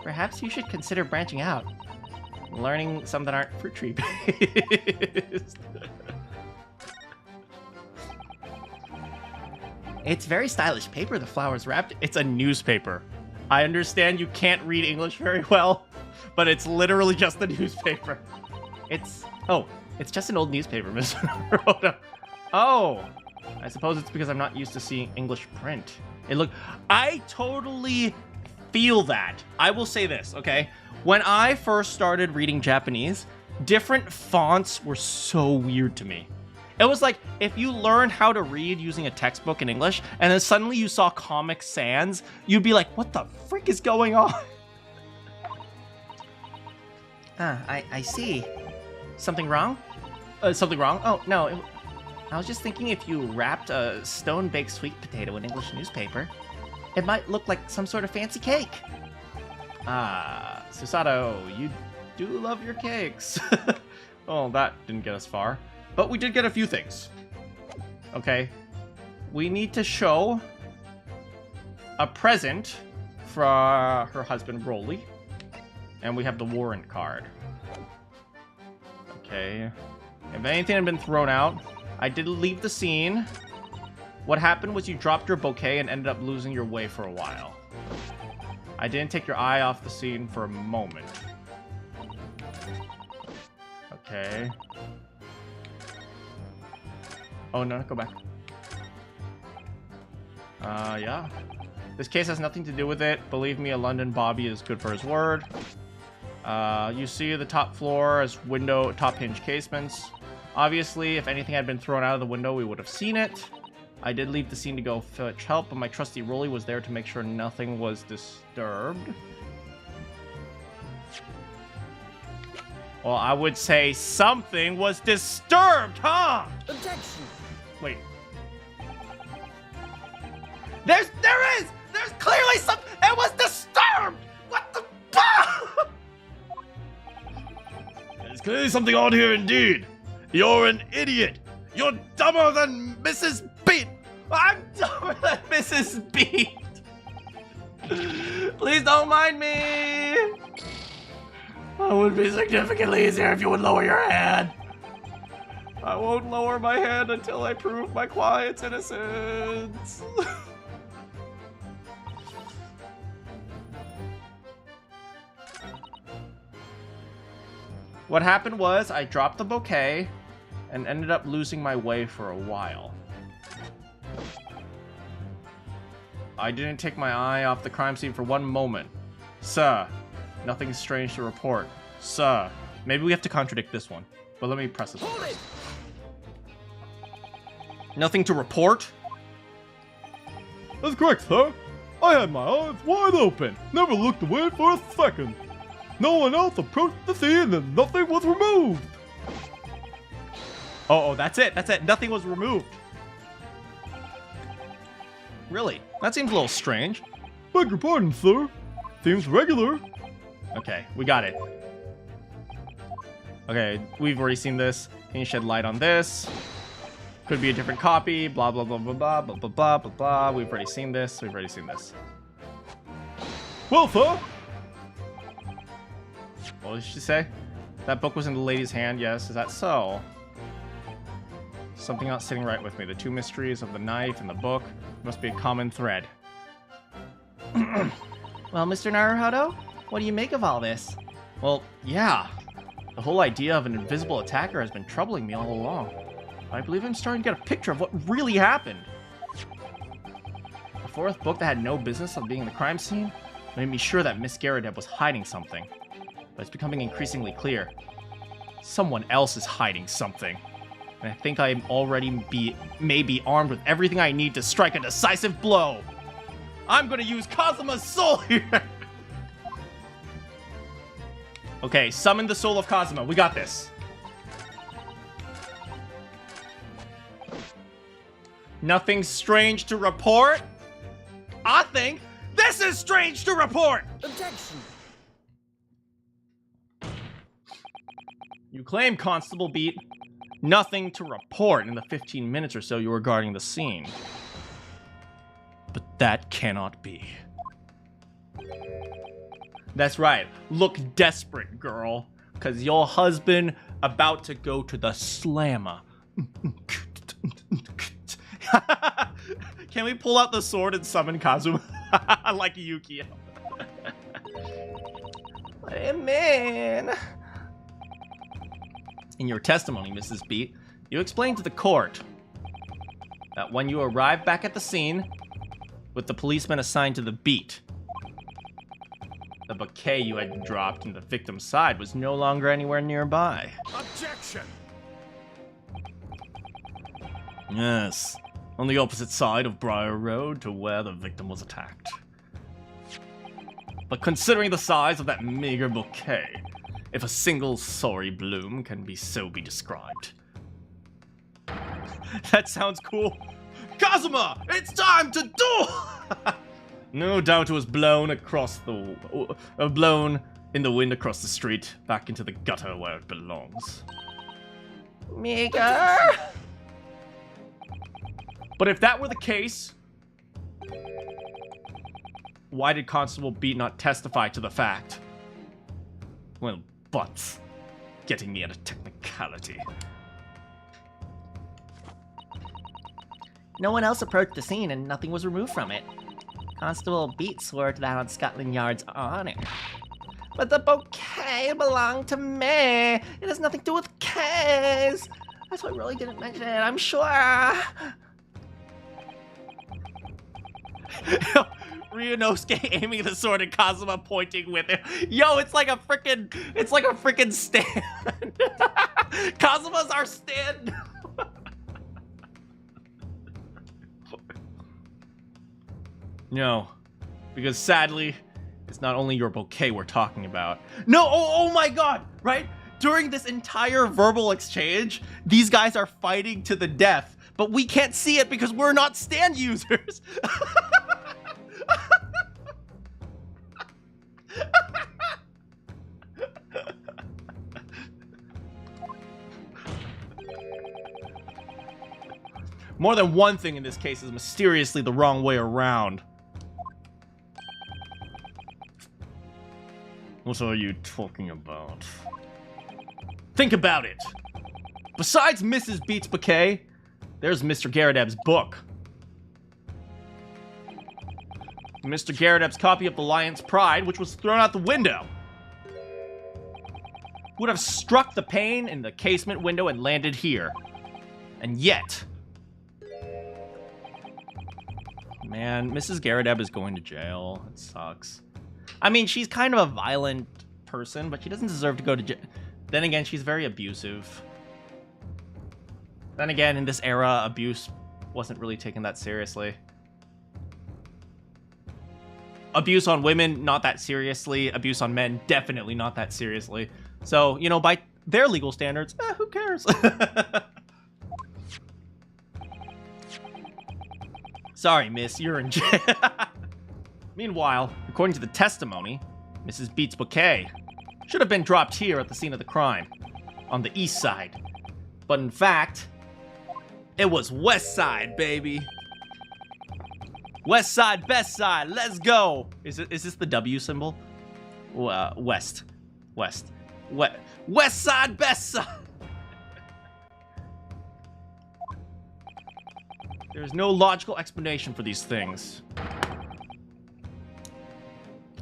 Perhaps you should consider branching out. Learning some that aren't fruit tree based. It's very stylish paper the flowers wrapped. It's a newspaper. I understand you can't read English very well, but it's literally just a newspaper. It's It's just an old newspaper, Mr. Naruhodo. Oh, I suppose it's because I'm not used to seeing English print. I totally feel that. I will say this, okay? When I first started reading Japanese, different fonts were so weird to me. It was like if you learned how to read using a textbook in English, and then suddenly you saw Comic Sans, you'd be like, what the frick is going on? I see. Something wrong? Something wrong? Oh, no. I was just thinking if you wrapped a stone-baked sweet potato in English newspaper, it might look like some sort of fancy cake. Ah, Susato, you do love your cakes. Well, that didn't get us far. But we did get a few things. Okay. We need to show a present for her husband, Rolly. And we have the warrant card. Okay. If anything had been thrown out, I did leave the scene. What happened was you dropped your bouquet and ended up losing your way for a while. I didn't take your eye off the scene for a moment. Okay. Oh, no, go back. Yeah. This case has nothing to do with it. Believe me, a London Bobby is good for his word. You see the top floor as window, top hinge casements. Obviously, if anything had been thrown out of the window, we would have seen it. I did leave the scene to go fetch help, but my trusty Rolly was there to make sure nothing was disturbed. Well, I would say something was disturbed, huh? Objection! Wait. There is! There's clearly some... It was disturbed! What the... There's clearly something odd here indeed. You're an idiot. You're dumber than Mrs. Beat. I'm dumber than Mrs. Beat. Please don't mind me. It would be significantly easier if you would lower your head. I won't lower my head until I prove my client's innocence. What happened was I dropped the bouquet and ended up losing my way for a while. I didn't take my eye off the crime scene for one moment. Sir, nothing strange to report. Sir, maybe we have to contradict this one, but let me press this one Hold first. it! Nothing to report? That's correct, sir. I had my eyes wide open, never looked away for a second. No one else approached the scene and nothing was removed. Oh, that's it. That's it. Nothing was removed. Really? That seems a little strange. Beg your pardon, sir. Seems regular. Okay, we got it. Okay, we've already seen this. Can you shed light on this? Could be a different copy. Blah, blah, blah, blah, blah, blah, blah, blah, blah, blah. We've already seen this. We've already seen this. Well, sir. What did she say? That book was in the lady's hand, yes. Is that so? Something not sitting right with me. The two mysteries of the knife and the book must be a common thread. Well, Mr. Naruhodo, what do you make of all this? Well, yeah. The whole idea of an invisible attacker has been troubling me all along. I believe I'm starting to get a picture of what really happened. The fourth book that had no business of being in the crime scene made me sure that Miss Garrideb was hiding something. But it's becoming increasingly clear. Someone else is hiding something. And I think I may be armed with everything I need to strike a decisive blow. I'm gonna use Kazuma's soul here! Okay, summon the soul of Kazuma. We got this. Nothing strange to report? I think this is strange to report! Objection! You claim, Constable Beat, nothing to report in the 15 minutes or so you were guarding the scene. But that cannot be. That's right. Look desperate, girl. Because your husband about to go to the slammer. Can we pull out the sword and summon Kazuma? Like Yukio. Man. In your testimony, Mrs. Beat, you explained to the court that when you arrived back at the scene with the policeman assigned to the beat, the bouquet you had dropped in the victim's side was no longer anywhere nearby. Objection! Yes, on the opposite side of Briar Road to where the victim was attacked. But considering the size of that meager bouquet, if a single sorry bloom can be described. That sounds cool. Kazuma, it's time to do! No doubt it was blown in the wind across the street, back into the gutter where it belongs. Meager! But if that were the case, why did Constable Beat not testify to the fact? Well, butts. Getting me at a technicality. No one else approached the scene and nothing was removed from it. Constable Beat swore to that on Scotland Yard's honor. But the bouquet belonged to me. It has nothing to do with the case. That's why I really didn't mention it, I'm sure. Ryunosuke aiming the sword at Kazuma pointing with it. Yo, it's like a freaking stand. Kazuma's our stand. No, because sadly, it's not only your bouquet we're talking about. No, oh my god, right? During this entire verbal exchange, these guys are fighting to the death, but we can't see it because we're not stand users. More than one thing in this case is mysteriously the wrong way around. What are you talking about? Think about it. Besides Mrs. Beat's bouquet, there's Mr. Garrideb's book. Mr. Garrideb's copy of The Lion's Pride, which was thrown out the window. Would have struck the pane in the casement window and landed here. And yet... Man, Mrs. Garrideb is going to jail. It sucks. I mean, she's kind of a violent person, but she doesn't deserve to go to jail. Then again, she's very abusive. Then again, in this era, abuse wasn't really taken that seriously. Abuse on women, not that seriously. Abuse on men, definitely not that seriously. So, you know, by their legal standards, who cares? Sorry, miss, you're in jail. Meanwhile, according to the testimony, Mrs. Beat's bouquet should have been dropped here at the scene of the crime, on the east side. But in fact, it was west side, baby. West side, best side, let's go. Is this the W symbol? West. West side, best side. There's no logical explanation for these things.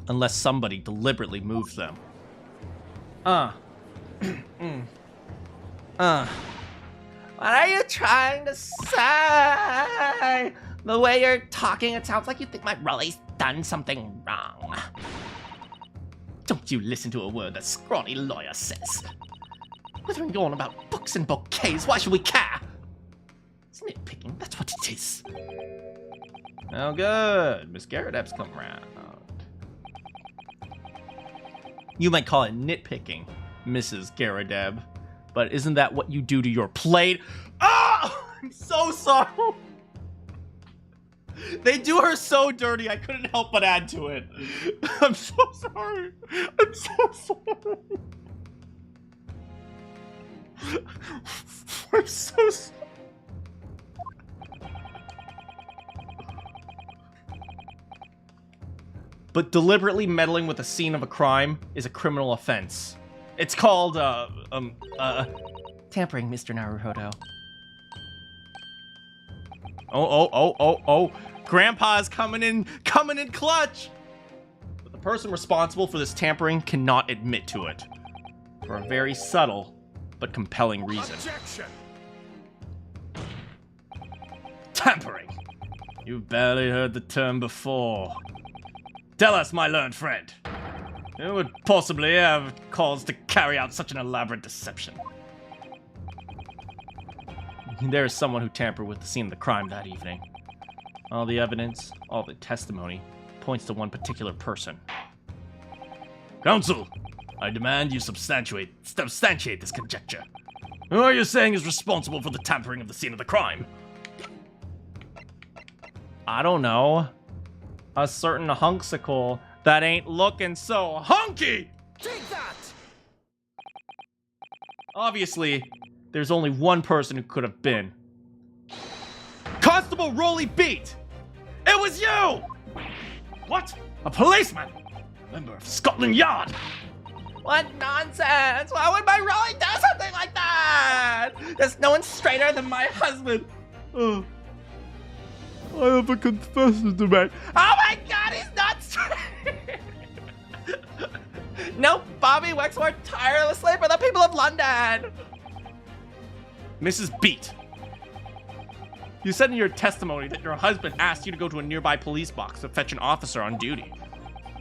Unless somebody deliberately moved them. What are you trying to say? The way you're talking, it sounds like you think my Raleigh's done something wrong. Don't you listen to a word that scrawny lawyer says. Withering on about books and bouquets, why should we care? It's nitpicking, that's what it is. Oh good, Miss Garrett's come around. You might call it nitpicking, Mrs. Garredeb, but isn't that what you do to your plate? Oh, I'm so sorry. They do her so dirty, I couldn't help but add to it. I'm so sorry. I'm so sorry. I'm so sorry. But deliberately meddling with the scene of a crime is a criminal offense. It's called, tampering, Mr. Naruhodo. Oh. Grandpa's coming in clutch! But the person responsible for this tampering cannot admit to it. For a very subtle but compelling reason. Objection! Tampering. You've barely heard the term before. Tell us, my learned friend. Who would possibly have cause to carry out such an elaborate deception? There is someone who tampered with the scene of the crime that evening. All the evidence, all the testimony, points to one particular person. Counsel, I demand you substantiate this conjecture. Who are you saying is responsible for the tampering of the scene of the crime? I don't know. A certain hunksicle that ain't looking so hunky! Take that! Obviously, there's only one person who could have been. Constable Rolly Beat! It was you! What? A policeman? A member of Scotland Yard? What nonsense! Why would my Rolly do something like that? There's no one straighter than my husband. I have a confession to make. Oh my god, he's not straight! No, Bobby works more tirelessly for the people of London! Mrs. Beat, you said in your testimony that your husband asked you to go to a nearby police box to fetch an officer on duty.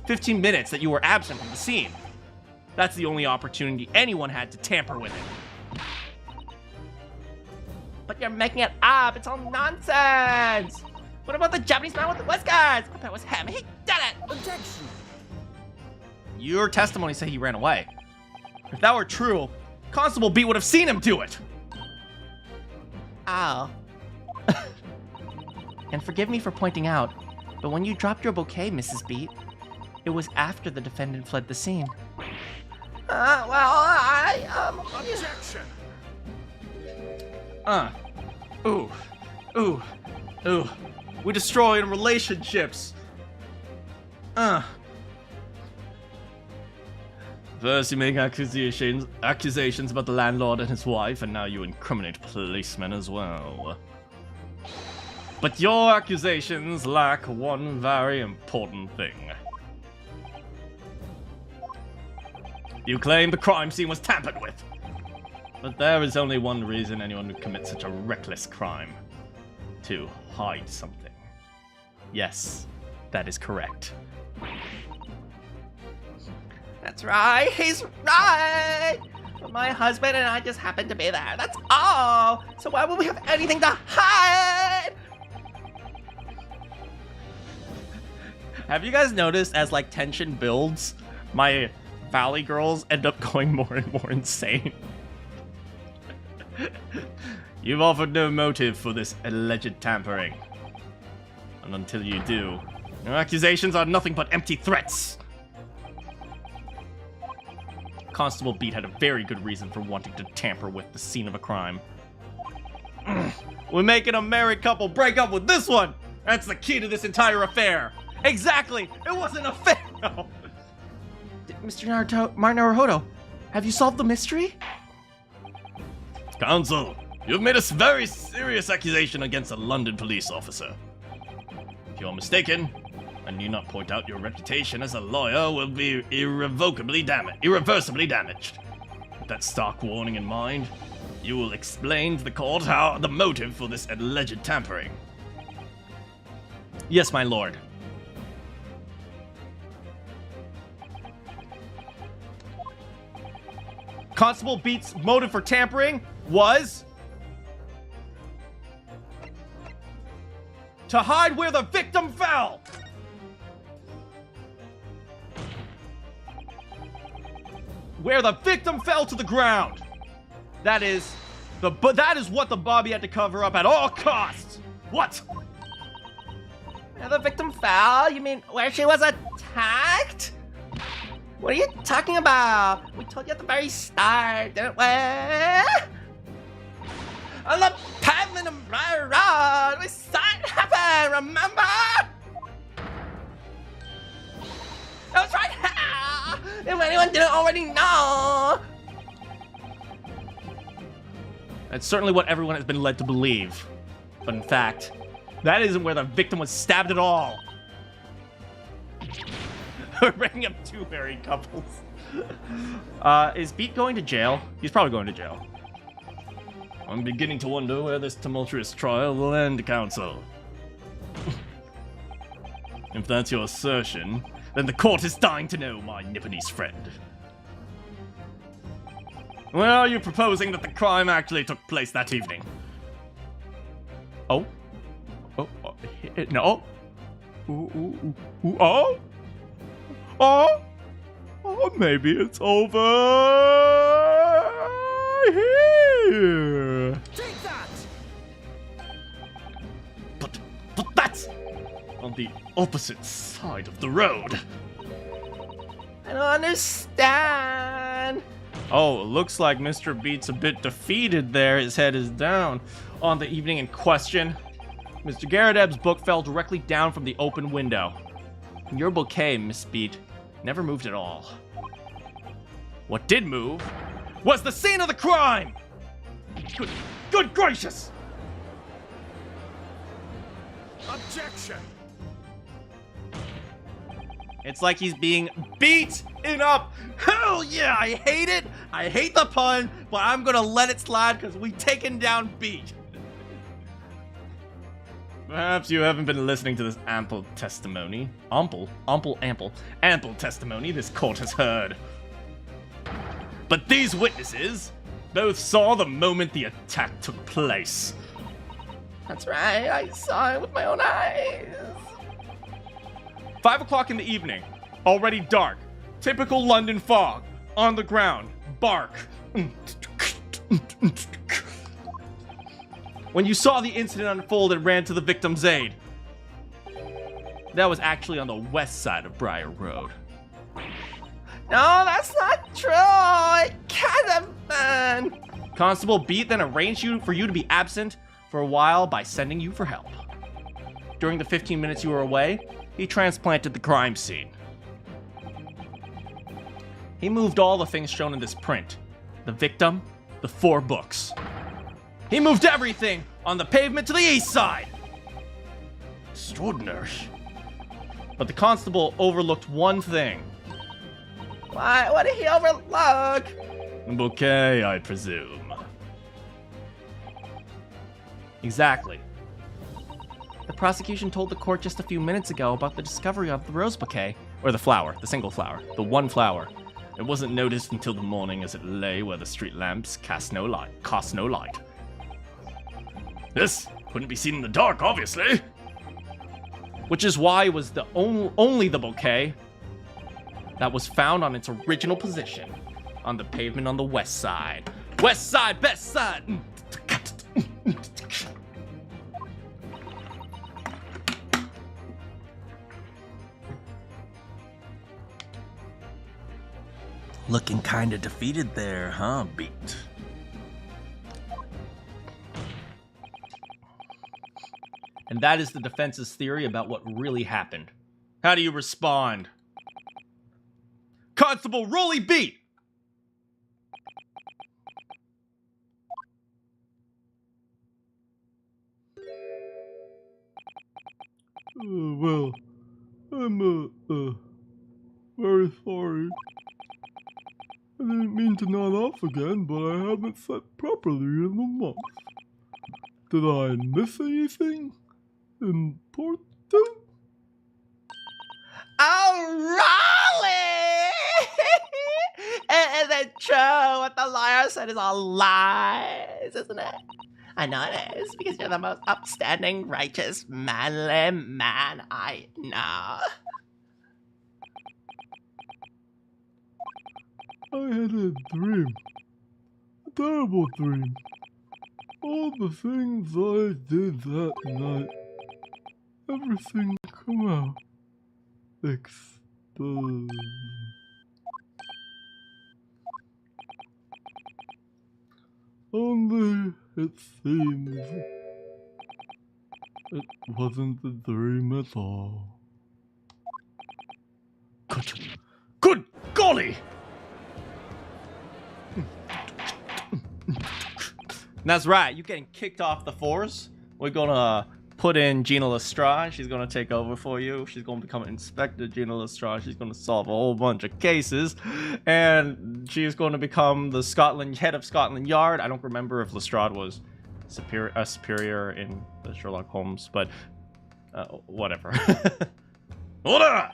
15 minutes that you were absent from the scene. That's the only opportunity anyone had to tamper with it. But you're making it up. It's all nonsense. What about the Japanese man with the whiskers? I bet it was him. He did it. Objection! Your testimony said he ran away. If that were true, Constable Beat would have seen him do it. Oh. And forgive me for pointing out, but when you dropped your bouquet, Mrs. Beat, it was after the defendant fled the scene. Objection! Ooh. We destroyed relationships. First you make accusations about the landlord and his wife, and now you incriminate policemen as well. But your accusations lack one very important thing. You claim the crime scene was tampered with. But there is only one reason anyone would commit such a reckless crime. To hide something. Yes, that is correct. That's right, he's right! My husband and I just happened to be there. That's all. So why would we have anything to hide? Have you guys noticed as like tension builds, my Valley girls end up going more and more insane? You've offered no motive for this alleged tampering. And until you do, Your accusations are nothing but empty threats. Constable Beat had a very good reason for wanting to tamper with the scene of a crime. We're making a married couple break up with this one! That's the key to this entire affair! Exactly! It wasn't a fair! No. Mr. Naruhodo, have you solved the mystery? Counsel, you've made a very serious accusation against a London police officer. If you're mistaken, I need not point out your reputation as a lawyer will be irreversibly damaged. With that stark warning in mind, you will explain to the court how the motive for this alleged tampering. Yes, my lord. Constable Beat's motive for tampering was to hide where the victim fell. Where the victim fell to the ground. That is what the Bobby had to cover up at all costs. What? Where the victim fell? You mean where she was attacked? What are you talking about? We told you at the very start, didn't we? On the pavement of my road, we saw it happen, remember? That was right here! If anyone didn't already know! That's certainly what everyone has been led to believe. But in fact, that isn't where the victim was stabbed at all. We're bringing up two married couples. Is Beat going to jail? He's probably going to jail. I'm beginning to wonder where this tumultuous trial will end, counsel. If that's your assertion, Then the court is dying to know, my Nipponese friend. where are you proposing that the crime actually took place that evening? Oh? No? Oh? Oh, maybe it's over here. Take that! But that's on the opposite side of the road. I don't understand. Oh, it looks like Mr. Beat's a bit defeated there. His head is down. On the evening in question, Mr. Garadeb's book fell directly down from the open window. Your bouquet, Miss Beat, never moved at all. What did move was the scene of the crime! Good gracious! Objection! It's like he's being beaten up. Hell yeah, I hate it. I hate the pun, but I'm gonna let it slide because we taken down Beat. Perhaps you haven't been listening to this ample testimony this court has heard. But these witnesses both saw the moment the attack took place. That's right, I saw it with my own eyes. 5 o'clock in the evening, already dark. Typical London fog. On the ground, bark. When you saw the incident unfold and ran to the victim's aid. That was actually on the west side of Briar Road. No, that's not true. It can't have been. Constable Beat then arranged for you to be absent for a while by sending you for help. During the 15 minutes you were away, he transplanted the crime scene. He moved all the things shown in this print. The victim, the 4 books. He moved everything on the pavement to the east side. Extraordinary. But the constable overlooked one thing. What did he overlook? A bouquet, I presume. Exactly. The prosecution told the court just a few minutes ago about the discovery of the rose bouquet, or the flower, the single flower, the one flower, It wasn't noticed until the morning as it lay where the street lamps cost no light. This couldn't be seen in the dark, obviously. Which is why it was the only the bouquet that was found on its original position on the pavement on the west side. West side, best side. Looking kinda defeated there, huh, Beat? And that is the defense's theory about what really happened. How do you respond? Constable Rolly Beat! Well, I'm, very sorry. I didn't mean to nod off again, but I haven't slept properly in a month. Did I miss anything important? Oh, Raleigh! Is it true what the liar said is all lies, isn't it? I know it is, because you're the most upstanding, righteous, manly man I know. I had a dream. A terrible dream. All the things I did that night. Everything come out. Exposed. Only it seems it wasn't a dream at all. Good golly! That's right, you're getting kicked off the force. We're gonna put in Gina Lestrade. She's gonna take over for you. She's gonna become Inspector Gina Lestrade. She's gonna solve a whole bunch of cases. And she's gonna become the head of Scotland Yard. I don't remember if Lestrade was superior in the Sherlock Holmes, but whatever. Order!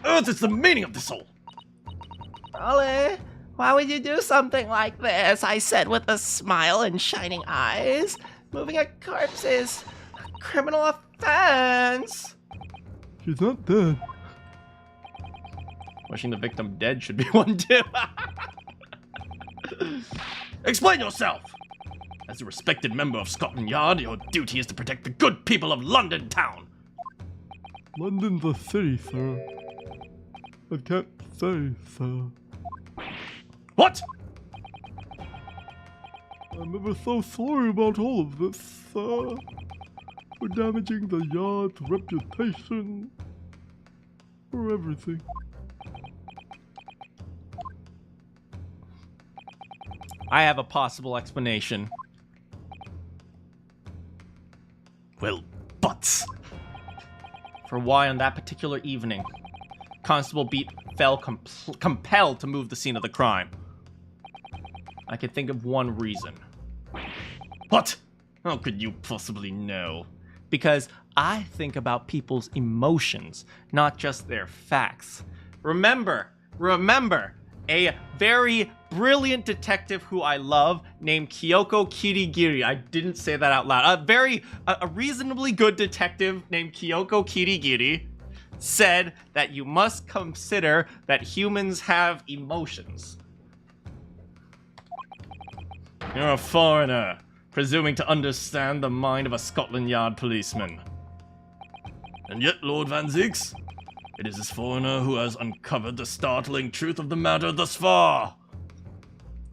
Earth is the meaning of this all. Raleigh, why would you do something like this? I said with a smile and shining eyes. Moving a corpse is a criminal offense. She's not dead. Wishing the victim dead should be one too. Explain yourself! As a respected member of Scotland Yard, your duty is to protect the good people of London town. London's a city, sir. I can't say, sir. What? I'm ever so sorry about all of this, sir. For damaging the yard's reputation. For everything. I have a possible explanation. Well, butts. For why on that particular evening, Constable Beat felt compelled to move the scene of the crime. I can think of one reason. What? How could you possibly know? Because I think about people's emotions, not just their facts. Remember, a very brilliant detective who I love named Kyoko Kirigiri. I didn't say that out loud. A reasonably good detective named Kyoko Kirigiri said that you must consider that humans have emotions. You're a foreigner, presuming to understand the mind of a Scotland Yard policeman. And yet, Lord Van Zix, it is this foreigner who has uncovered the startling truth of the matter thus far.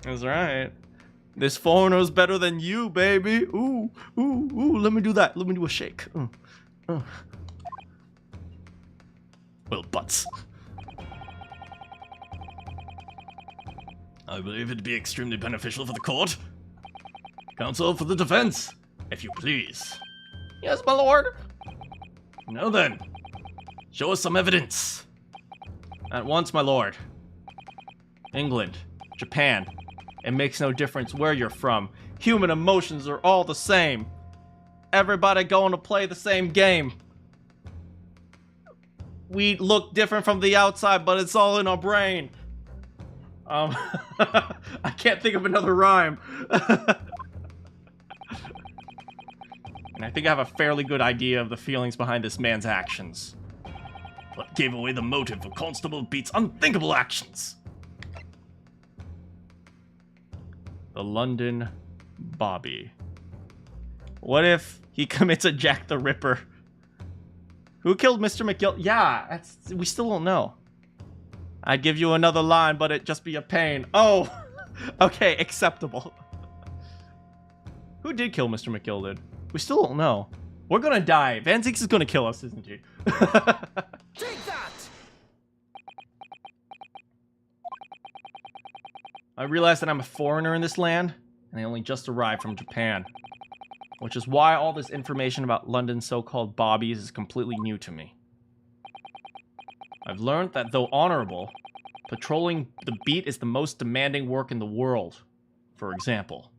That's right. This foreigner's better than you, baby. Ooh, ooh, ooh. Let me do that. Let me do a shake. Well, butts. I believe it'd be extremely beneficial for the court. Counsel for the defense, if you please. Yes, my lord. Now then, show us some evidence. At once, my lord. England, Japan. It makes no difference where you're from. Human emotions are all the same. Everybody going to play the same game. We look different from the outside, but it's all in our brain. I can't think of another rhyme. And I think I have a fairly good idea of the feelings behind this man's actions. What gave away the motive for Constable Beat's unthinkable actions? The London Bobby. What if he commits a Jack the Ripper? Who killed Mr. McGill? Yeah, we still don't know. I'd give you another line, but it'd just be a pain. Oh, okay, acceptable. Who did kill Mr. McGilded? We still don't know. We're gonna die. Van Zieks is gonna kill us, isn't he? Take that! I realize that I'm a foreigner in this land, and I only just arrived from Japan. Which is why all this information about London's so-called Bobbies is completely new to me. I've learned that though honorable, patrolling the beat is the most demanding work in the world. For example,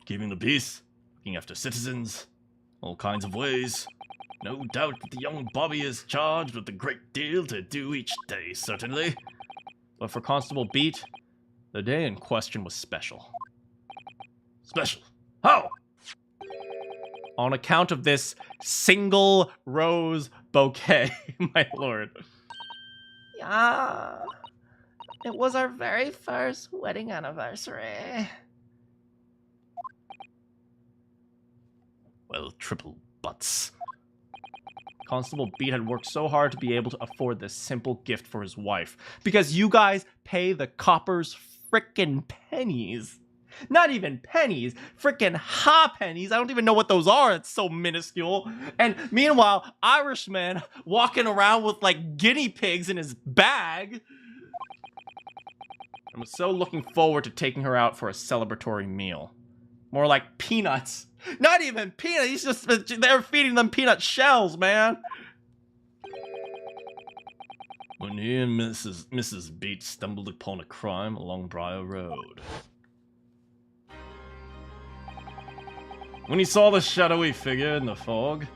Keeping the peace, looking after citizens, all kinds of ways. No doubt that the young Bobby is charged with a great deal to do each day, certainly. but for Constable Beat, the day in question was special. Special? How? On account of this single rose bouquet, my lord. Yeah. It was our very first wedding anniversary. Well, triple butts. Constable Beat had worked so hard to be able to afford this simple gift for his wife. Because you guys pay the coppers frickin' pennies. Not even pennies, frickin' ha pennies. I don't even know what those are. It's so minuscule. And meanwhile, Irishman walking around with like guinea pigs in his bag. I was so looking forward to taking her out for a celebratory meal. More like peanuts. Not even peanuts. He's just, they're feeding them peanut shells, man. When he and Mrs. Beat stumbled upon a crime along Briar Road. When he saw the shadowy figure in the fog,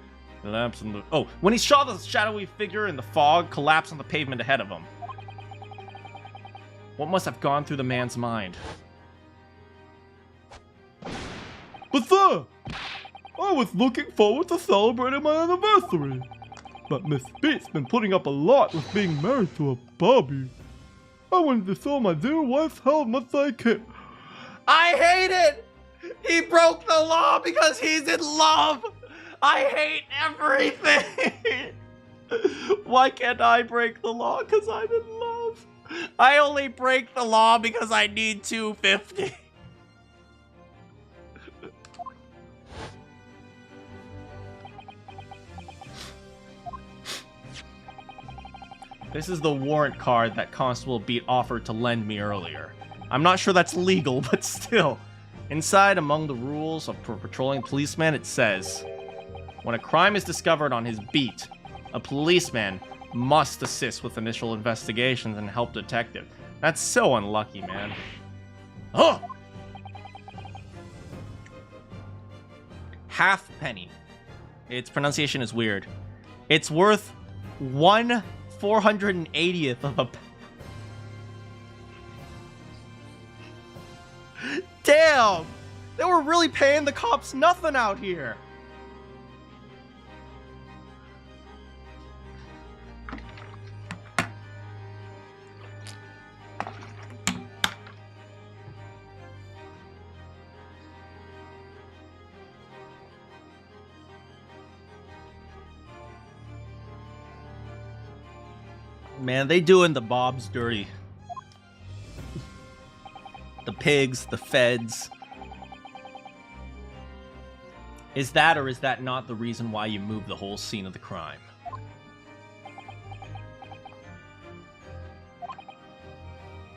collapse on the... Oh, when he saw the shadowy figure in the fog collapse on the pavement ahead of him. What must have gone through the man's mind? But sir, I was looking forward to celebrating my anniversary. But Miss Beat's been putting up a lot with being married to a Bobby. I wanted to show my dear wife how much I care. I hate it! He broke the law because he's in love! I hate everything! Why can't I break the law? Because I'm in love. I only break the law because I need $250. This is the warrant card that Constable Beat offered to lend me earlier. I'm not sure that's legal, but still. Inside, among the rules for patrolling policemen, it says, when a crime is discovered on his beat, a policeman must assist with initial investigations and help detective. That's so unlucky, man. Oh! Halfpenny. Its pronunciation is weird. It's worth 1/480th of a... Damn! They were really paying the cops nothing out here! Man, they doing the Bobs dirty. The pigs, the feds. Is that or is that not the reason why you moved the whole scene of the crime?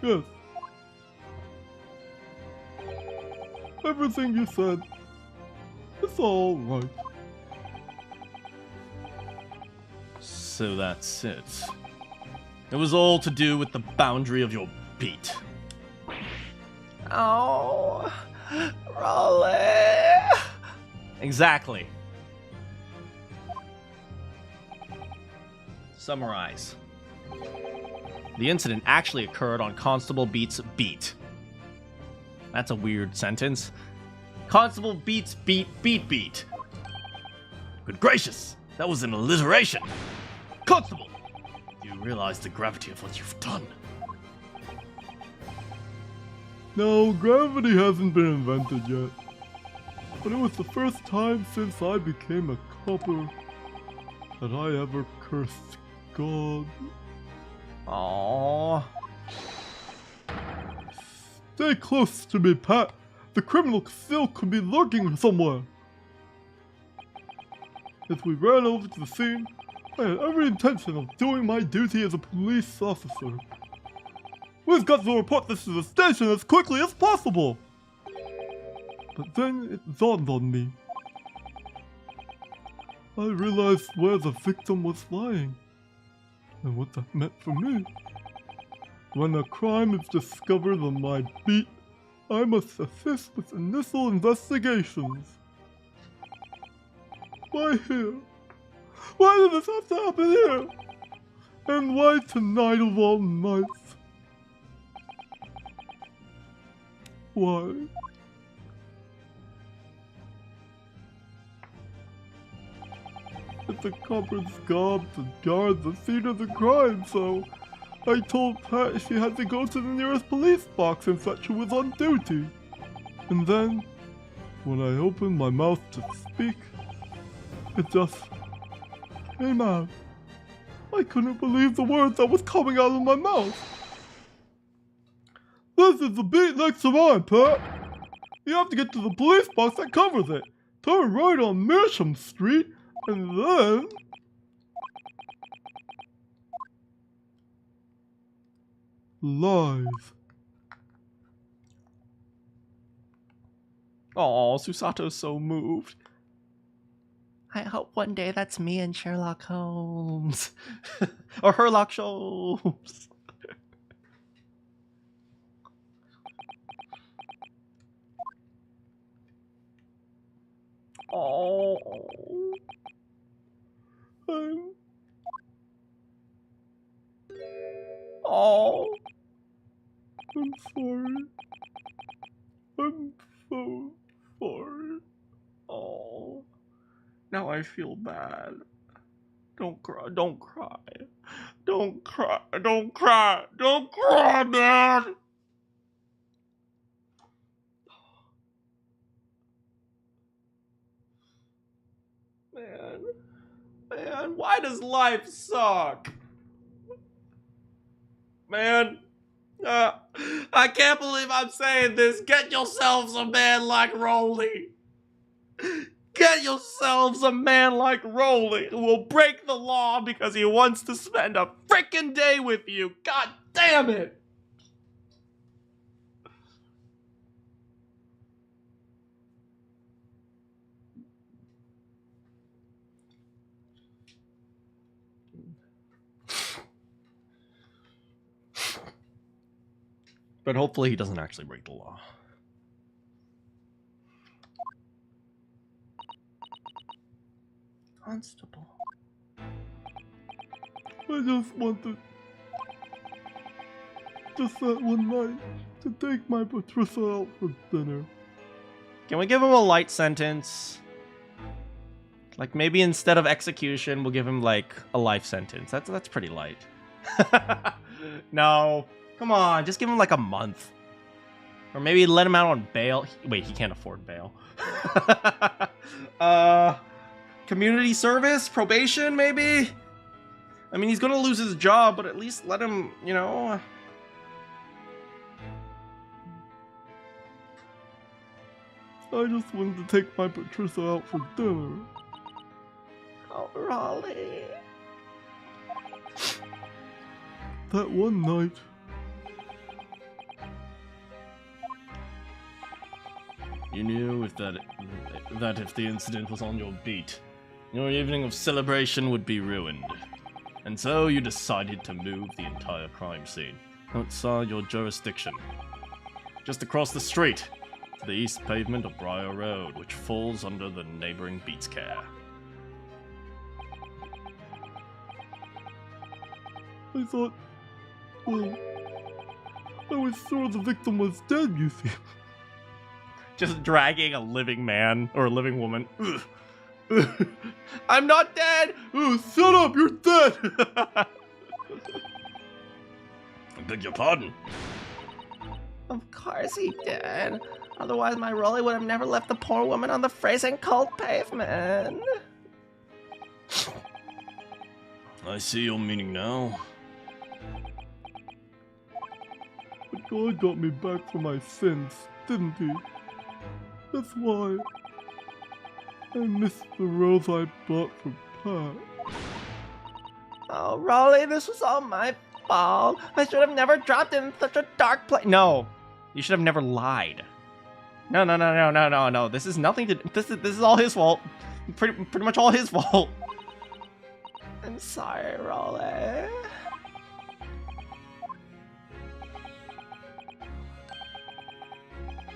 Yes. Everything you said, it's all right. So that's it. It was all to do with the boundary of your beat. Oh, Raleigh. Exactly. Summarize. The incident actually occurred on Constable Beat's beat. That's a weird sentence. Constable Beat's beat. Good gracious, that was an alliteration. Constable, do you realize the gravity of what you've done? No, gravity hasn't been invented yet. But it was the first time since I became a copper that I ever cursed God. Aww. Stay close to me, Pat. The criminal still could be lurking somewhere. As we ran over to the scene, I had every intention of doing my duty as a police officer. We've got to report this to the station as quickly as possible. But then it dawned on me. I realized where the victim was lying, and what that meant for me. When a crime is discovered on my beat, I must assist with initial investigations. Why here? Why did this have to happen here? And why tonight of all nights? Why? It's a copper's job to guard the scene of the crime, so I told Pat she had to go to the nearest police box and fetch who was on duty. And then, when I opened my mouth to speak, it just came out. I couldn't believe the words that was coming out of my mouth. This is the beat next to mine, Pat. You have to get to the police box that covers it. Turn right on Mearsham Street, and then... live. Aw, Susato's so moved. I hope one day that's me and Sherlock Holmes. Or Herlock Holmes. Oh. Oh. I'm sorry. I'm so sorry. Oh. Now I feel bad. Don't cry. Don't cry. Don't cry. Don't cry. Don't cry, man. Man, why does life suck? Man, I can't believe I'm saying this. Get yourselves a man like Rolly. Get yourselves a man like Rolly who will break the law because he wants to spend a frickin' day with you. God damn it. But hopefully he doesn't actually break the law. Constable. I just wanted, just that one night, to take my Patricia out for dinner. Can we give him a light sentence? Like maybe instead of execution, we'll give him like a life sentence. That's pretty light. No, come on, just give him like a month. Or maybe let him out on bail. Wait, he can't afford bail. Community service? Probation, maybe? I mean, he's gonna lose his job, but at least let him, you know... I just wanted to take my Patricia out for dinner. Oh, Raleigh. That one night, You knew that if the incident was on your beat, your evening of celebration would be ruined. And so you decided to move the entire crime scene outside your jurisdiction. Just across the street, to the east pavement of Briar Road, which falls under the neighboring beat's care. I thought, well, I was sure the victim was dead, you see. Just dragging a living man or a living woman. I'm not dead! Oh, shut up, you're dead! I beg your pardon. Of course he did. Otherwise, my Rolly would have never left the poor woman on the freezing cold pavement. I see your meaning now. But God got me back for my sins, didn't he? That's why I missed the rose I bought for Pat. Oh, Rolly, this was all my fault. I should have never dropped in such a dark place. No, you should have never lied. No. This is nothing to. This is all his fault. Pretty much all his fault. I'm sorry, Rolly.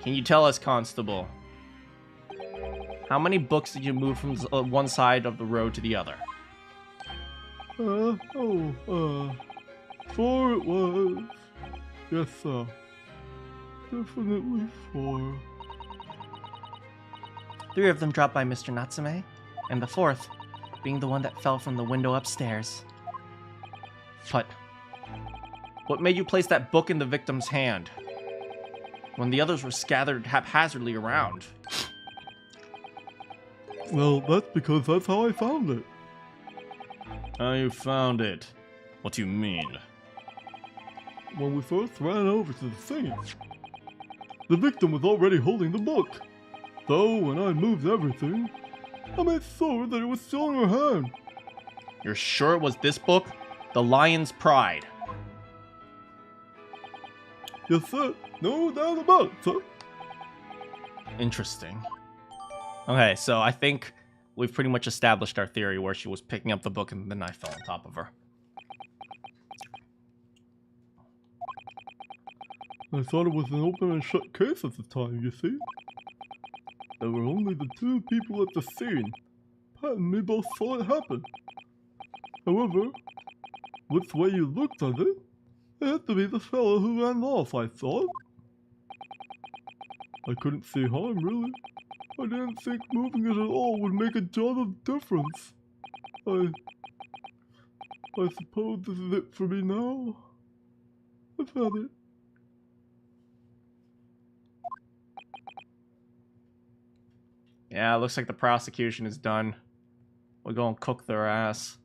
Can you tell us, Constable? How many books did you move from one side of the road to the other? 4 it was. Yes, sir. Definitely 4. 3 of them dropped by Mr. Natsume, and the 4th being the one that fell from the window upstairs. But what made you place that book in the victim's hand when the others were scattered haphazardly around? Well, that's because that's how I found it. How you found it? What do you mean? When we first ran over to the scene, the victim was already holding the book. So when I moved everything, I made sure that it was still in her hand. You're sure it was this book? The Lion's Pride. Yes, sir. No doubt about it, sir. Interesting. Okay, so I think we've pretty much established our theory where she was picking up the book and the knife fell on top of her. I thought it was an open and shut case at the time, you see. There were only the 2 people at the scene. Pat and me both saw it happen. However, which way you looked at it, it had to be the fellow who ran off, I thought. I couldn't see harm, really. I didn't think moving it at all would make a jot of difference. I suppose this is it for me now. I've had it. Yeah, looks like the prosecution is done. We're gonna cook their ass.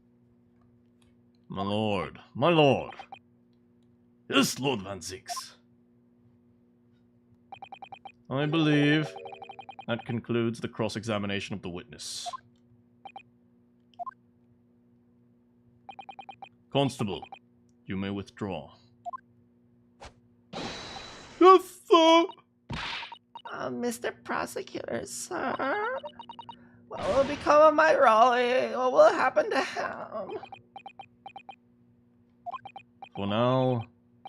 My lord, my lord. Yes, Lord Van Zix. I believe that concludes the cross-examination of the witness. Constable, you may withdraw. Yes, sir! Mr. Prosecutor, sir? What will become of my Rolly? What will happen to him? For now,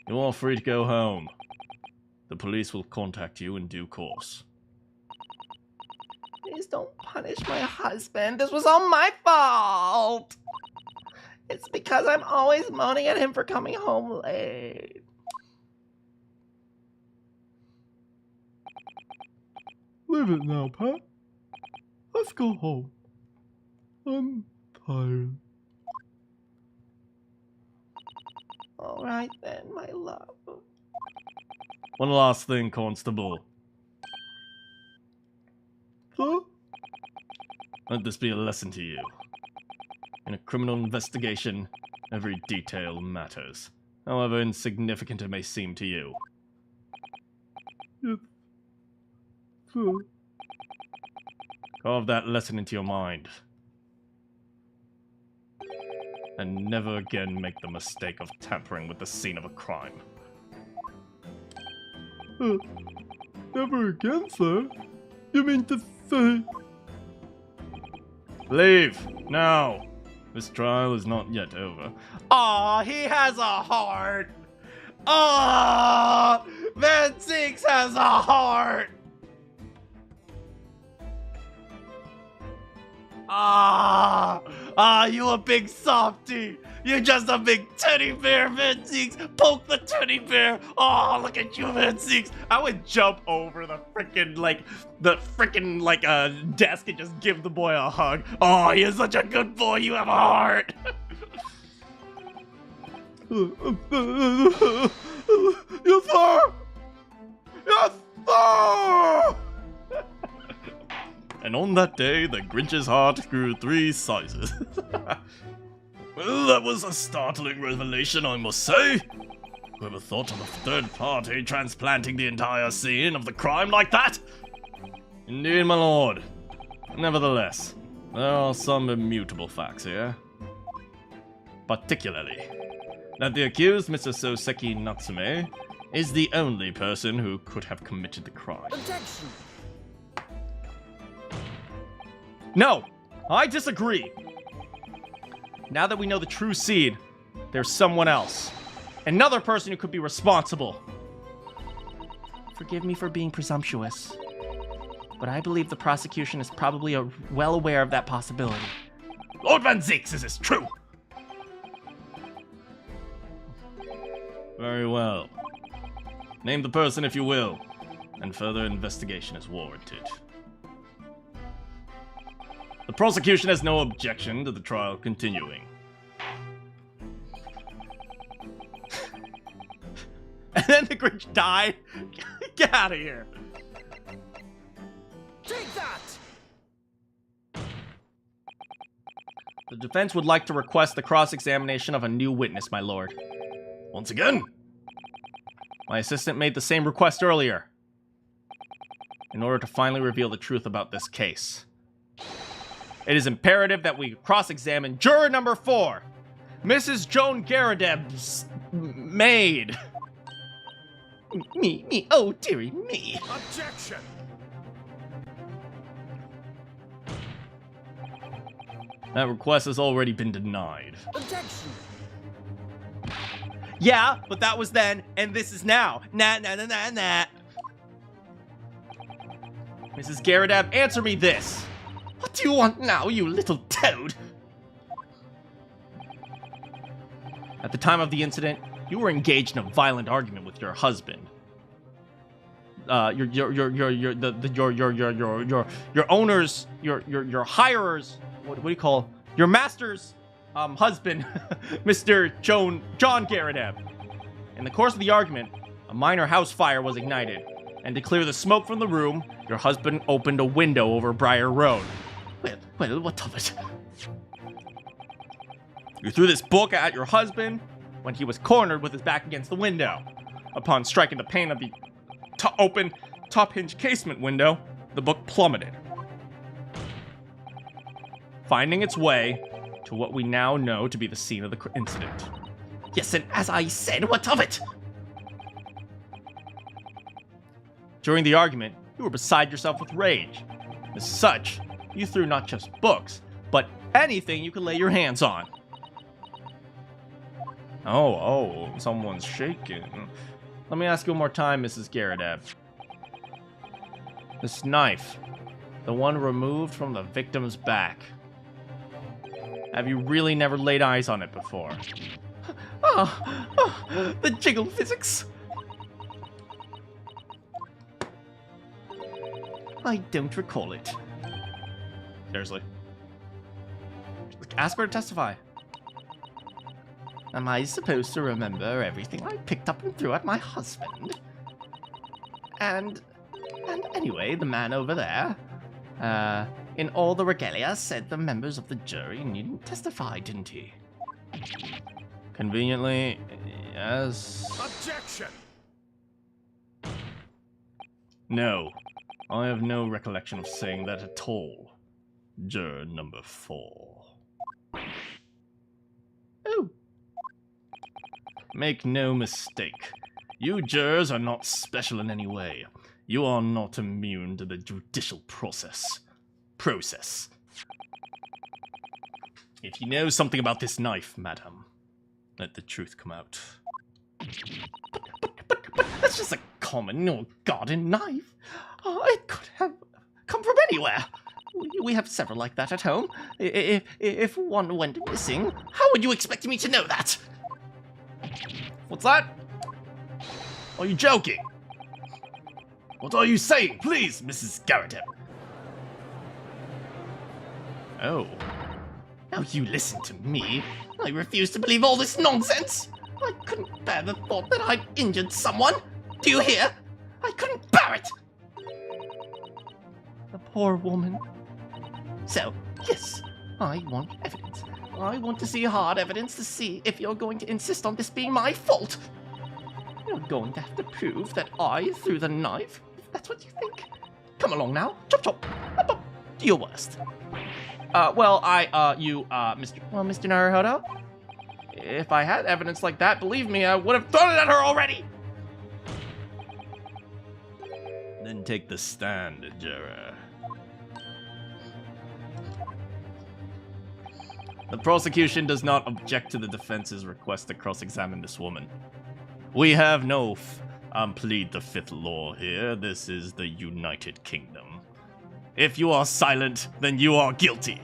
you are free to go home. The police will contact you in due course. Please don't punish my husband. This was all my fault. It's because I'm always moaning at him for coming home late. Leave it now, Pat. Let's go home. I'm tired. All right then, my love. One last thing, Constable. Huh? Let this be a lesson to you. In a criminal investigation, every detail matters, however insignificant it may seem to you. Yes, sir. Carve that lesson into your mind. And never again make the mistake of tampering with the scene of a crime. Never again, sir? You mean to say... Leave! Now! This trial is not yet over. Aw, he has a heart! Aw! Van Zix has a heart! Ah! Ah, you a big softy. You're just a big teddy bear, Van Zeeks. Poke the teddy bear. Oh, look at you, Van Zeeks. I would jump over the freaking desk and just give the boy a hug. Oh, you're such a good boy. You have a heart. Yes, sir! Yes, sir! And on that day, the Grinch's heart grew 3 sizes. Well, that was a startling revelation, I must say. Whoever thought of a third party transplanting the entire scene of the crime like that? Indeed, my lord. Nevertheless, there are some immutable facts here. Particularly, that the accused, Mr. Soseki Natsume, is the only person who could have committed the crime. Objection! No, I disagree. Now that we know the true seed, there's someone else. Another person who could be responsible. Forgive me for being presumptuous, but I believe the prosecution is probably well aware of that possibility. Lord Van Zeeks, is this true? Very well. Name the person if you will, and further investigation is warranted. The prosecution has no objection to the trial continuing. And then the Grinch died. Get out of here. Take that! The defense would like to request the cross-examination of a new witness, my lord. Once again, My assistant made the same request earlier, in order to finally reveal the truth about this case. It is imperative that we cross-examine juror number 4, Mrs. Joan Garadeb's maid. Me, oh dearie me. Objection! that request has already been denied. Objection! Yeah, but that was then, and this is now. Nah. Mrs. Garadeb, answer me this. What do you want now, you little toad? At the time of the incident, you were engaged in a violent argument with your husband. Your owners, your hirers. What do you call your master's husband, Mr. John Garadeb. In the course of the argument, a minor house fire was ignited, and to clear the smoke from the room, your husband opened a window over Briar Road. Well, what of it? You threw this book at your husband when he was cornered with his back against the window. Upon striking the pane of the open top-hinge casement window, the book plummeted, finding its way to what we now know to be the scene of the incident. Yes, and as I said, what of it? During the argument, you were beside yourself with rage. As such, you threw not just books, but anything you could lay your hands on. Oh, someone's shaking. Let me ask you one more time, Mrs. Garadeb. This knife, the one removed from the victim's back. Have you really never laid eyes on it before? The jiggle physics. I don't recall it. Seriously. Ask her to testify. Am I supposed to remember everything I picked up and threw at my husband? And anyway, the man over there, in all the regalia, said the members of the jury needn't testify, didn't he? Conveniently, yes. Objection! No, I have no recollection of saying that at all. Juror number 4. Oh. Make no mistake. You jurors are not special in any way. You are not immune to the judicial process. If you know something about this knife, madam, let the truth come out. But that's just a common or garden knife. It could have come from anywhere. We have several like that at home. If one went missing, how would you expect me to know that? What's that? Are you joking? What are you saying? Please, Mrs. Garrett. Oh. Now you listen to me. I refuse to believe all this nonsense. I couldn't bear the thought that I'd injured someone. Do you hear? I couldn't bear it. The poor woman. So, yes, I want evidence. I want to see hard evidence to see if you're going to insist on this being my fault. You're going to have to prove that I threw the knife, if that's what you think. Come along now. Chop chop. Up up. Do your worst. Mr. Naruhodo? If I had evidence like that, believe me, I would have thrown it at her already! Then take the stand, juror. The prosecution does not object to the defense's request to cross-examine this woman. We have no plead the fifth law here. This is the United Kingdom. If you are silent, then you are guilty.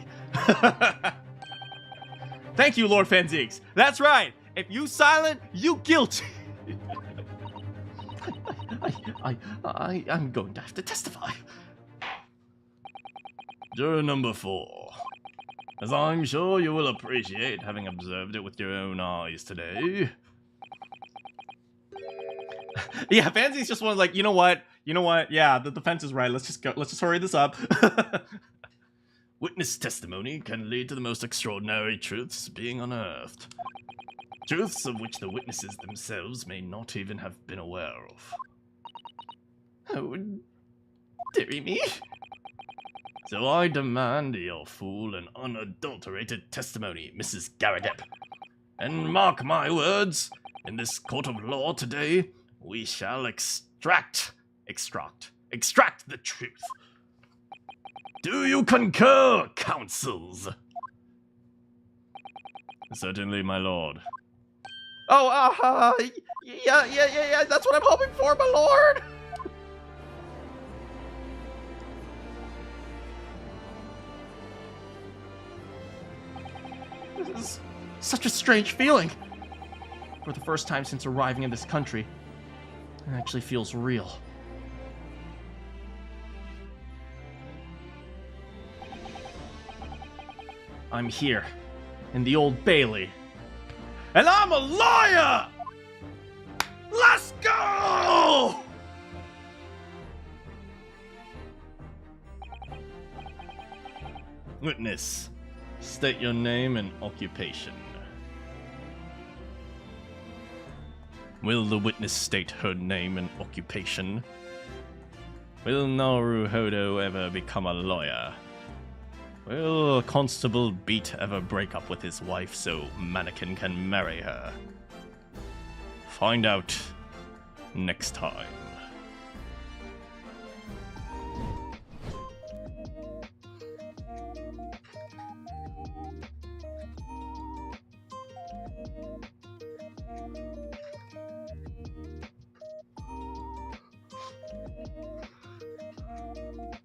Thank you, Lord Fanzigs. That's right. If you silent, you guilty. I'm going to have to testify. Juror number 4. As I'm sure you will appreciate, having observed it with your own eyes today. Yeah, Fanzigs just wanted like, you know what? Yeah, the defense is right. Let's just go. Let's just hurry this up. Witness testimony can lead to the most extraordinary truths being unearthed. Truths of which the witnesses themselves may not even have been aware of. Oh, dearie me. So I demand your full and unadulterated testimony, Mrs. Garradep. And mark my words, in this court of law today, we shall extract the truth. Do you concur, counsels? Certainly, my lord. Oh, yeah, that's what I'm hoping for, my lord! This is such a strange feeling. For the first time since arriving in this country, it actually feels real. I'm here, in the Old Bailey, and I'm a lawyer! Let's go! Witness, state your name and occupation. Will the witness state her name and occupation? Will Naruhodo ever become a lawyer? Will Constable Beat ever break up with his wife so Manakyn can marry her? Find out next time.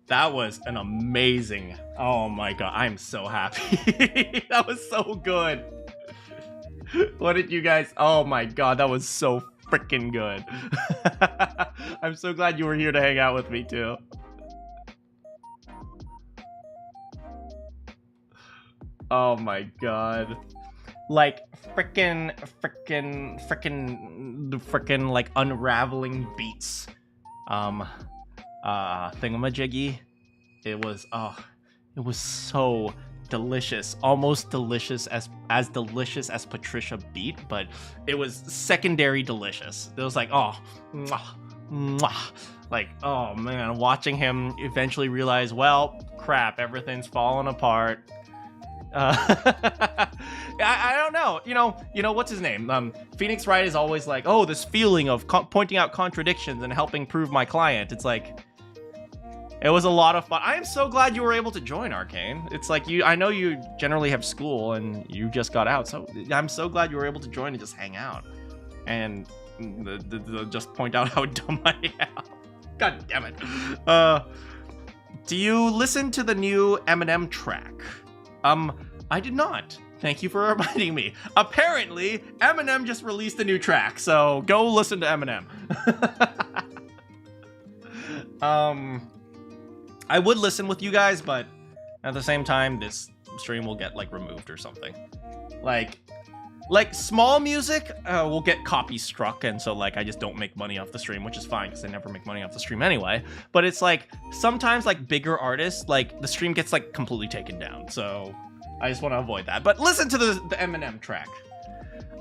That was an amazing. Oh my god, I'm so happy. That was so good. What did you guys? Oh my god, that was so freaking good. I'm so glad you were here to hang out with me too. Oh my god. Like freaking like unraveling beats. Thingamajiggy. It was so delicious, almost delicious as delicious as Patricia Beat, but it was secondary delicious. It was like, oh, mwah, mwah. Like, oh man, watching him eventually realize, well, crap, everything's falling apart. I don't know. You know what's his name? Phoenix Wright is always like, oh, this feeling of pointing out contradictions and helping prove my client. It's like, it was a lot of fun. I am so glad you were able to join, Arcane. It's like I know you generally have school and you just got out, so I'm so glad you were able to join and just hang out and just point out how dumb I am. God damn it. Do you listen to the new Eminem track? I did not. Thank you for reminding me. Apparently, Eminem just released a new track, so go listen to Eminem. I would listen with you guys, but at the same time, this stream will get, like, removed or something. Like small music will get copy struck, and so, like, I just don't make money off the stream, which is fine, because I never make money off the stream anyway. But it's, like, sometimes, like, bigger artists, like, the stream gets, like, completely taken down, so I just want to avoid that. But listen to the Eminem track.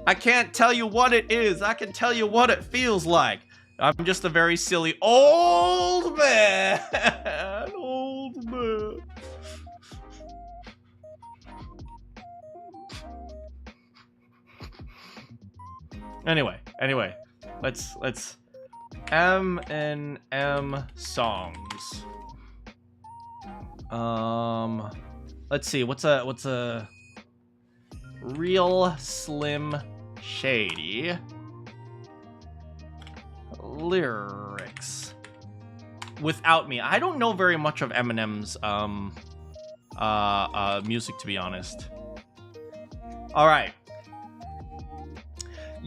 I can't tell you what it is. I can tell you what it feels like. I'm just a very silly old man. Old man. Anyway, let's M&M songs. Let's see, what's a real Slim Shady lyrics without me? I don't know very much of Eminem's music, to be honest. All right.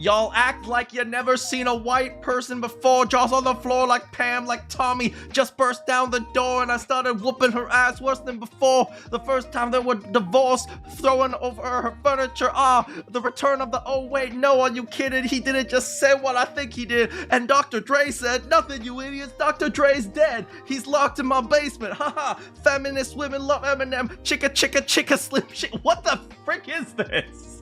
Y'all act like you never seen a white person before. Jaws on the floor like Pam, like Tommy. Just burst down the door and I started whooping her ass worse than before. The first time they were divorced, throwing over her furniture. The return of the, oh wait, no, are you kidding? He didn't just say what I think he did. And Dr. Dre said, nothing, you idiots. Dr. Dre's dead. He's locked in my basement. Haha. Feminist women love Eminem. Chicka, chicka, chicka, slim shit. What the frick is this?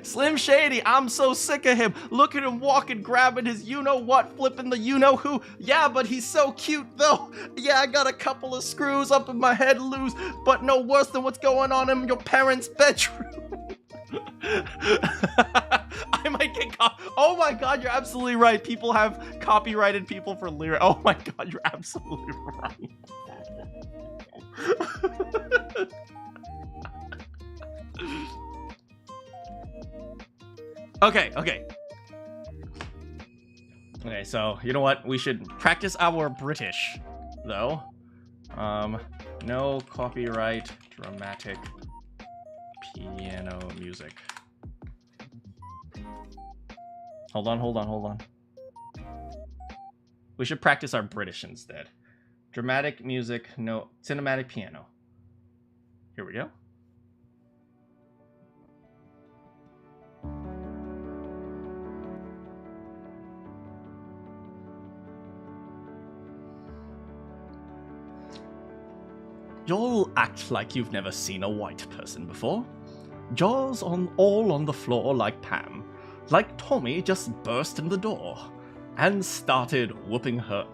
Slim Shady, I'm so sick of him. Look at him walking, grabbing his you-know-what, flipping the you-know-who. Yeah, but he's so cute, though. Yeah, I got a couple of screws up in my head loose, but no worse than what's going on in your parents' bedroom. I might get oh my god, you're absolutely right. People have copyrighted people for lyrics. Oh my god, you're absolutely right. Okay, so you know what? We should practice our British, though. No copyright dramatic piano music. Hold on. We should practice our British instead. Dramatic music, no cinematic piano. Here we go. Y'all act like you've never seen a white person before. Jaws all on the floor like Pam. Like Tommy just burst in the door and started whooping her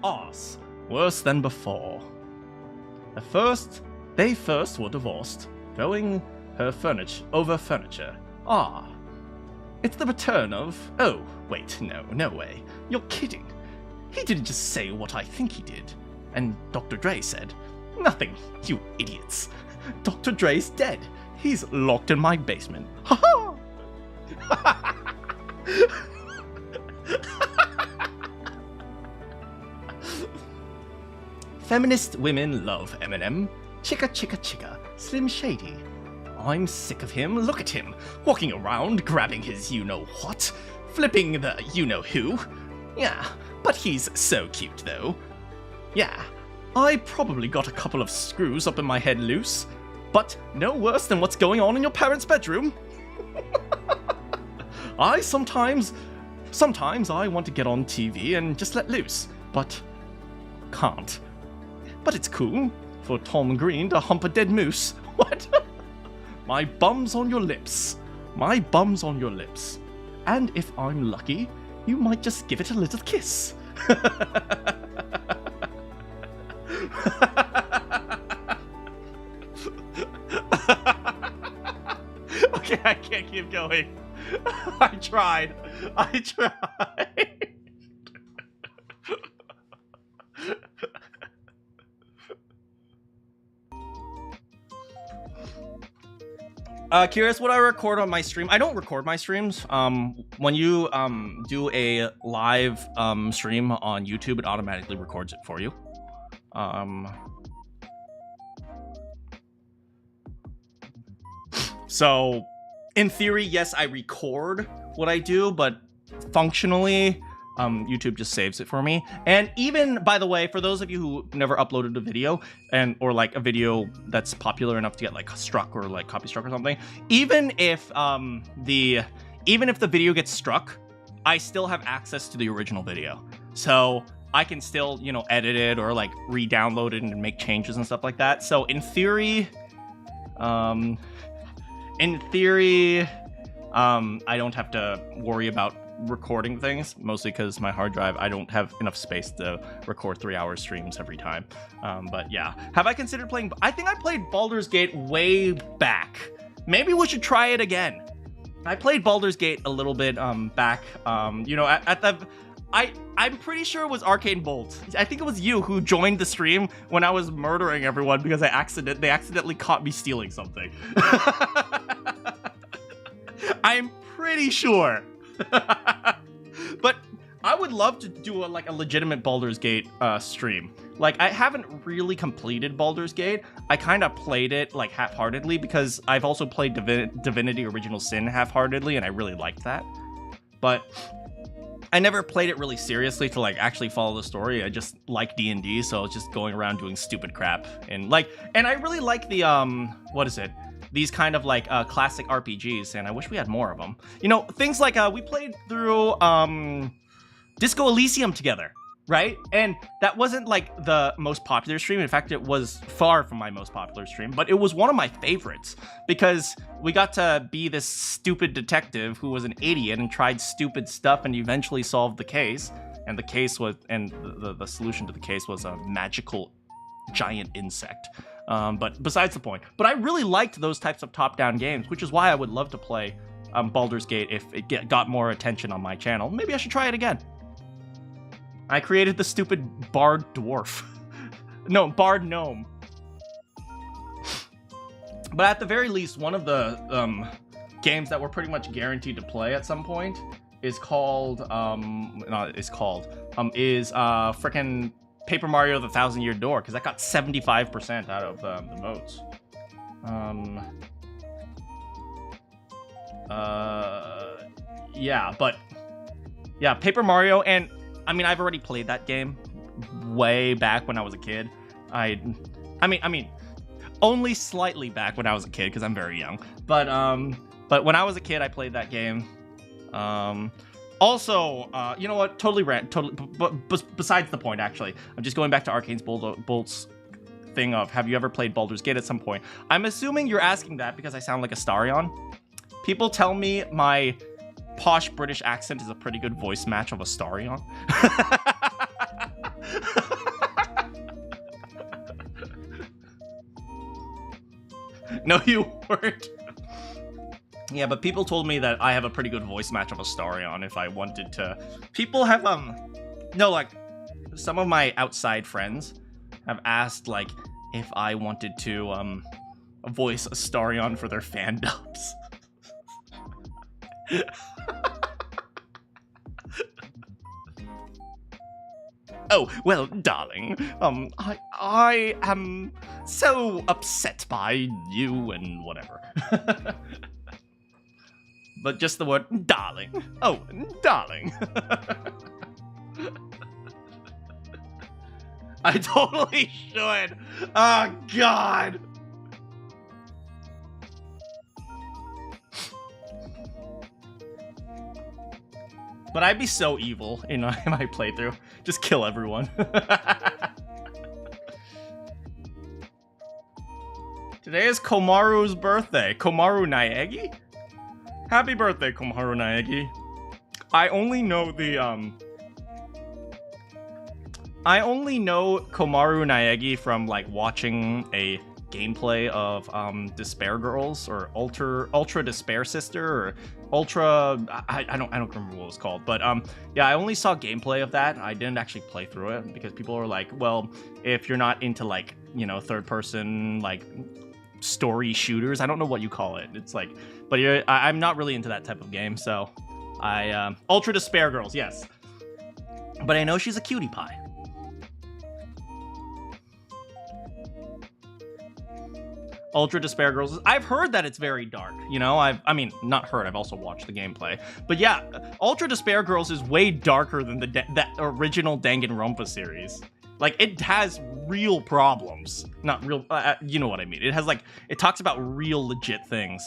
ass worse than before. They first were divorced, throwing her furniture. It's the return of... Oh, wait, no way. You're kidding. He didn't just say what I think he did. And Dr. Dre said, nothing, you idiots. Dr. Dre's dead. He's locked in my basement. Ha ha! Feminist women love Eminem. Chicka, chicka, chicka. Slim Shady. I'm sick of him. Look at him. Walking around, grabbing his you-know-what. Flipping the you-know-who. Yeah, but he's so cute, though. Yeah, I probably got a couple of screws up in my head loose. But no worse than what's going on in your parents' bedroom. Sometimes I want to get on TV and just let loose, but can't. But it's cool for Tom Green to hump a dead moose. What? My bum's on your lips. My bum's on your lips. And if I'm lucky, you might just give it a little kiss. Okay, I can't keep going. I tried. Curious what I record on my stream. I don't record my streams. When you do a live stream on YouTube, it automatically records it for you. So in theory, yes, I record what I do, but functionally, YouTube just saves it for me. And even, by the way, for those of you who never uploaded a video or like a video that's popular enough to get like struck or like copy struck or something, even if the video gets struck, I still have access to the original video. So I can still, you know, edit it or like re-download it and make changes and stuff like that. So in theory, I don't have to worry about recording things, mostly because my hard drive, I don't have enough space to record 3-hour streams every time. But yeah, have I considered playing? I think I played Baldur's Gate way back. Maybe we should try it again. I played Baldur's Gate a little bit back, you know, at the... I'm pretty sure it was Arcane Bolt. I think it was you who joined the stream when I was murdering everyone because they accidentally caught me stealing something. I'm pretty sure. But I would love to do a legitimate Baldur's Gate stream. Like, I haven't really completed Baldur's Gate. I kind of played it like half-heartedly because I've also played Divinity Original Sin half-heartedly, and I really liked that. But I never played it really seriously to like actually follow the story. I just like D&D, so I was just going around doing stupid crap. And I really like the what is it? These kind of like classic RPGs, and I wish we had more of them. You know, things like we played through Disco Elysium together, right? And that wasn't like the most popular stream. In fact, it was far from my most popular stream, but it was one of my favorites because we got to be this stupid detective who was an idiot and tried stupid stuff and eventually solved the case. And the case was, and the solution to the case was a magical giant insect. But besides the point. But I really liked those types of top-down games, which is why I would love to play Baldur's Gate if it got more attention on my channel. Maybe I should try it again. I created the stupid Bard Dwarf. No, Bard Gnome. But at the very least, one of the games that we're pretty much guaranteed to play at some point is called, frickin' Paper Mario: The Thousand Year Door, because that got 75% out of the votes. Yeah, but yeah, Paper Mario, and I mean, I've already played that game way back when I was a kid. I mean, only slightly back when I was a kid because I'm very young. But when I was a kid, I played that game. Also, you know what? But besides the point, actually, I'm just going back to Arcane's Bolt's thing of, have you ever played Baldur's Gate at some point? I'm assuming you're asking that because I sound like a Starion. People tell me my posh British accent is a pretty good voice match of a Starion. No, you weren't. Yeah, but people told me that I have a pretty good voice match of a Starion if I wanted to. People have, no, like, some of my outside friends have asked, like, if I wanted to, voice a Starion for their fandubs. Oh, well, darling, I am so upset by you and whatever. But just the word, darling. Oh, darling. I totally should. Oh, God. But I'd be so evil in my playthrough. Just kill everyone. Today is Komaru's birthday. Komaru Naegi? Happy birthday, Komaru Naegi. I only know Komaru Naegi from like watching a gameplay of Despair Girls or Ultra Despair Sister or Ultra I don't remember what it was called, but yeah, I only saw gameplay of that. I didn't actually play through it because people were like, well, if you're not into like, you know, third person like story shooters. I don't know what you call it. It's like, but I'm not really into that type of game. So Ultra Despair Girls, yes. But I know she's a cutie pie. Ultra Despair Girls. I've heard that it's very dark. You know, I mean, not heard. I've also watched the gameplay. But yeah, Ultra Despair Girls is way darker than that original Danganronpa series. Like, it has real problems. Not real. You know what I mean. It has like, it talks about real legit things.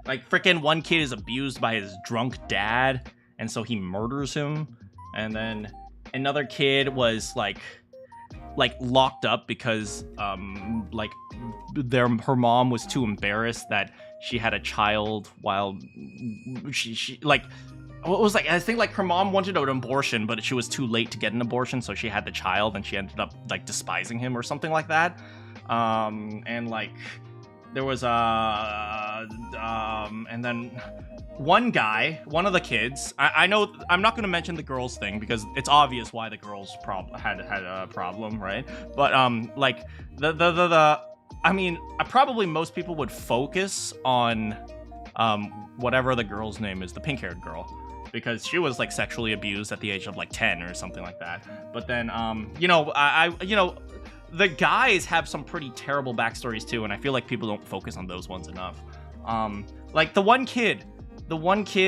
Like, frickin' one kid is abused by his drunk dad, and so he murders him. And then another kid was like locked up because like her mom was too embarrassed that she had a child while she like, what was like, I think like her mom wanted an abortion, but she was too late to get an abortion, so she had the child and she ended up like despising him or something like that. And like there was and then one of the kids, I know I'm not going to mention the girls thing because it's obvious why the girls had a problem, right? But like I mean, probably most people would focus on whatever the girl's name is, the pink-haired girl, because she was like sexually abused at the age of like 10 or something like that. But then you know, you know, the guys have some pretty terrible backstories too, and I feel like people don't focus on those ones enough. Like the one kid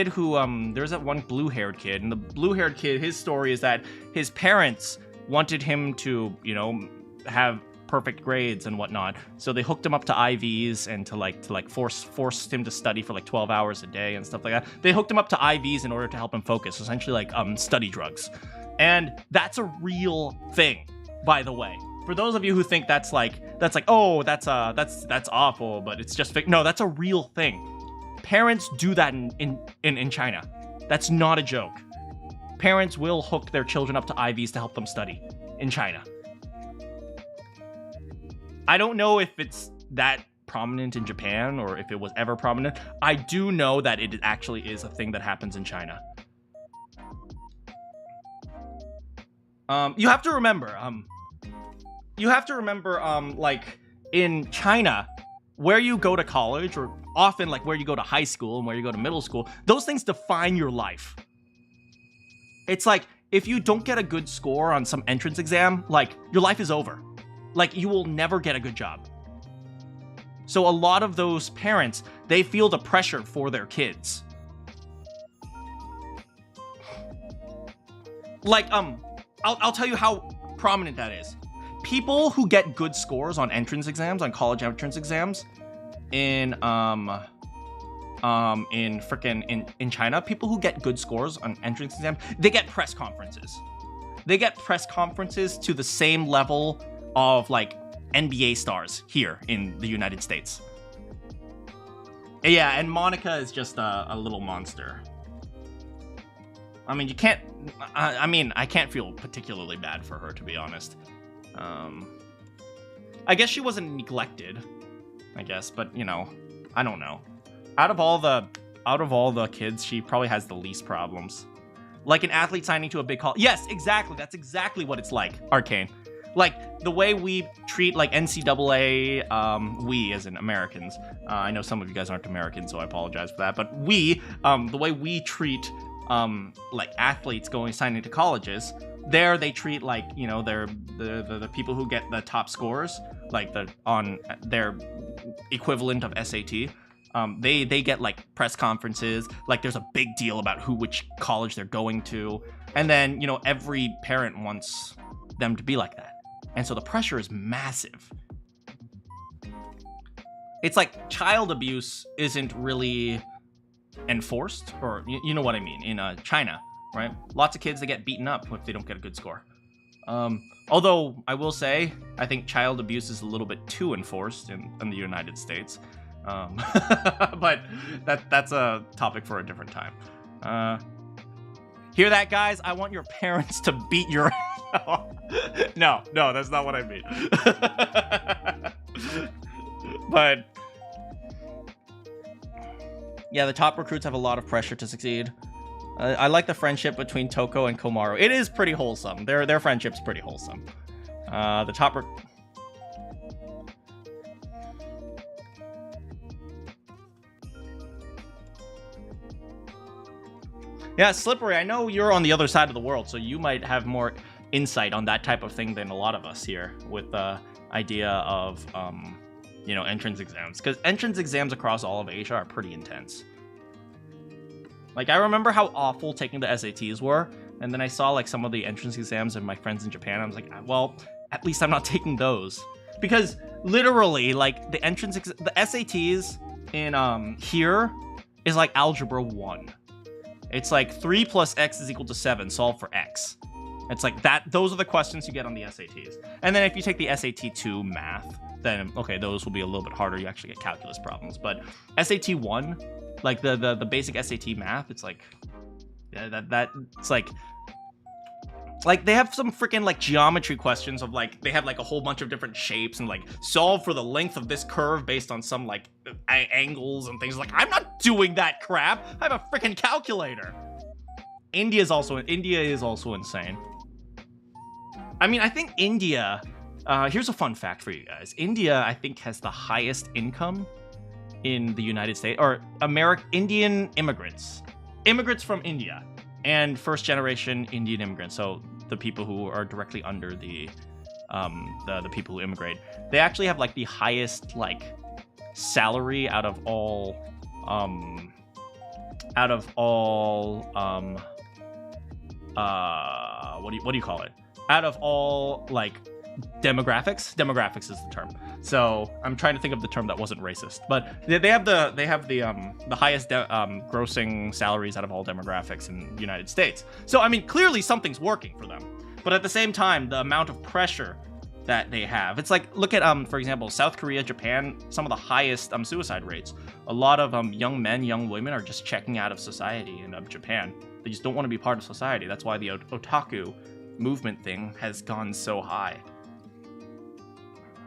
who there's that one blue-haired kid, and the blue-haired kid, his story is that his parents wanted him to, you know, have perfect grades and whatnot, so they hooked him up to IVs and to force him to study for like 12 hours a day and stuff like that. They hooked him up to IVs in order to help him focus, essentially like study drugs. And that's a real thing, by the way. For those of you who think that's like oh, that's awful, but it's just fake. No, that's a real thing. Parents do that in China. That's not a joke. Parents will hook their children up to IVs to help them study in China. I don't know if it's that prominent in Japan or if it was ever prominent. I do know that it actually is a thing that happens in China. You have to remember, like in China, where you go to college, or often like where you go to high school and where you go to middle school, those things define your life. It's like, if you don't get a good score on some entrance exam, like, your life is over. Like, you will never get a good job. So a lot of those parents, they feel the pressure for their kids. Like, I'll tell you how prominent that is. People who get good scores on entrance exams, on college entrance exams, in China, people who get good scores on entrance exams, they get press conferences. They get press conferences to the same level of like NBA stars here in the United States. Yeah, and Monica is just a little monster. I mean, you can't. I can't feel particularly bad for her, to be honest. I guess she wasn't neglected, I guess, but you know, I don't know. Out of all the kids, she probably has the least problems. Like an athlete signing to a big college. Yes, exactly. That's exactly what it's like, Arcane. Like the way we treat like NCAA, we as in Americans. I know some of you guys aren't Americans, so I apologize for that. But the way we treat like athletes signing to colleges, there they treat like, you know, they're the people who get the top scores, like on their equivalent of SAT. They get like press conferences, like there's a big deal about which college they're going to, and then, you know, every parent wants them to be like that, and so the pressure is massive. It's like child abuse isn't really enforced, or you know what I mean, in China, right? Lots of kids, they get beaten up if they don't get a good score. Although I will say, I think child abuse is a little bit too enforced in the United States. But that's a topic for a different time. Hear that, guys? I want your parents to beat your... No, that's not what I mean. But yeah, the top recruits have a lot of pressure to succeed. I like the friendship between Toko and Komaru. It is pretty wholesome. Their friendship's pretty wholesome. The top Yeah, Slippery, I know you're on the other side of the world, so you might have more insight on that type of thing than a lot of us here with the idea of, you know, entrance exams. Because entrance exams across all of Asia are pretty intense. Like, I remember how awful taking the SATs were, and then I saw, like, some of the entrance exams of my friends in Japan. I was like, well, at least I'm not taking those. Because, literally, like, the SATs in, here is like Algebra 1. It's like 3 plus x is equal to 7, solve for x. It's like that. Those are the questions you get on the SATs. And then if you take the SAT 2 math, then, okay, those will be a little bit harder. You actually get calculus problems. But SAT 1, like the basic SAT math, it's like, yeah, it's like they have some freaking like geometry questions of like, they have like a whole bunch of different shapes and like solve for the length of this curve based on some like angles and things. Like, I'm not doing that crap. I have a freaking calculator. India is also insane. I mean, I think India, here's a fun fact for you guys. India, I think, has the highest income in the United States, or Indian immigrants from India, and first generation Indian immigrants. So the people who are directly under the people who immigrate, they actually have like the highest like salary out of all what do you call it? Out of all like demographics. Demographics is the term. So I'm trying to think of the term that wasn't racist, but they have the highest grossing salaries out of all demographics in the United States. So I mean, clearly something's working for them. But at the same time, the amount of pressure that they have, it's like, look at for example, South Korea, Japan, some of the highest suicide rates. A lot of young men, young women are just checking out of society in Japan. They just don't want to be part of society. That's why the otaku movement thing has gone so high.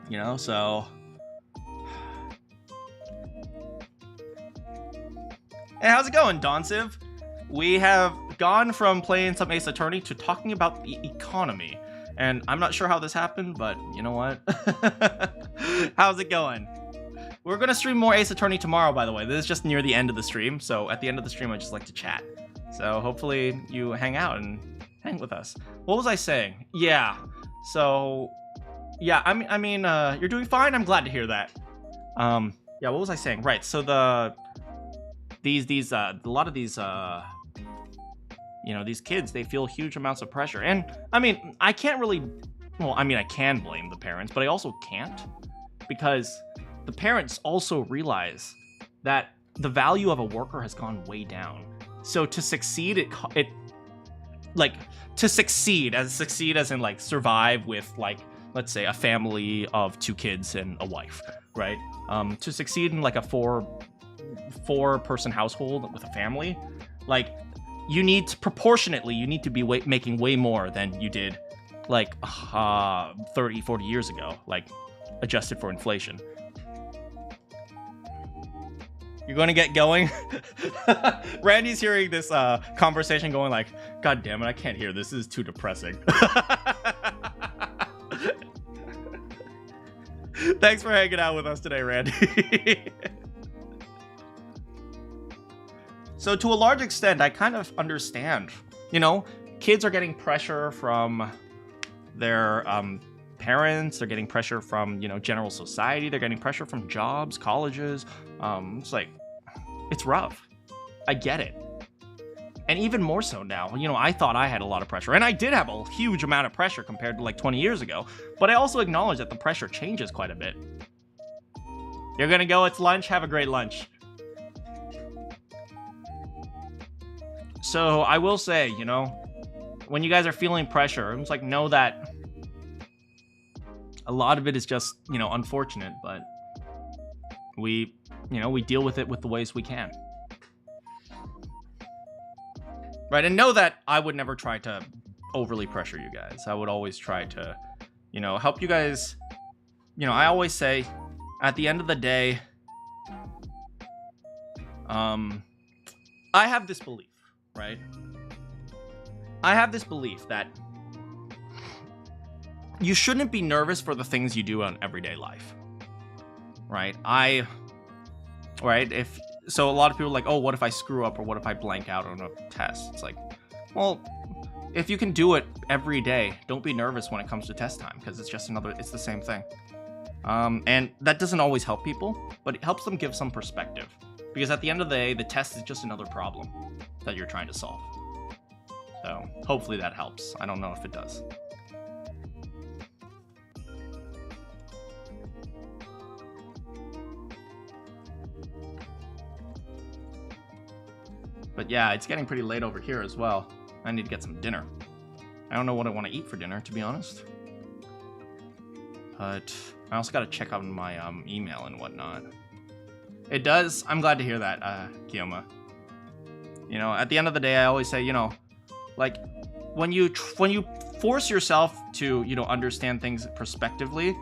You know, so... Hey, how's it going, Donsiv? We have gone from playing some Ace Attorney to talking about the economy. And I'm not sure how this happened, but you know what? How's it going? We're going to stream more Ace Attorney tomorrow, by the way. This is just near the end of the stream. So at the end of the stream, I just like to chat. So hopefully you hang out and hang with us. What was I saying? Yeah. So, yeah, I mean, you're doing fine. I'm glad to hear that. Yeah, what was I saying? Right. So a lot of these, you know, these kids, they feel huge amounts of pressure. And I mean, I can't really, well, I mean, I can blame the parents, but I also can't, because the parents also realize that the value of a worker has gone way down. So to succeed, to succeed as in like survive with like, let's say a family of 2 kids and a wife, right? To succeed in like a four person household with a family, like you need to be making way more than you did like 30, 40 years ago, like adjusted for inflation. You're going to get going? Randy's hearing this conversation going like, God damn it, I can't hear this. This is too depressing. Thanks for hanging out with us today, Randy. So to a large extent, I kind of understand. You know, kids are getting pressure from their parents. They're getting pressure from, you know, general society. They're getting pressure from jobs, colleges. It's like, it's rough. I get it. And even more so now. You know, I thought I had a lot of pressure. And I did have a huge amount of pressure compared to like 20 years ago. But I also acknowledge that the pressure changes quite a bit. You're gonna go, it's lunch. Have a great lunch. So I will say, you know, when you guys are feeling pressure, it's like, know that a lot of it is just, you know, unfortunate, but we deal with it with the ways we can. Right, and know that I would never try to overly pressure you guys. I would always try to, you know, help you guys. You know, I always say, at the end of the day, I have this belief, right? I have this belief that you shouldn't be nervous for the things you do in everyday life, right? If so a lot of people are like, oh, what if I screw up or what if I blank out on a test? It's like, well, if you can do it every day, don't be nervous when it comes to test time, because it's just it's the same thing. And that doesn't always help people, but it helps them give some perspective. Because at the end of the day, the test is just another problem that you're trying to solve. So hopefully that helps. I don't know if it does. But yeah, it's getting pretty late over here as well. I need to get some dinner. I don't know what I want to eat for dinner, to be honest. But I also got to check on my email and whatnot. It does. I'm glad to hear that, Kiyoma. You know, at the end of the day, I always say, you know, like when you force yourself to, you know, understand things prospectively,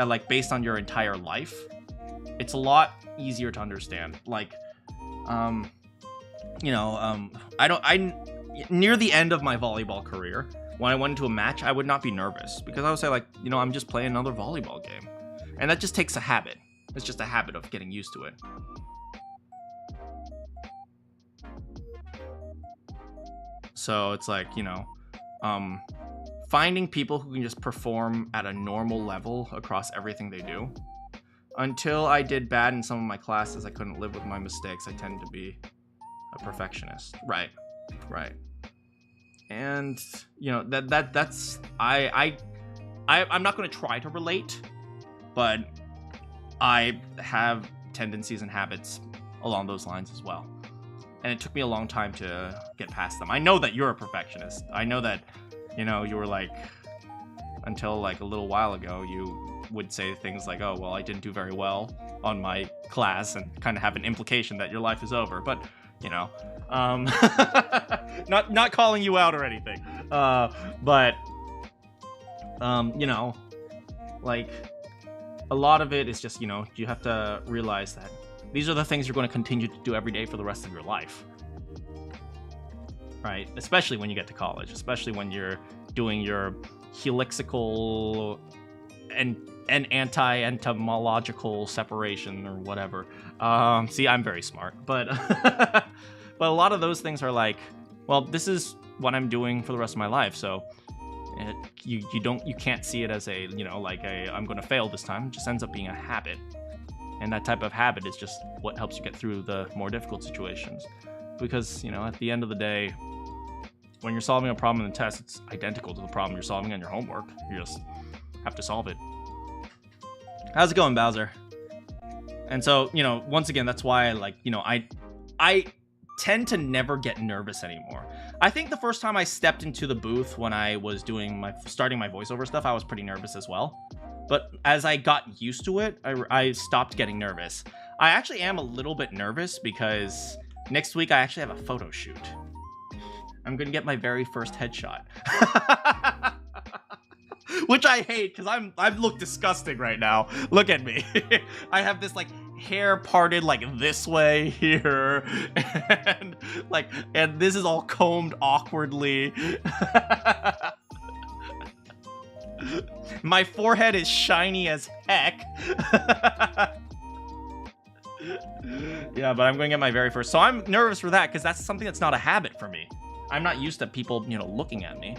like based on your entire life, it's a lot easier to understand. Like, you know, near the end of my volleyball career, when I went into a match, I would not be nervous because I would say, like, you know, I'm just playing another volleyball game. And that just takes a habit. It's just a habit of getting used to it. So it's like, you know, finding people who can just perform at a normal level across everything they do. Until I did bad in some of my classes, I couldn't live with my mistakes. I tend to be a perfectionist. Right. And, you know, that's I'm not going to try to relate, but I have tendencies and habits along those lines as well. And it took me a long time to get past them. I know that you're a perfectionist. I know that, you know, you were like, until like a little while ago, you would say things like, oh, well, I didn't do very well on my class, and kind of have an implication that your life is over. But, you know, not calling you out or anything. But, you know, like, a lot of it is just, you know, you have to realize that these are the things you're going to continue to do every day for the rest of your life. Right? Especially when you get to college, especially when you're doing your helixical and anti-entomological separation or whatever. See, I'm very smart, but but a lot of those things are like, well, this is what I'm doing for the rest of my life, so you can't see it as a, you know, like a I'm going to fail this time. It just ends up being a habit. And that type of habit is just what helps you get through the more difficult situations. Because, you know, at the end of the day, when you're solving a problem in the test, it's identical to the problem you're solving on your homework. You just have to solve it. How's it going, Bowser? And so, you know, once again, that's why I, like, you know, I tend to never get nervous anymore. I think the first time I stepped into the booth when I was starting my voiceover stuff, I was pretty nervous as well. But as I got used to it, I stopped getting nervous. I actually am a little bit nervous because next week I actually have a photo shoot. I'm gonna get my very first headshot. Which I hate because I look disgusting right now. Look at me. I have this like hair parted like this way here, and this is all combed awkwardly. My forehead is shiny as heck. Yeah, but I'm going to get my very first. So I'm nervous for that because that's something that's not a habit for me. I'm not used to people, you know, looking at me.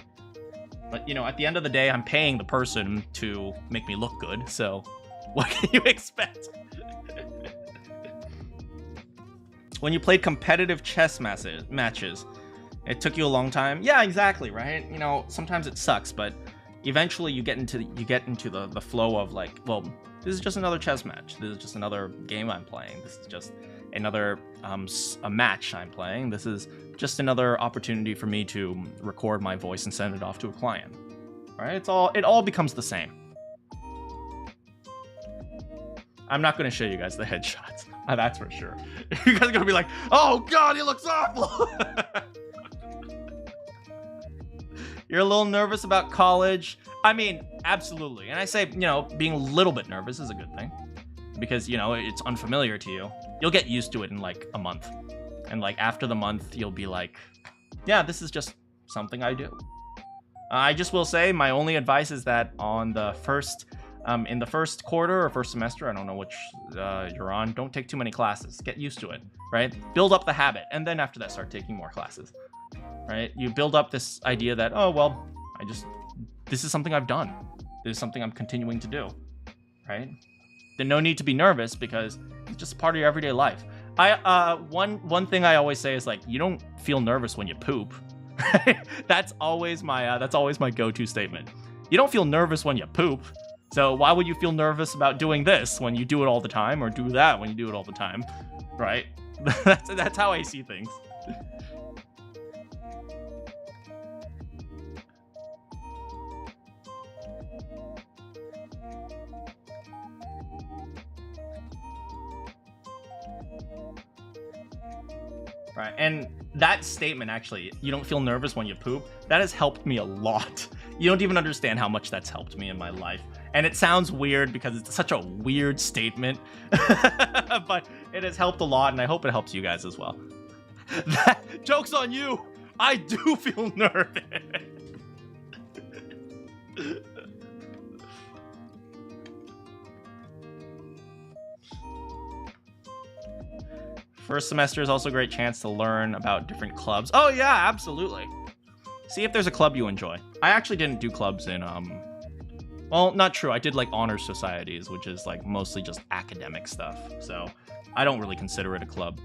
But, you know, at the end of the day, I'm paying the person to make me look good. So what can you expect? When you played competitive chess matches, it took you a long time. Yeah, exactly, right? You know, sometimes it sucks, but eventually you get into the flow of like, well, this is just another chess match. This is just another game I'm playing. This is just another a match I'm playing. This is just another opportunity for me to record my voice and send it off to a client. All right, it all becomes the same. I'm not going to show you guys the headshots. That's for sure. You guys are going to be like, oh God, he looks awful. You're a little nervous about college. I mean, absolutely. And I say, you know, being a little bit nervous is a good thing because, you know, it's unfamiliar to you. You'll get used to it in like a month. And like after the month, you'll be like, yeah, this is just something I do. I just will say my only advice is that on the first in the first quarter or first semester, I don't know which you're on, don't take too many classes. Get used to it, right? Build up the habit, and then after that, start taking more classes, right? You build up this idea that, oh, well, this is something I've done. This is something I'm continuing to do, right? Then no need to be nervous because it's just part of your everyday life. One thing I always say is like, you don't feel nervous when you poop. That's always my go-to statement. You don't feel nervous when you poop. So why would you feel nervous about doing this when you do it all the time, or do that when you do it all the time, right? That's how I see things. Right, and that statement, actually, you don't feel nervous when you poop, that has helped me a lot. You don't even understand how much that's helped me in my life. And it sounds weird because it's such a weird statement, but it has helped a lot, and I hope it helps you guys as well. Joke's on you! I do feel nervous! First semester is also a great chance to learn about different clubs. Oh yeah, absolutely. See if there's a club you enjoy. I actually didn't do clubs in, well, not true. I did like honor societies, which is like mostly just academic stuff. So I don't really consider it a club.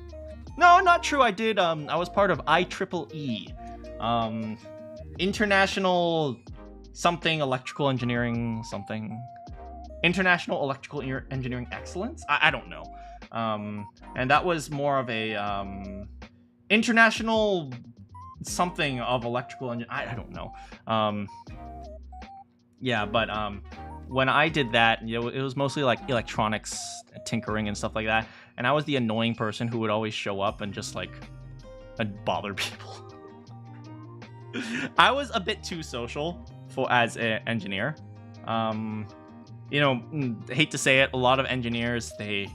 No, not true. I did, I was part of IEEE. International something electrical engineering something. International Electrical Engineering Excellence? I don't know. And that was more of a international something of electrical engine. I don't know. Yeah, but when I did that, you know, it was mostly like electronics tinkering and stuff like that. And I was the annoying person who would always show up and just like bother people. I was a bit too social as an engineer. You know, hate to say it, a lot of engineers, they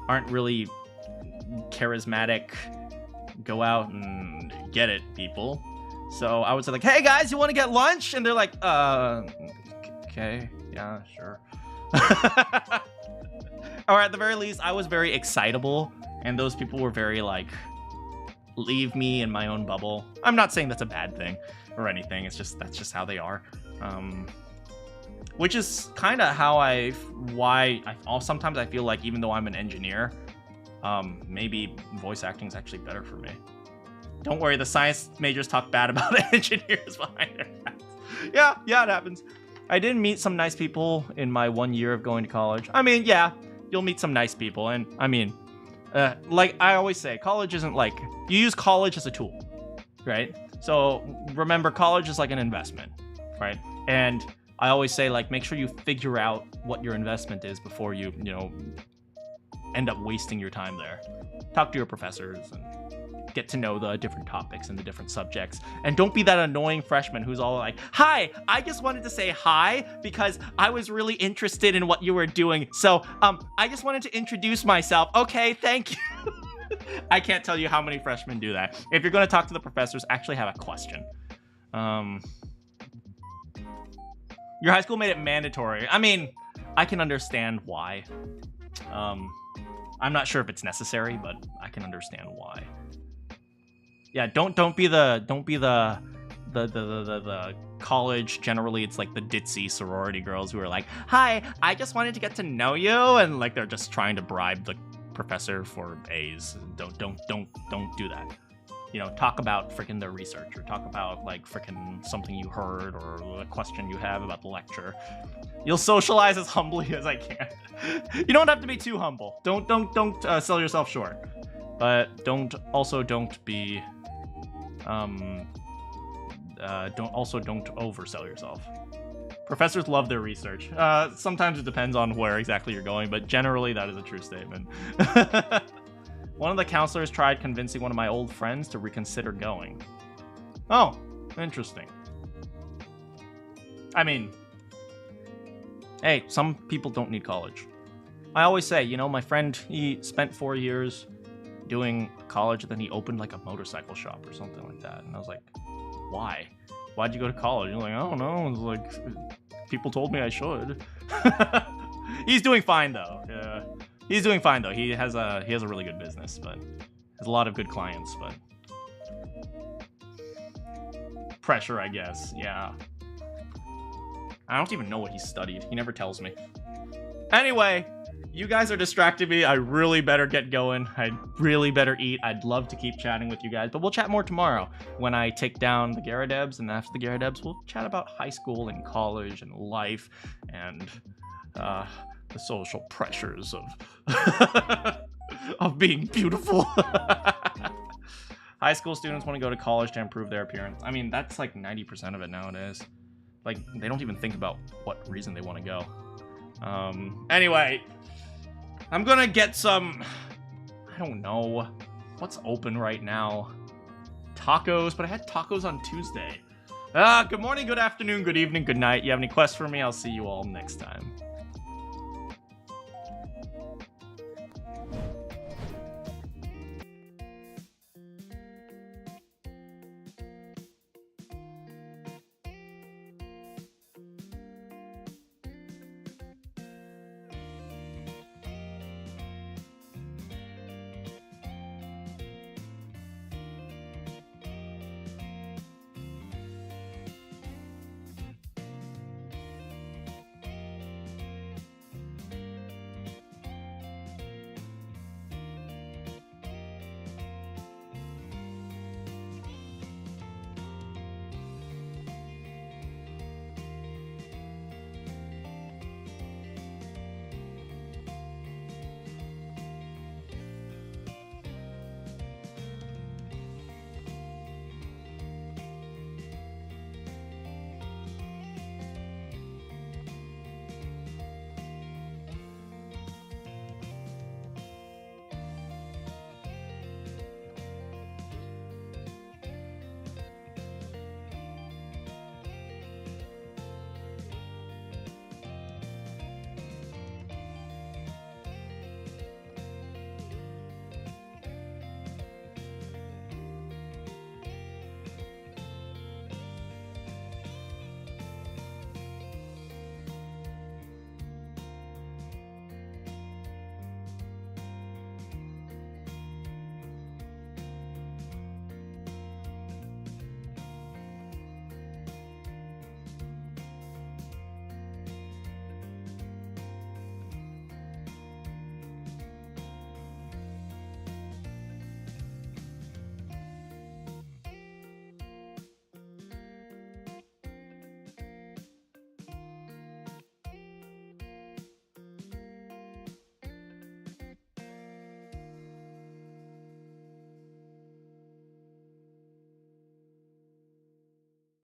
aren't really charismatic, go out and get it people. So I would say like, hey guys, you want to get lunch? And they're like, okay, yeah, sure. Or at the very least, I was very excitable, and those people were very like, leave me in my own bubble. I'm not saying that's a bad thing or anything. It's just, that's just how they are. Which is kind of how sometimes I feel like even though I'm an engineer, maybe voice acting is actually better for me. Don't worry, the science majors talk bad about the engineers behind their backs. Yeah, it happens. I did meet some nice people in my 1 year of going to college. I mean, yeah, you'll meet some nice people, and I mean, like I always say, college isn't like, you use college as a tool, right? So remember, college is like an investment, right? And I always say, like, make sure you figure out what your investment is before you know, end up wasting your time there. Talk to your professors and get to know the different topics and the different subjects. And don't be that annoying freshman who's all like, hi, I just wanted to say hi because I was really interested in what you were doing. So, I just wanted to introduce myself. Okay, thank you. I can't tell you how many freshmen do that. If you're going to talk to the professors, actually have a question. Your high school made it mandatory. I mean, I can understand why. I'm not sure if it's necessary, but I can understand why. Yeah, don't be the college. Generally, it's like the ditzy sorority girls who are like, "Hi, I just wanted to get to know you," and like they're just trying to bribe the professor for A's. Don't do that. You know, talk about freaking their research, or talk about like freaking something you heard or a question you have about the lecture. You'll socialize as humbly as I can. You don't have to be too humble. Don't sell yourself short, but don't be don't oversell yourself. Professors love their research. Sometimes it depends on where exactly you're going, but generally that is a true statement. One of the counselors tried convincing one of my old friends to reconsider going. Oh, interesting. I mean, hey, some people don't need college. I always say, you know, my friend, he spent 4 years doing college, and then he opened like a motorcycle shop or something like that. And I was like, why? Why'd you go to college? You're like, I don't know. It's like people told me I should. He's doing fine though. Yeah. He's doing fine though. He has a really good business, but has a lot of good clients, but pressure, I guess. Yeah. I don't even know what he studied. He never tells me. Anyway, you guys are distracting me. I really better get going. I really better eat. I'd love to keep chatting with you guys, but we'll chat more tomorrow when I take down the Gyarados, and after the Gyarados, we'll chat about high school and college and life and the social pressures of of being beautiful. High school students want to go to college to improve their appearance. I mean, that's like 90% of it nowadays. Like, they don't even think about what reason they want to go. Anyway, I'm gonna get some, I don't know, what's open right now? Tacos, but I had tacos on Tuesday. Good morning, good afternoon, good evening, good night. You have any quests for me? I'll see you all next time.